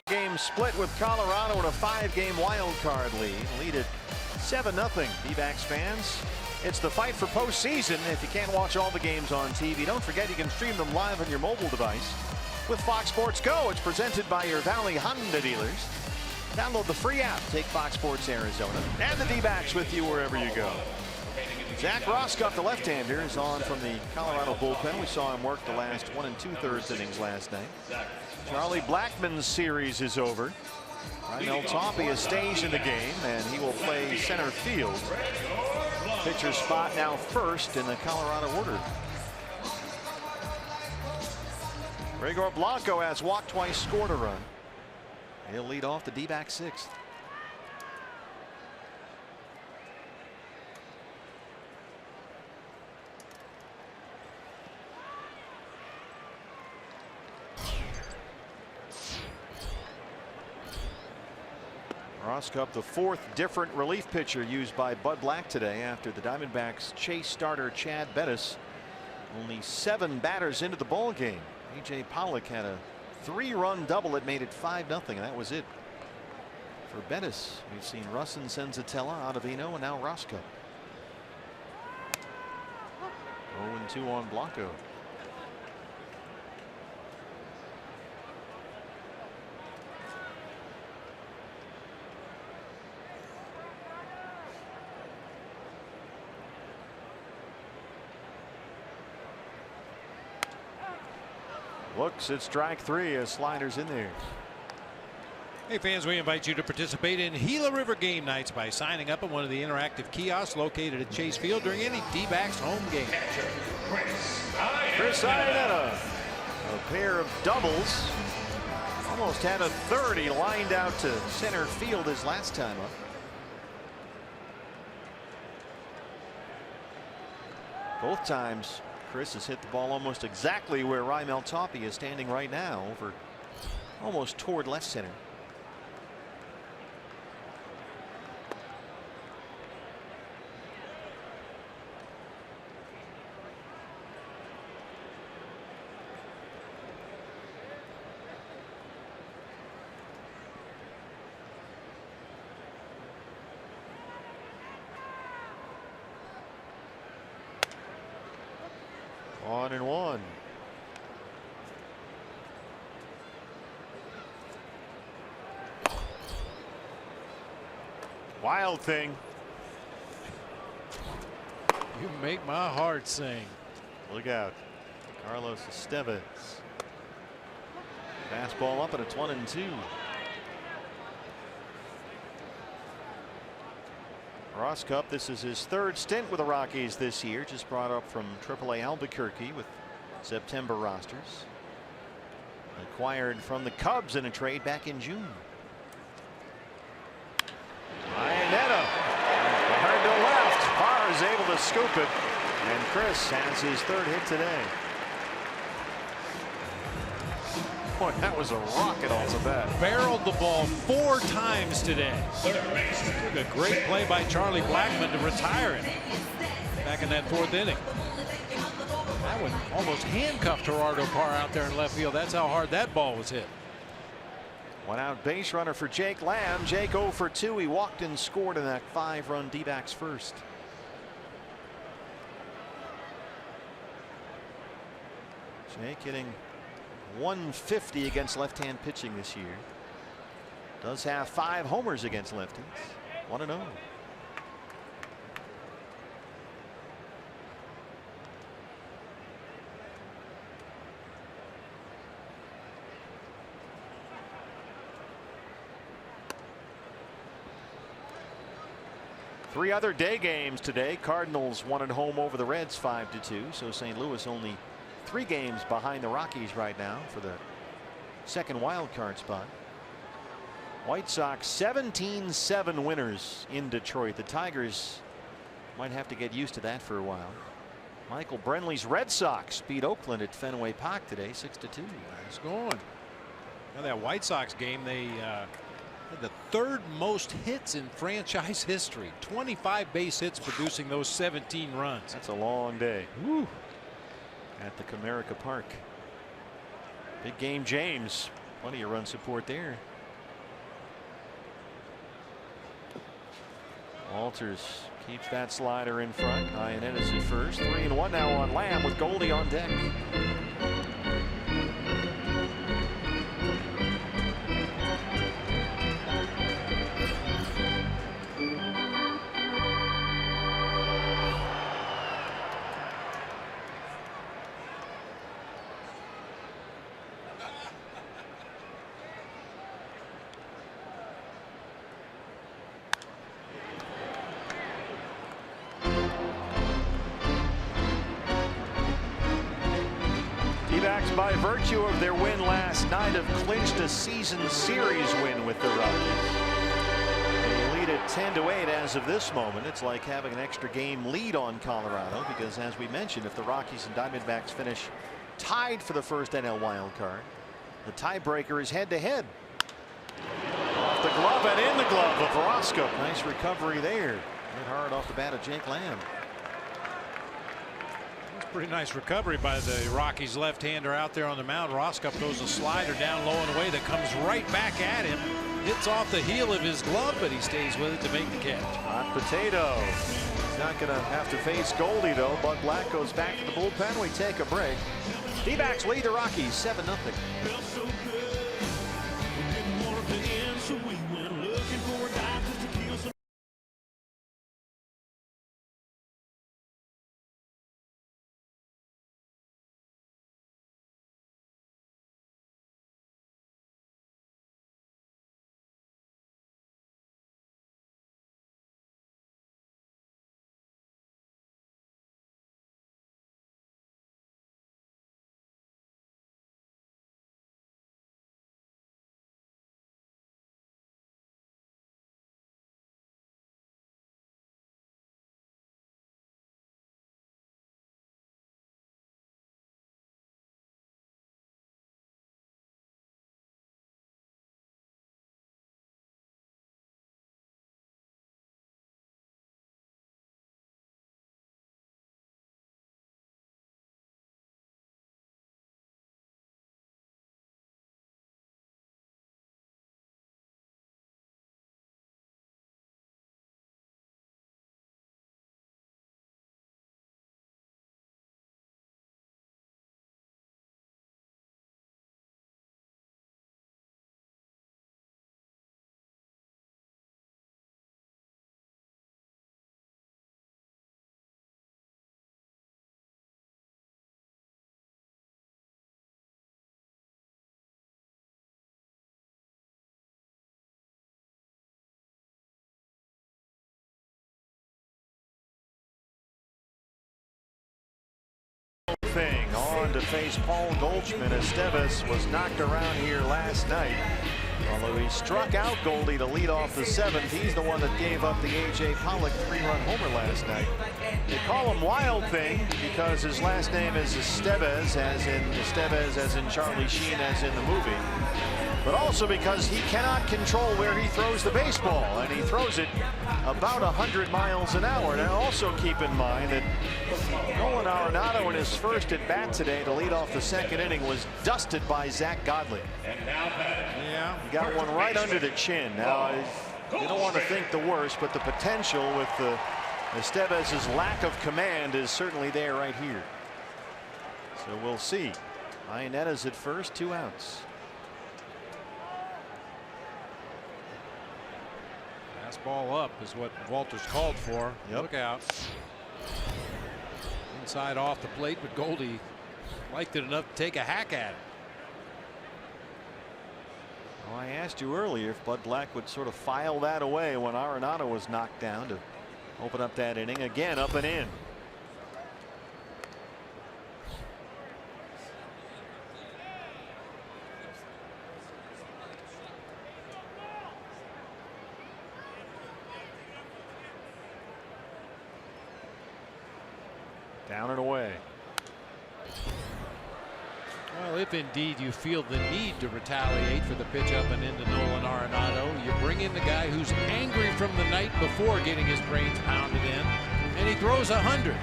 Game split with Colorado in a 5-game wild card lead at 7-0. D-backs fans, it's the fight for postseason. If you can't watch all the games on TV, don't forget you can stream them live on your mobile device with Fox Sports Go. It's presented by your Valley Honda dealers. Download the free app. Take Fox Sports Arizona and the D-backs with you wherever you go. Zach Roscoff, the left-hander, is on from the Colorado bullpen. We saw him work the last 1 2/3 innings last night. Charlie Blackmon's series is over. Raimel Tapia stays in the game, and he will play center field. Pitcher spot now first in the Colorado order. Gregor Blanco has walked twice, scored a run. He'll lead off the D-back 6th. Roscoff, the 4th different relief pitcher used by Bud Black today after the Diamondbacks chase starter Chad Bettis. Only 7 batters into the ball game. A.J. Pollock had a 3-run double that made it 5-0, and that was it for Bettis. We've seen Russin, Senzatella, Ottavino, and now Roscoff. 0-2 on Blanco. Looks at strike 3 as sliders in there. Hey fans, we invite you to participate in Gila River game nights by signing up at one of the interactive kiosks located at Chase Field during any D-backs home game. Chris Iannetta, a pair of doubles. Almost had a 30 lined out to center field his last time up. Both times Chris has hit the ball almost exactly where Raimel Tapia is standing right now, over almost toward left center. 1-1. Wild thing. You make my heart sing. Look out. Carlos Estevez. Fastball up, and it's 1-2. Ross Cup, this is his third stint with the Rockies this year. Just brought up from AAA Albuquerque with September rosters. Acquired from the Cubs in a trade back in June. Iannetta hard to left. Parr is able to scoop it, and Chris has his third hit today. Boy, that was a rocket off the bat. Barreled the ball 4 times today. Took a great play by Charlie Blackmon to retire him back in that 4th inning. That one almost handcuffed Gerardo Parr out there in left field. That's how hard that ball was hit. One out base runner for Jake Lamb. Jake 0 for 2. He walked and scored in that 5-run D-backs first. Jake hitting .150 against left-hand pitching this year. Does have 5 homers against lefties. 1-0. Three other day games today. Cardinals won at home over the Reds 5-2. So St. Louis only 3 games behind the Rockies right now for the second wild card spot. White Sox 17-7 winners in Detroit. The Tigers might have to get used to that for a while. Michael Brenly's Red Sox beat Oakland at Fenway Park today 6-2. Nice going. Now that White Sox game, they had the 3rd most hits in franchise history. 25 base hits, producing those 17 runs. That's a long day. Woo. At the Comerica Park. Big game James. Plenty of run support there. Walters keeps that slider in front. Iannetta's at first. 3-1 now on Lamb with Goldie on deck. D-backs, by virtue of their win last night, have clinched a season series win with the Rockies. They lead at 10-8 as of this moment. It's like having an extra game lead on Colorado, because as we mentioned, if the Rockies and Diamondbacks finish tied for the first NL wild card, the tiebreaker is head-to-head. Off the glove and in the glove of Roscoe. Nice recovery there. Hit hard off the bat of Jake Lamb. Pretty nice recovery by the Rockies left-hander out there on the mound. Roscoe throws a slider down low and away that comes right back at him. Hits off the heel of his glove, but he stays with it to make the catch. Hot potato. He's not going to have to face Goldie, though. Bud Black goes back to the bullpen. We take a break. D-backs lead the Rockies 7-0. thing on to face Paul Goldschmidt. Estevez was knocked around here last night. Although he struck out Goldie to lead off the 7th, he's the one that gave up the A.J. Pollock 3-run homer last night. They call him Wild Thing because his last name is Estevez, as in Charlie Sheen, as in the movie. But also because he cannot control where he throws the baseball, and he throws it about 100 miles an hour. Now also keep in mind that Nolan Arenado in his first at bat today to lead off the 2nd inning was dusted by Zach Godley. Yeah, he got one right under the chin. Now you don't want to think the worst, but the potential with Estevez's lack of command is certainly there right here. So we'll see. Ionetta's at first, 2 outs. Ball up is what Walters called for. Yep. Look out. Inside off the plate, but Goldie liked it enough to take a hack at it. Well, I asked you earlier if Bud Black would sort of file that away when Arenado was knocked down to open up that inning. Again, up and in. Down and away. Well, if indeed you feel the need to retaliate for the pitch up and into Nolan Arenado, you bring in the guy who's angry from the night before getting his brains pounded in, and he throws 100.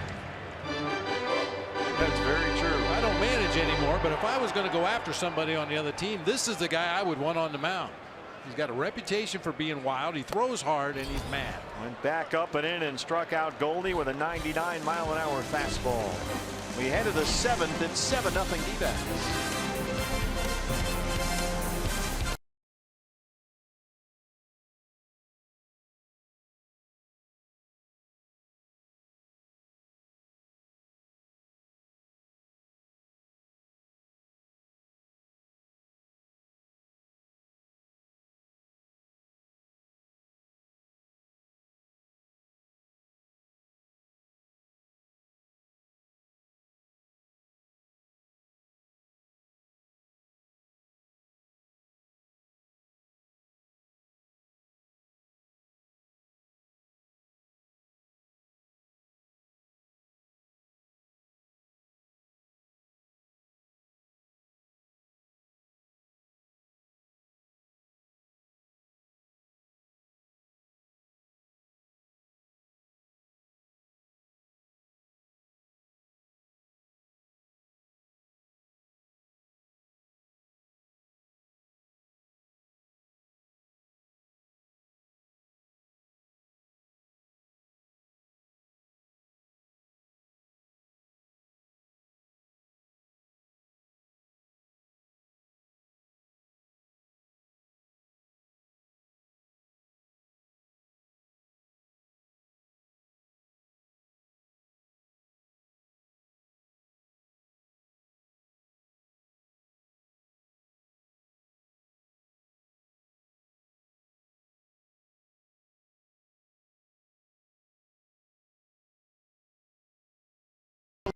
That's very true. I don't manage anymore, but if I was going to go after somebody on the other team, this is the guy I would want on the mound. He's got a reputation for being wild. He throws hard and he's mad. Went back up and in and struck out Goldie with a 99-mile-an-hour fastball. We head to the 7th. It's 7-0 D-backs.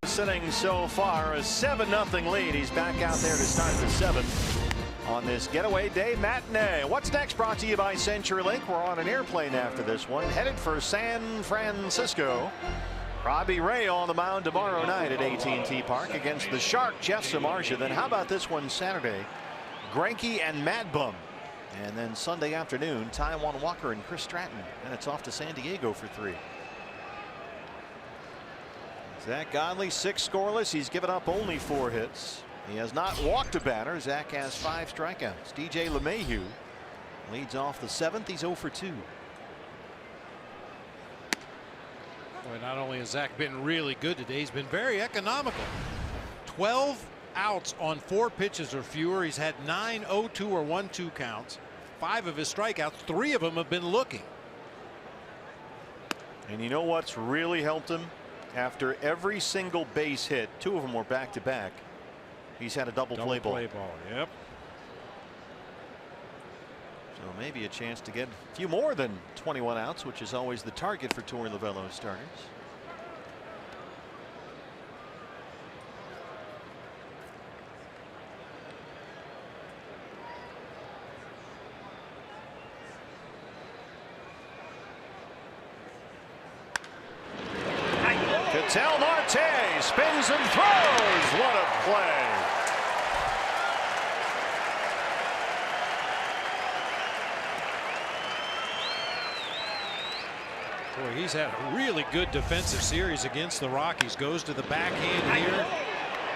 Sitting so far, a 7-0 lead. He's back out there to start the 7th on this getaway day matinee. What's next? Brought to you by CenturyLink. We're on an airplane after this one, headed for San Francisco. Robbie Ray on the mound tomorrow night at AT&T Park against the Shark Jeff Samardzija. Then how about this one Saturday? Greinke and Mad Bum. And then Sunday afternoon, Taijuan Walker and Chris Stratton. And it's off to San Diego for 3. Zach Godley, 6 scoreless. He's given up only 4 hits. He has not walked a batter. Zach has 5 strikeouts. DJ LeMahieu leads off the 7th. He's 0 for 2. Boy, not only has Zach been really good today, he's been very economical. 12 outs on 4 pitches or fewer. He's had 9 0-2 or 1-2 counts. 5 of his strikeouts, 3 of them have been looking. And you know what's really helped him? After every single base hit, 2 of them were back-to-back. He's had a double play ball. Yep. So maybe a chance to get a few more than 21 outs, which is always the target for Torey Lovullo's starters. Ketel Marte spins and throws. What a play. Boy, he's had a really good defensive series against the Rockies. Goes to the backhand here.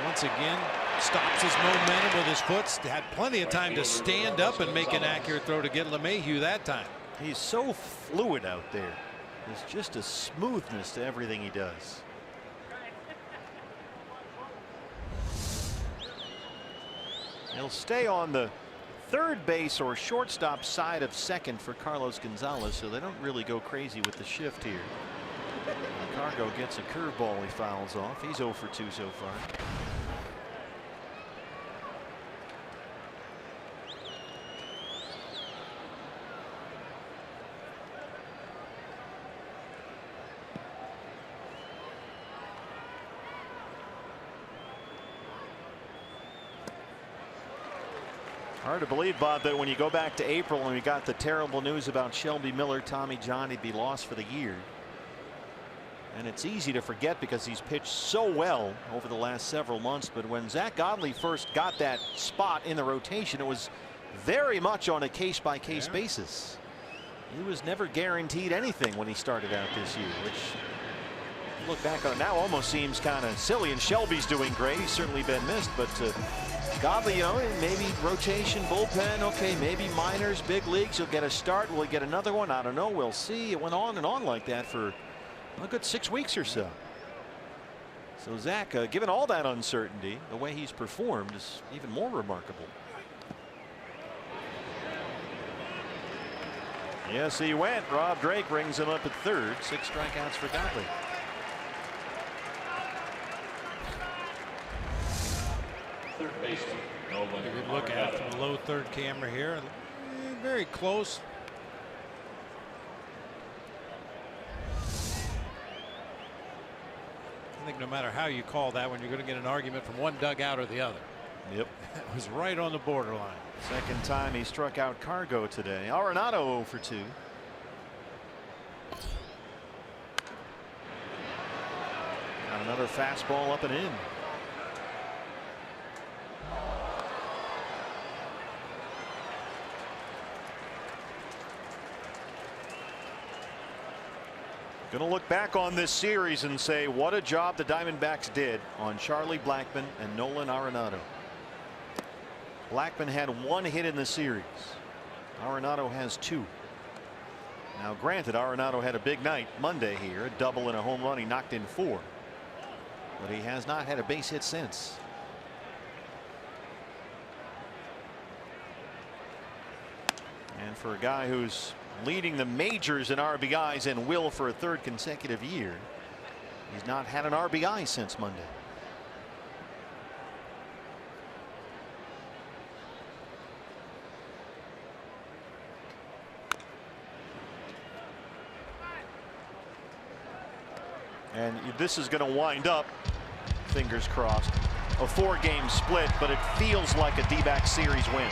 Once again, stops his momentum with his foot. Had plenty of time to stand up and make an accurate throw to get LeMahieu that time. He's so fluid out there. There's just a smoothness to everything he does. He'll stay on the third base or shortstop side of second for Carlos Gonzalez, so they don't really go crazy with the shift here. Cargo gets a curveball he fouls off. He's 0 for 2 so far. Hard to believe, Bob, that when you go back to April and we got the terrible news about Shelby Miller, Tommy John, he'd be lost for the year. And it's easy to forget because he's pitched so well over the last several months. But when Zach Godley first got that spot in the rotation, it was very much on a case-by-case basis. He was never guaranteed anything when he started out this year, which, look back on it now, almost seems kind of silly. And Shelby's doing great. He's certainly been missed, but Godley, you know, maybe rotation, bullpen, okay, maybe minors, big leagues. He'll get a start. Will he get another one? I don't know. We'll see. It went on and on like that for a good 6 weeks or so. So Zach, given all that uncertainty, the way he's performed is even more remarkable. Yes, he went. Rob Drake brings him up at third. 6 strikeouts for Godley. Third baseman, Good look at it from the low third camera here. Very close. I think no matter how you call that one, you're going to get an argument from one dugout or the other. Yep. It was right on the borderline. Second time he struck out Cargo today. Arenado 0 for 2. Got another fastball up and in. Going to look back on this series and say what a job the Diamondbacks did on Charlie Blackmon and Nolan Arenado. Blackmon had 1 hit in the series. Arenado has 2. Now granted, Arenado had a big night Monday here, a double and a home run. He knocked in 4, but he has not had a base hit since. And for a guy who's leading the majors in RBIs and will for a 3rd consecutive year, he's not had an RBI since Monday. And this is going to wind up, fingers crossed, a 4-game split, but it feels like a D-back series win.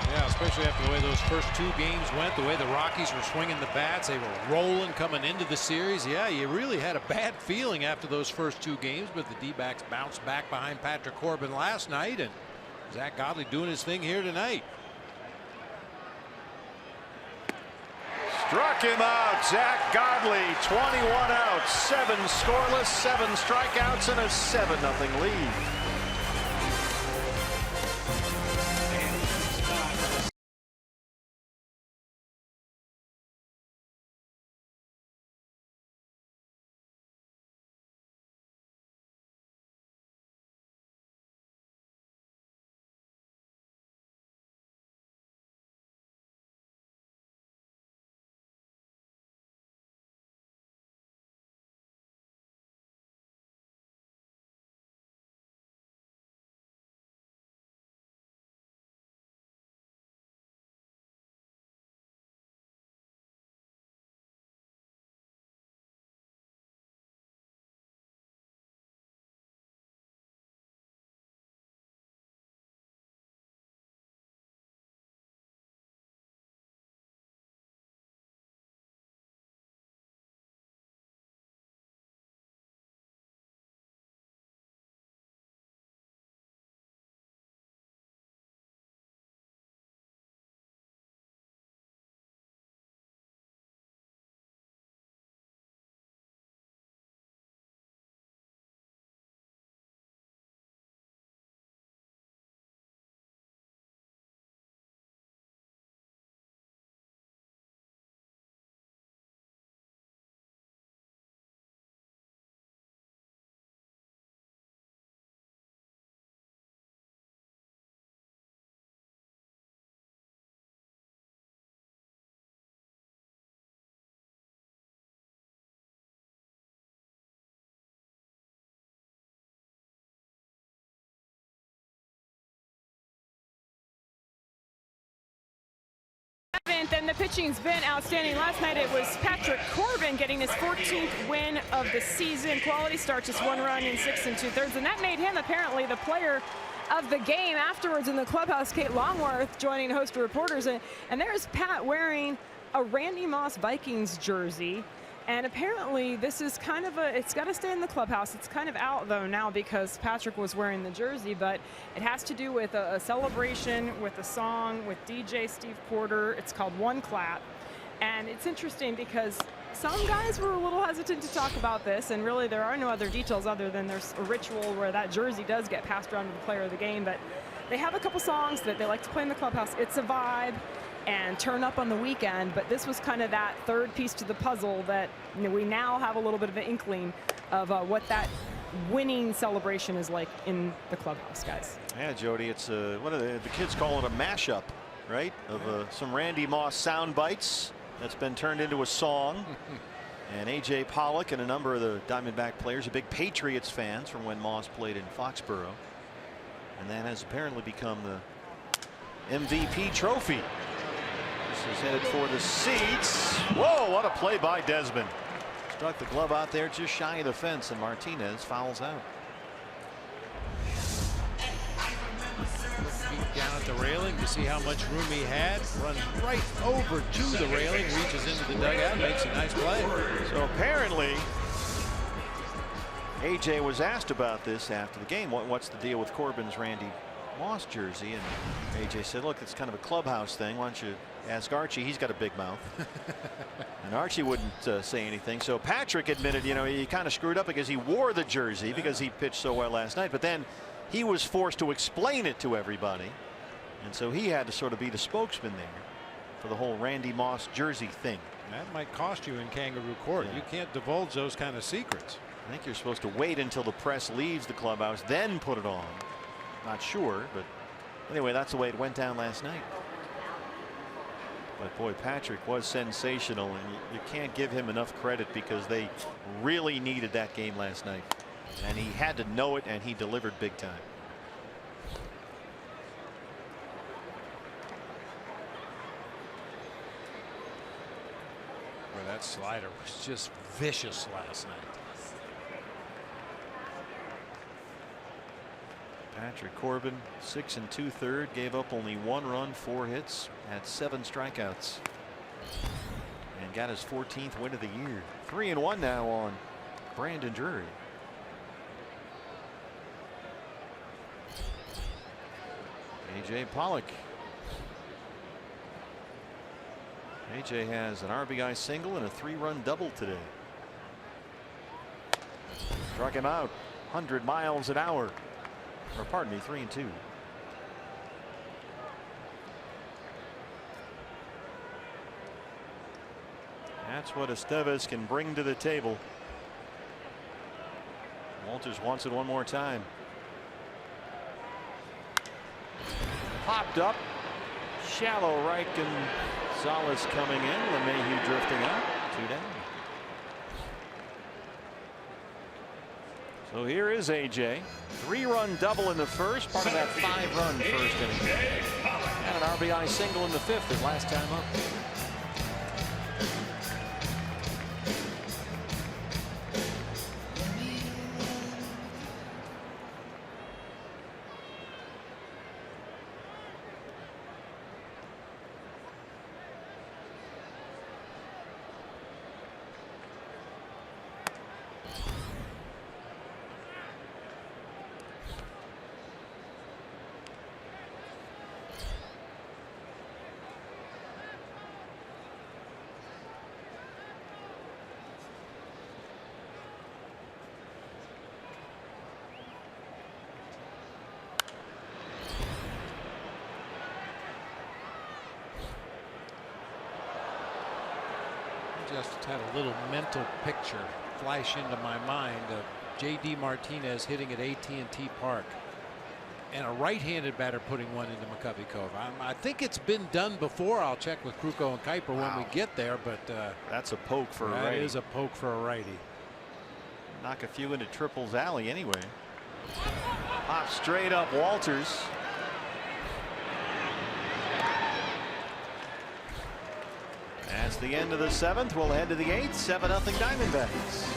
Yeah, especially after the way those first 2 games went, the way the Rockies were swinging the bats, they were rolling coming into the series. Yeah, you really had a bad feeling after those first 2 games, but the D-backs bounced back behind Patrick Corbin last night, and Zach Godley doing his thing here tonight. Struck him out. Zach Godley, 21 outs, 7 scoreless, 7 strikeouts, and a 7-0 lead. And the pitching's been outstanding. Last night it was Patrick Corbin getting his 14th win of the season. Quality start, just 1 run in 6 2/3, and that made him apparently the player of the game. Afterwards in the clubhouse, Kate Longworth joining a host of reporters, and there's Pat wearing a Randy Moss Vikings jersey. And apparently this is kind of it's got to stay in the clubhouse. It's kind of out though now because Patrick was wearing the jersey, but it has to do with a celebration with a song with DJ Steve Porter. It's called One Clap. And it's interesting because some guys were a little hesitant to talk about this, and really there are no other details other than there's a ritual where that jersey does get passed around to the player of the game. But they have a couple songs that they like to play in the clubhouse. It's a Vibe and Turn Up on the Weekend, but this was kind of that third piece to the puzzle that we now have a little bit of an inkling of what that winning celebration is like in the clubhouse, guys. Yeah, Jody, it's what are the kids call it, a mashup, right? Of some Randy Moss sound bites that's been turned into a song. And A.J. Pollock and a number of the Diamondback players are big Patriots fans from when Moss played in Foxborough, and that has apparently become the MVP trophy. Is headed for the seats. Whoa, what a play by Desmond. Struck the glove out there just shy of the fence, and Martinez fouls out. Look down at the railing to see how much room he had. Runs right over to the railing, reaches into the dugout, makes a nice play. So apparently AJ was asked about this after the game. What's the deal with Corbin's Randy Moss jersey? And AJ said, look, it's kind of a clubhouse thing. Why don't you ask Archie? He's got a big mouth. And Archie wouldn't say anything. So Patrick admitted, he kind of screwed up because he wore the jersey because he pitched so well last night. But then he was forced to explain it to everybody. And so he had to sort of be the spokesman there for the whole Randy Moss jersey thing. That might cost you in kangaroo court. Yeah. You can't divulge those kind of secrets. I think you're supposed to wait until the press leaves the clubhouse, then put it on. Not sure, but anyway, that's the way it went down last night. But boy, Patrick was sensational, and you can't give him enough credit because they really needed that game last night, and he had to know it, and he delivered big time. Boy, that slider was just vicious last night. Patrick Corbin, 6 2/3, gave up only 1 run, 4 hits, had 7 strikeouts, and got his 14th win of the year. 3-1 now on Brandon Drury. A.J. Pollock. A.J. has an RBI single and a 3-run double today. Struck him out 100 miles an hour. Or pardon me, 3-2. That's what Estevez can bring to the table. Walters wants it one more time. Popped up. Shallow right, and Salas coming in. LeMahieu drifting out. 2 down. So here is AJ. 3-run double in the first, part of that 5-run first inning. And an RBI single in the 5th, his last time up. Just had a little mental picture flash into my mind of J.D. Martinez hitting at AT&T Park and a right-handed batter putting one into McCovey Cove. I think it's been done before. I'll check with Kruko and Kuiper when we get there, but that's a poke for a righty. That is a poke for a righty. Knock a few into Triple's alley anyway. Pop straight up Walters. It's the end of the 7th. We'll head to the 8th. 7-0 Diamondbacks.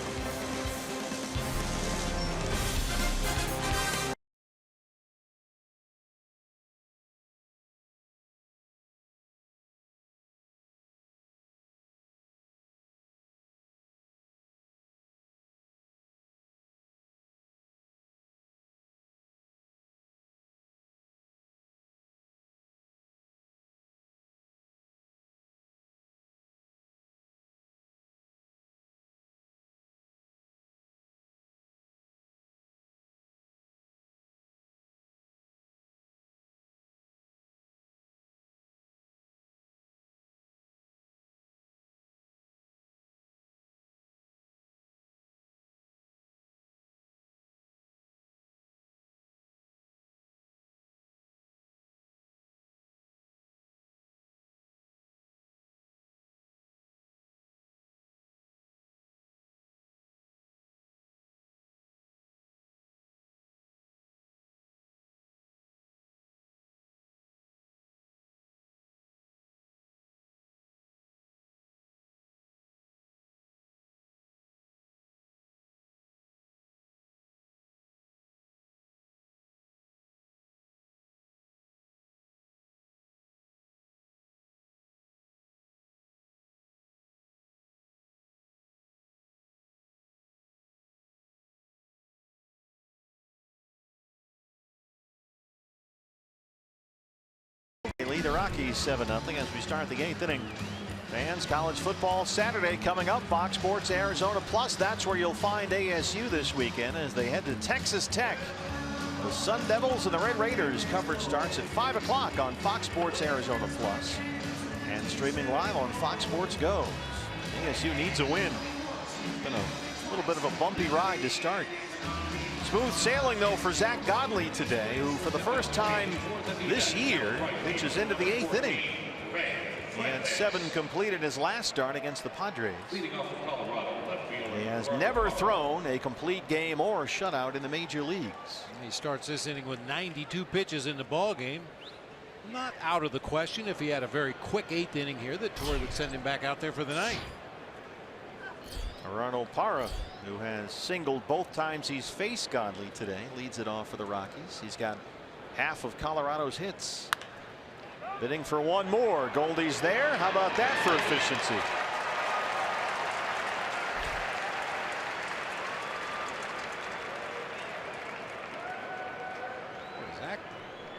They lead the Rockies 7-0 as we start the 8th inning. Fans, college football Saturday coming up. Fox Sports Arizona Plus. That's where you'll find ASU this weekend as they head to Texas Tech. The Sun Devils and the Red Raiders. Coverage starts at 5 o'clock on Fox Sports Arizona Plus and streaming live on Fox Sports Go. ASU needs a win. It's been a little bit of a bumpy ride to start. Smooth sailing, though, for Zach Godley today, who for the first time this year pitches into the 8th inning. He had 7 completed in his last start against the Padres. He has never thrown a complete game or shutout in the major leagues. He starts this inning with 92 pitches in the ball game. Not out of the question if he had a very quick 8th inning here that Torrey would send him back out there for the night. Arnold Parra, who has singled both times he's faced Godley today, leads it off for the Rockies. He's got half of Colorado's hits. Bidding for one more. Goldie's there. How about that for efficiency? Zach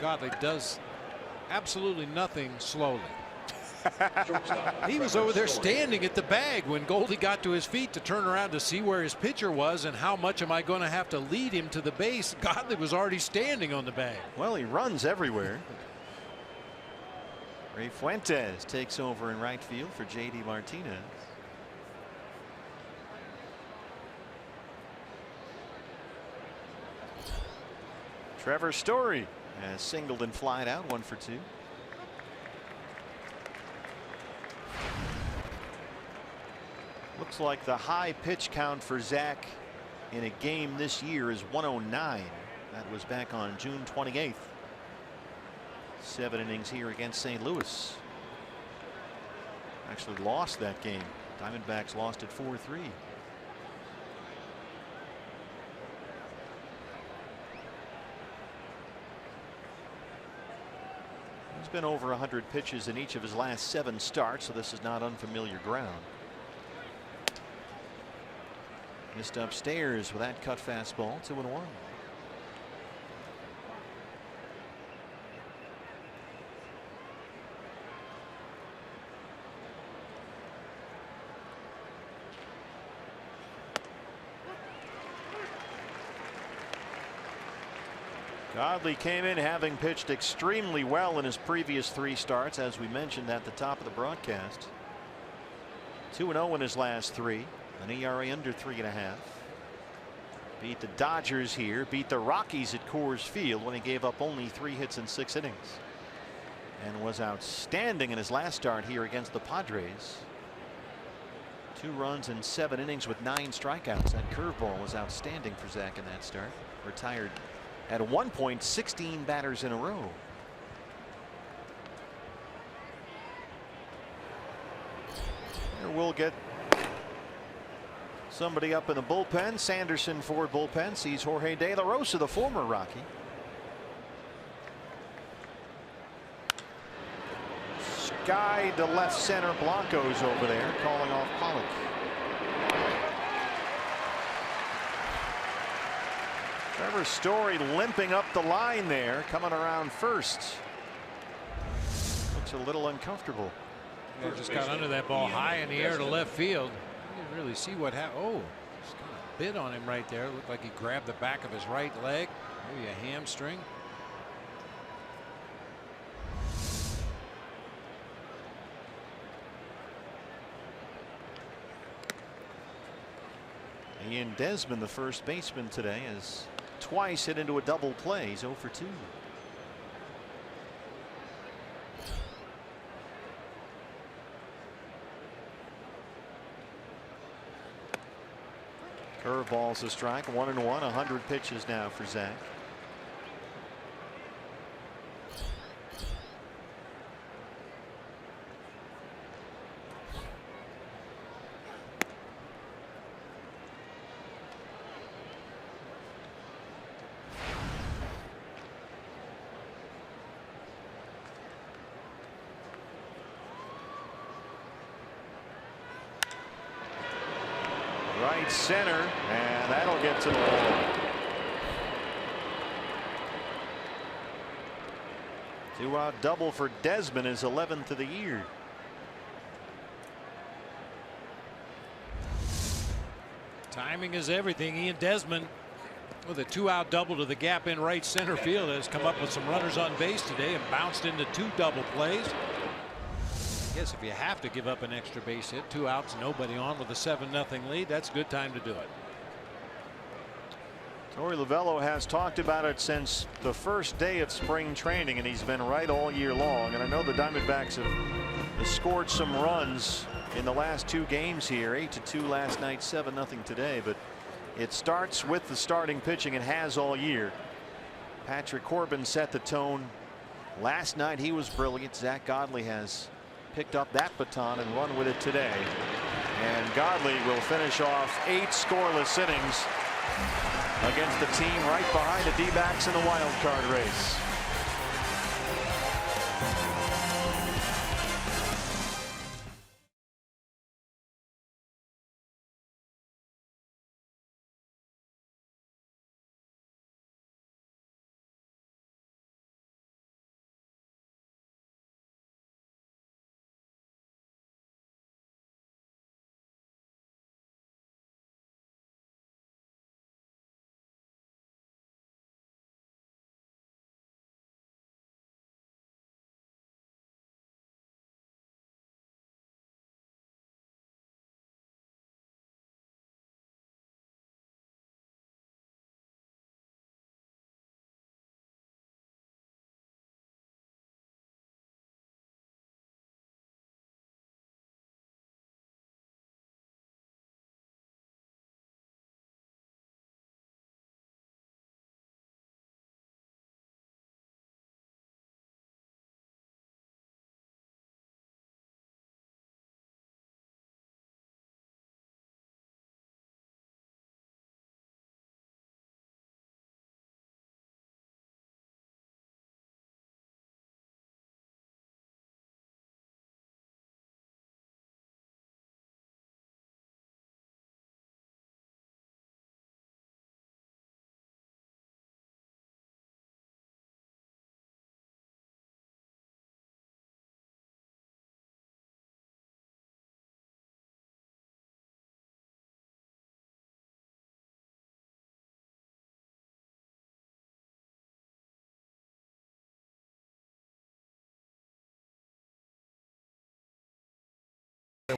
Godley does absolutely nothing slowly. He was over there standing at the bag when Goldie got to his feet to turn around to see where his pitcher was and how much am I going to have to lead him to the base. Godley was already standing on the bag. Well, he runs everywhere. Ray Fuentes takes over in right field for J.D. Martinez. Trevor Story has singled and flied out, 1 for 2. Looks like the high pitch count for Zach in a game this year is 109. That was back on June 28th. 7 innings here against St. Louis. Actually lost that game. Diamondbacks lost it 4-3. He's been over 100 pitches in each of his last 7 starts, so this is not unfamiliar ground. Missed upstairs with that cut fastball. 2-1. Godley came in having pitched extremely well in his previous 3 starts, as we mentioned at the top of the broadcast. 2-0 in his last 3. An ERA under 3.5. Beat the Dodgers here. Beat the Rockies at Coors Field when he gave up only 3 hits in 6 innings. And was outstanding in his last start here against the Padres. 2 runs in 7 innings with 9 strikeouts. That curveball was outstanding for Zach in that start. Retired at one point 16 batters in a row. We'll get somebody up in the bullpen. Sanderson Ford bullpen sees Jorge De La Rosa, the former Rocky. Sky to left center. Blanco's over there calling off Pollock. Trevor Story limping up the line there, coming around first. Looks a little uncomfortable. Yeah, just got under that ball high in the air to left field. You didn't really see what happened. Oh, just kind of bit on him right there. Looked like he grabbed the back of his right leg, maybe a hamstring. Ian Desmond, the first baseman today, has twice hit into a double play. He's 0 for 2. Curveball's a strike. 1-1. 100 pitches now for Zach. Right center, and that'll get to the wall. 2-out double for Desmond, his 11th of the year. Timing is everything. Ian Desmond with a 2-out double to the gap in right center field has come up with some runners on base today and bounced into 2 double plays. I guess if you have to give up an extra base hit, 2 outs, nobody on with a 7-0 lead, that's a good time to do it. Torey Lovullo has talked about it since the first day of spring training, and he's been right all year long. And I know the Diamondbacks have scored some runs in the last 2 games here. 8-2 last night, 7-0 today. But it starts with the starting pitching and has all year. Patrick Corbin set the tone last night. He was brilliant. Zach Godley has picked up that baton and run with it today. And Godley will finish off 8 scoreless innings against the team right behind the D-backs in the wild card race.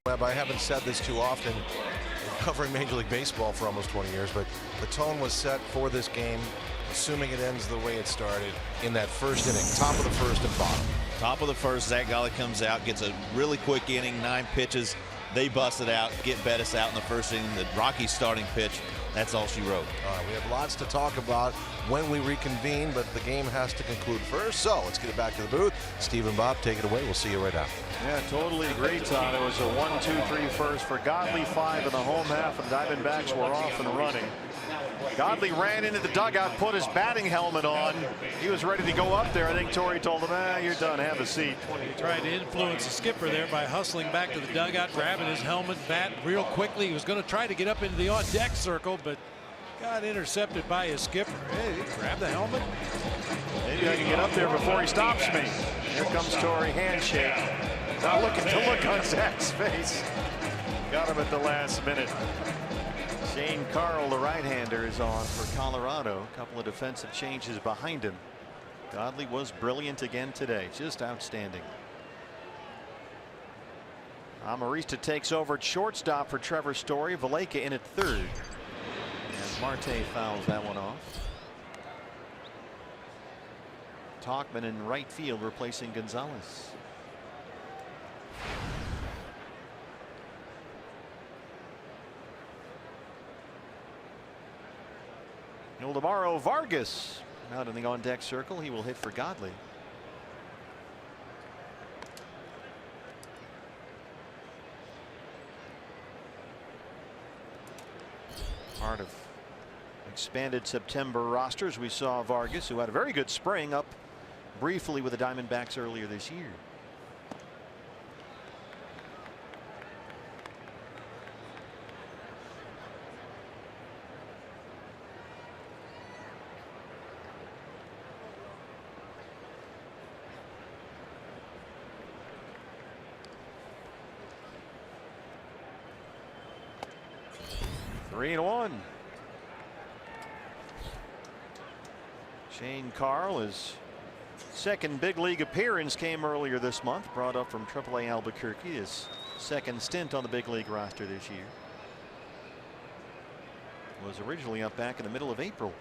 Webb, I haven't said this too often, covering Major League Baseball for almost 20 years, but the tone was set for this game, assuming it ends the way it started, in that first inning. Top of the first and bottom. Top of the first, Zach Godley comes out, gets a really quick inning, 9 pitches. They busted out, get Bettis out in the first inning. The Rockies starting pitch That's all she wrote. We have lots to talk about when we reconvene, but the game has to conclude first. So let's get it back to the booth. Steve and Bob, take it away. We'll see you right after. Yeah, totally agree, Todd. It was a 1-2-3 first for Godley, 5 in the home half, and Diamondbacks were off and running. Godley ran into the dugout, put his batting helmet on. He was ready to go up there. I think Torrey told him, you're done, have a seat. He tried to influence the skipper there by hustling back to the dugout, grabbing his helmet, bat real quickly. He was going to try to get up into the on-deck circle, but got intercepted by his skipper. Hey, grab the helmet. Maybe I can get up there before he stops me. Here comes Torrey, handshake. Not looking to look on Zach's face. Got him at the last minute. Shane Carl, the right-hander, is on for Colorado. A couple of defensive changes behind him. Godley was brilliant again today. Just outstanding. Amarista takes over at shortstop for Trevor Story. Valleca in at third. And Marte fouls that one off. Tauchman in right field replacing Gonzalez. Ildemaro Vargas out in the on-deck circle. He will hit for Godley. Part of expanded September rosters. We saw Vargas, who had a very good spring, up briefly with the Diamondbacks earlier this year. Three and one. Shane Carl, his second big league appearance came earlier this month, brought up from AAA Albuquerque, his second stint on the big league roster this year. Was originally up back in the middle of April.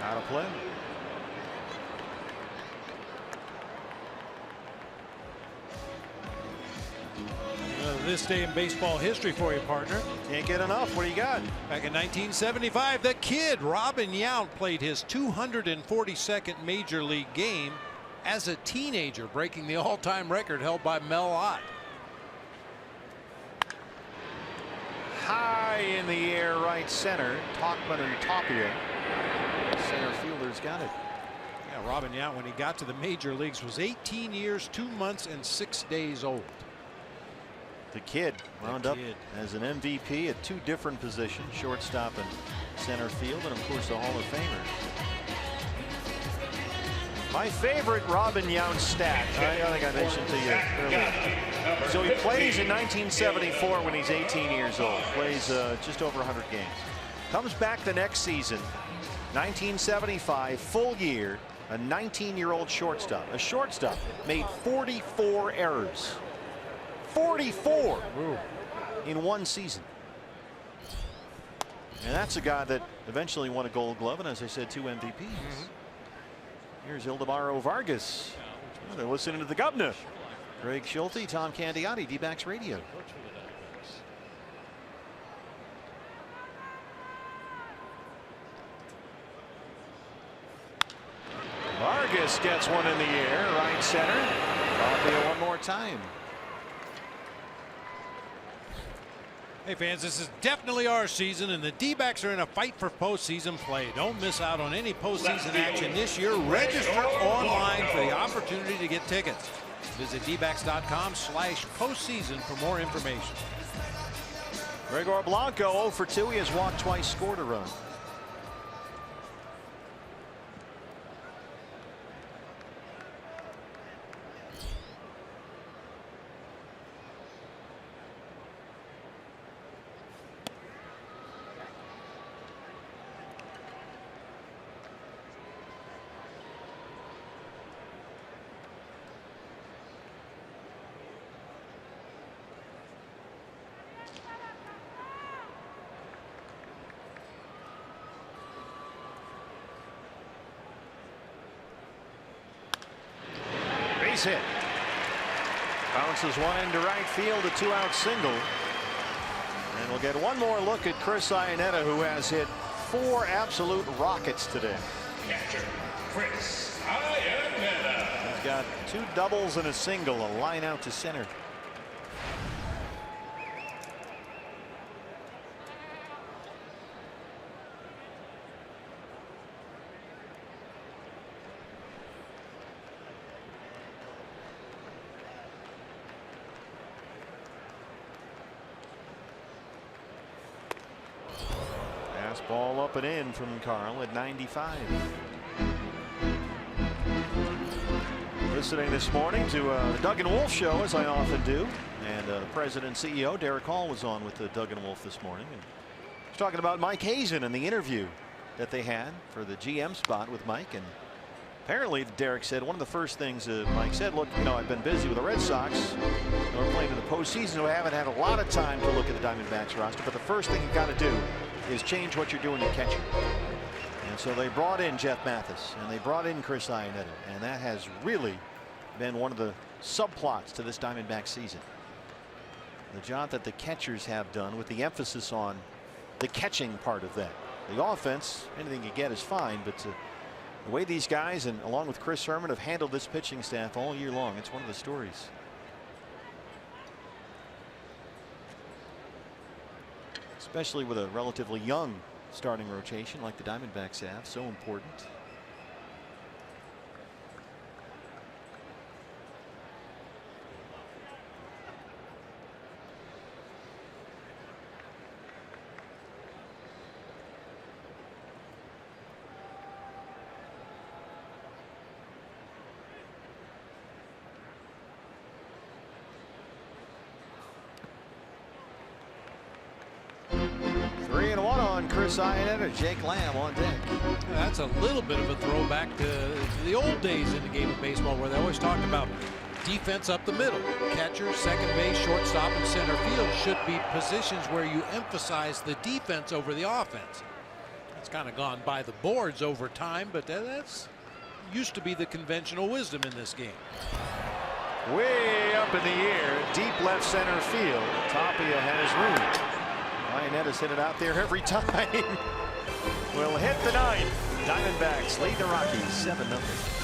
Out of play. This day in baseball history for you, partner. Can't get enough. What do you got? Back in 1975, the kid Robin Yount played his 242nd major league game as a teenager, breaking the all-time record held by Mel Ott. High in the air, right center. Tauchman and Tapia. Center fielder's got it. Yeah, Robin Yount, when he got to the major leagues, was 18 years, 2 months, and 6 days old. The kid wound up as an MVP at 2 different positions, shortstop and center field, and of course the Hall of Famer. My favorite Robin Yount stat, I think I mentioned to you earlier. So he plays in 1974 when he's 18 years old, plays just over 100 games. Comes back the next season, 1975, full year, a 19-year-old shortstop. A shortstop made 44 errors. 44 in one season. And that's a guy that eventually won a Gold Glove, and as I said, 2 MVPs. Here's Ildemaro Vargas. Oh, they're listening to the governor. Greg Schulte, Tom Candiotti, D-Backs Radio. Vargas gets one in the air, right center. Tapia one more time. Hey fans, this is definitely our season, and the D-Backs are in a fight for postseason play. Don't miss out on any postseason action this year. Register online for the opportunity to get tickets. Visit dbacks.com/postseason for more information. Gregor Blanco 0 for 2. He has walked twice, scored a run. Base hit. Bounces one into right field, a 2-out single. And we'll get one more look at Chris Iannetta, who has hit 4 absolute rockets today. Catcher, Chris Iannetta. He's got 2 doubles and a single, a line out to center. Ball up and in from Carl at 95. Listening this morning to the Doug and Wolf show, as I often do, and the president and CEO Derek Hall was on with the Doug and Wolf this morning, and he was talking about Mike Hazen and the interview that they had for the GM spot with Mike. And apparently Derek said one of the first things Mike said, look, you know, I've been busy with the Red Sox. We're playing in the postseason, so I haven't had a lot of time to look at the Diamondbacks roster, but the first thing you got to do is change what you're doing to catcher. And so they brought in Jeff Mathis and they brought in Chris Iannetta, and that has really been one of the subplots to this Diamondback season. The job that the catchers have done with the emphasis on the catching part of that. The offense, anything you get is fine, but the way these guys, and along with Chris Herman, have handled this pitching staff all year long, it's one of the stories. Especially with a relatively young starting rotation like the Diamondbacks have, so important. Chris Iannetta, Jake Lamb on deck. That's a little bit of a throwback to the old days in the game of baseball, where they always talked about defense up the middle. Catcher, second base, shortstop, and center field should be positions where you emphasize the defense over the offense. It's kind of gone by the boards over time, but that's used to be the conventional wisdom in this game. Way up in the air, deep left center field. Tapia has room. Iannetta's hit it out there every time. Will hit the 9th. Diamondbacks lead the Rockies 7-0.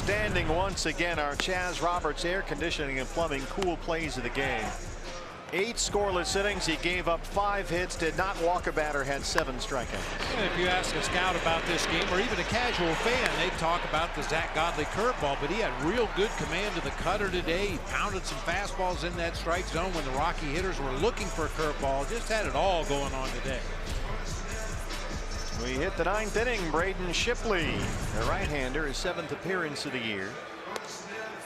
Standing once again, our Chaz Roberts air conditioning and plumbing cool plays of the game. 8 scoreless innings. He gave up 5 hits, did not walk a batter, had 7 strikeouts. And if you ask a scout about this game, or even a casual fan, they talk about the Zach Godley curveball, but he had real good command of the cutter today. He pounded some fastballs in that strike zone when the Rocky hitters were looking for a curveball. Just had it all going on today. We hit the 9th inning. Braden Shipley, the right-hander, his 7th appearance of the year.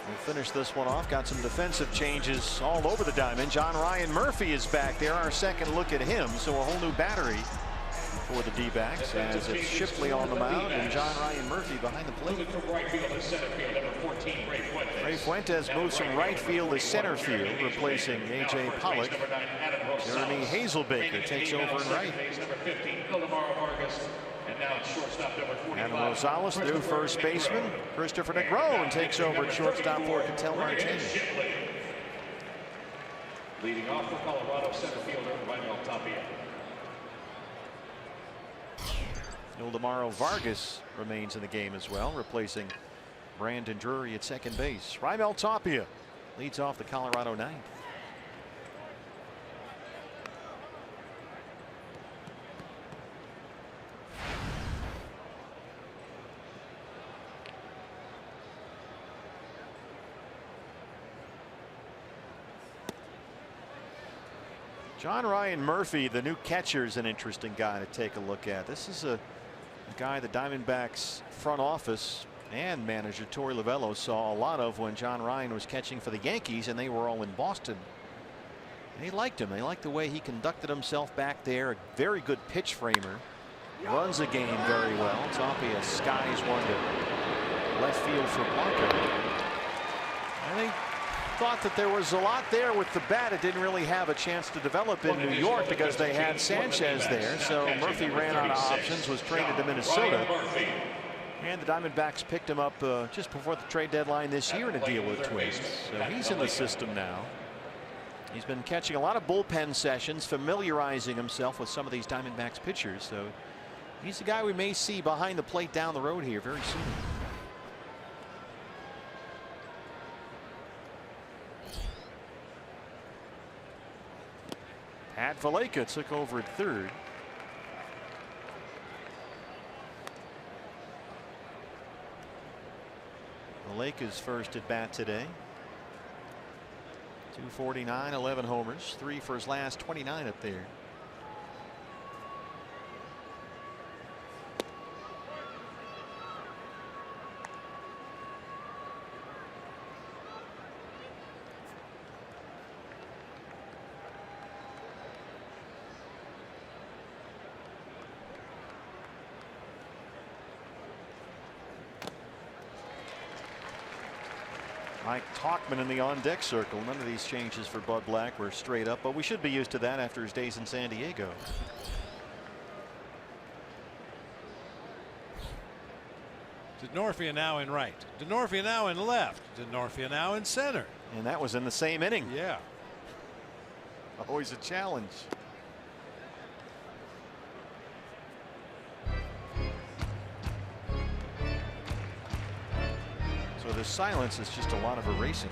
We'll finish this one off. Got some defensive changes all over the diamond. John Ryan Murphy is back there. Our second look at him. So a whole new battery for the D-backs, as it's Shipley on the mound and John Ryan Murphy behind the plate. Ray Fuentes moves from right field to center field, replacing A.J. Pollock. Jeremy Hazelbaker takes over in right. Adam Rosales, new first baseman. Christopher Negron takes over at shortstop for Ketel Martinez. Leading off for Colorado, center fielder Raimel Tapia. Ildemaro Vargas remains in the game as well, replacing Brandon Drury at second base. Raimel Tapia leads off the Colorado ninth. John Ryan Murphy, the new catcher, is an interesting guy to take a look at. This is a guy the Diamondbacks front office and manager Torey Lovullo saw a lot of when John Ryan was catching for the Yankees and they were all in Boston. They liked him. They liked the way he conducted himself back there. A very good pitch framer. Runs the game very well. Tapia skies one to left field for Blanco. I think thought that there was a lot there with the bat. It didn't really have a chance to develop in New York because they had Sanchez there. So Murphy ran out of options, was traded to Minnesota. And the Diamondbacks picked him up just before the trade deadline this year in a deal with Twins. So he's in the system now. He's been catching a lot of bullpen sessions, familiarizing himself with some of these Diamondbacks pitchers. So he's the guy we may see behind the plate down the road here very soon. Pat Valaika took over at third. Valaika's first at bat today. 249, 11 homers, 3 for his last 29 up there. Mike Tauchman in the on-deck circle. None of these changes for Bud Black were straight up, but we should be used to that after his days in San Diego. Denorfia now in right. Denorfia now in left. Denorfia now in center. And that was in the same inning. Yeah. Always a challenge. So the silence is just a lot of erasing.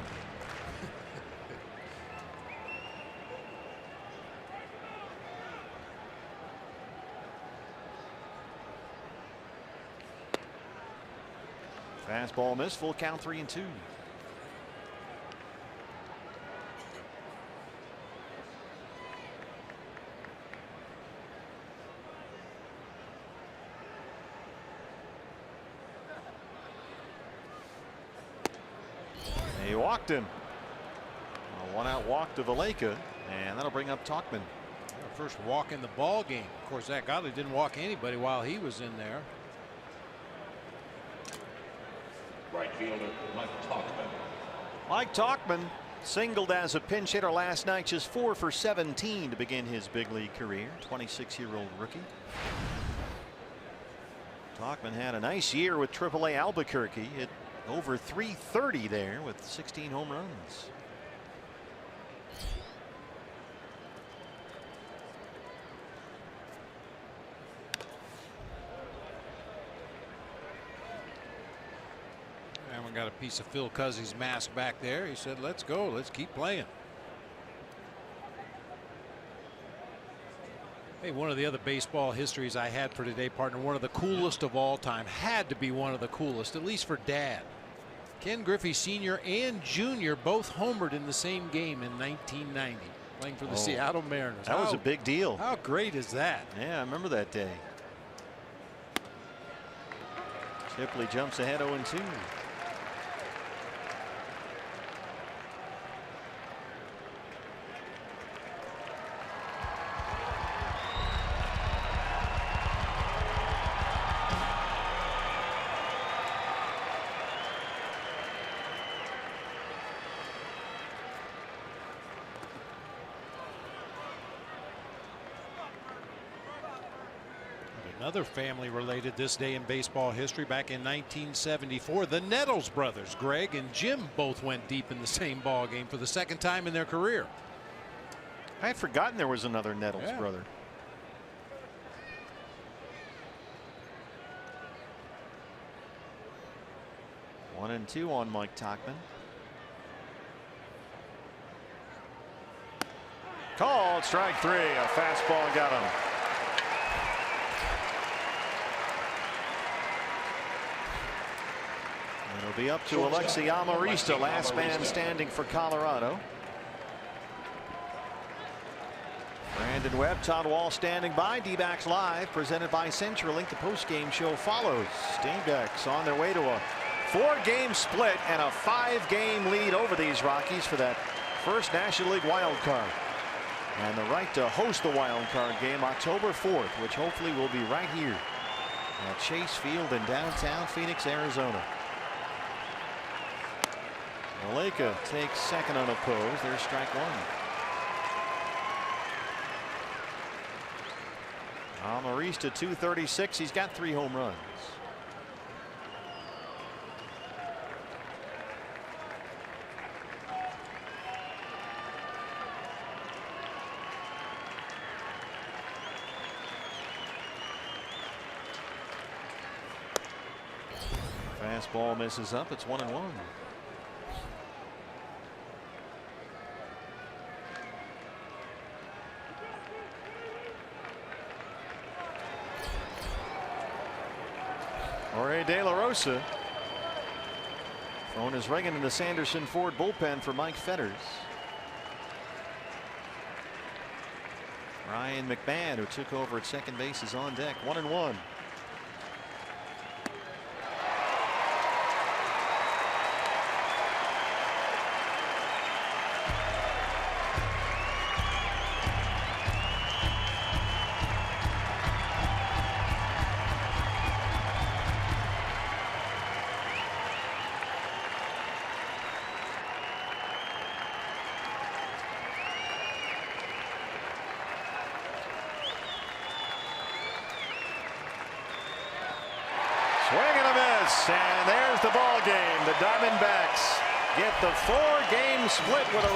Fastball missed, full count, 3-2. He walked him. A one-out walk to Valaika, and that'll bring up Tauchman. First walk in the ball game. Of course, that Godley didn't walk anybody while he was in there. Right fielder Mike Tauchman. Mike Tauchman singled as a pinch hitter last night, just 4 for 17 to begin his big league career. 26-year-old rookie. Tauchman had a nice year with AAA Albuquerque. Hit over 330 there with 16 home runs. And we got a piece of Phil Cuzzy's mask back there. He said, let's go, let's keep playing. Hey, one of the other baseball histories I had for today, partner, one of the coolest of all time, had to be one of the coolest, at least for Dad. Ken Griffey Sr. and Jr. both homered in the same game in 1990, playing for the Seattle Mariners. That was a big deal. How great is that? Yeah, I remember that day. Shipley jumps ahead 0-2. Another family related this day in baseball history. Back in 1974, the Nettles brothers, Greg and Jim, both went deep in the same ball game for the second time in their career. I had forgotten there was another Nettles brother. One and two on Mike Tauchman. Called strike three. A fastball got him. It'll be up to Alexi Amarista, last man standing for Colorado. Brandon Webb, Todd Wall standing by. D-backs live, presented by CenturyLink. The postgame show follows. D-backs on their way to a 4-game split and a 5-game lead over these Rockies for that first National League wild card. And the right to host the wild card game October 4th, which hopefully will be right here at Chase Field in downtown Phoenix, Arizona. Maleka takes second unopposed. There's strike one. Amarista 236. He's got 3 home runs. Fastball misses up. It's 1-1. Jorge De La Rosa. Phone is ringing in the Sanderson Ford bullpen for Mike Fetters. Ryan McMahon, who took over at second base, is on deck. 1-1. Swing and a miss, and there's the ball game. The Diamondbacks get the 4-game split with a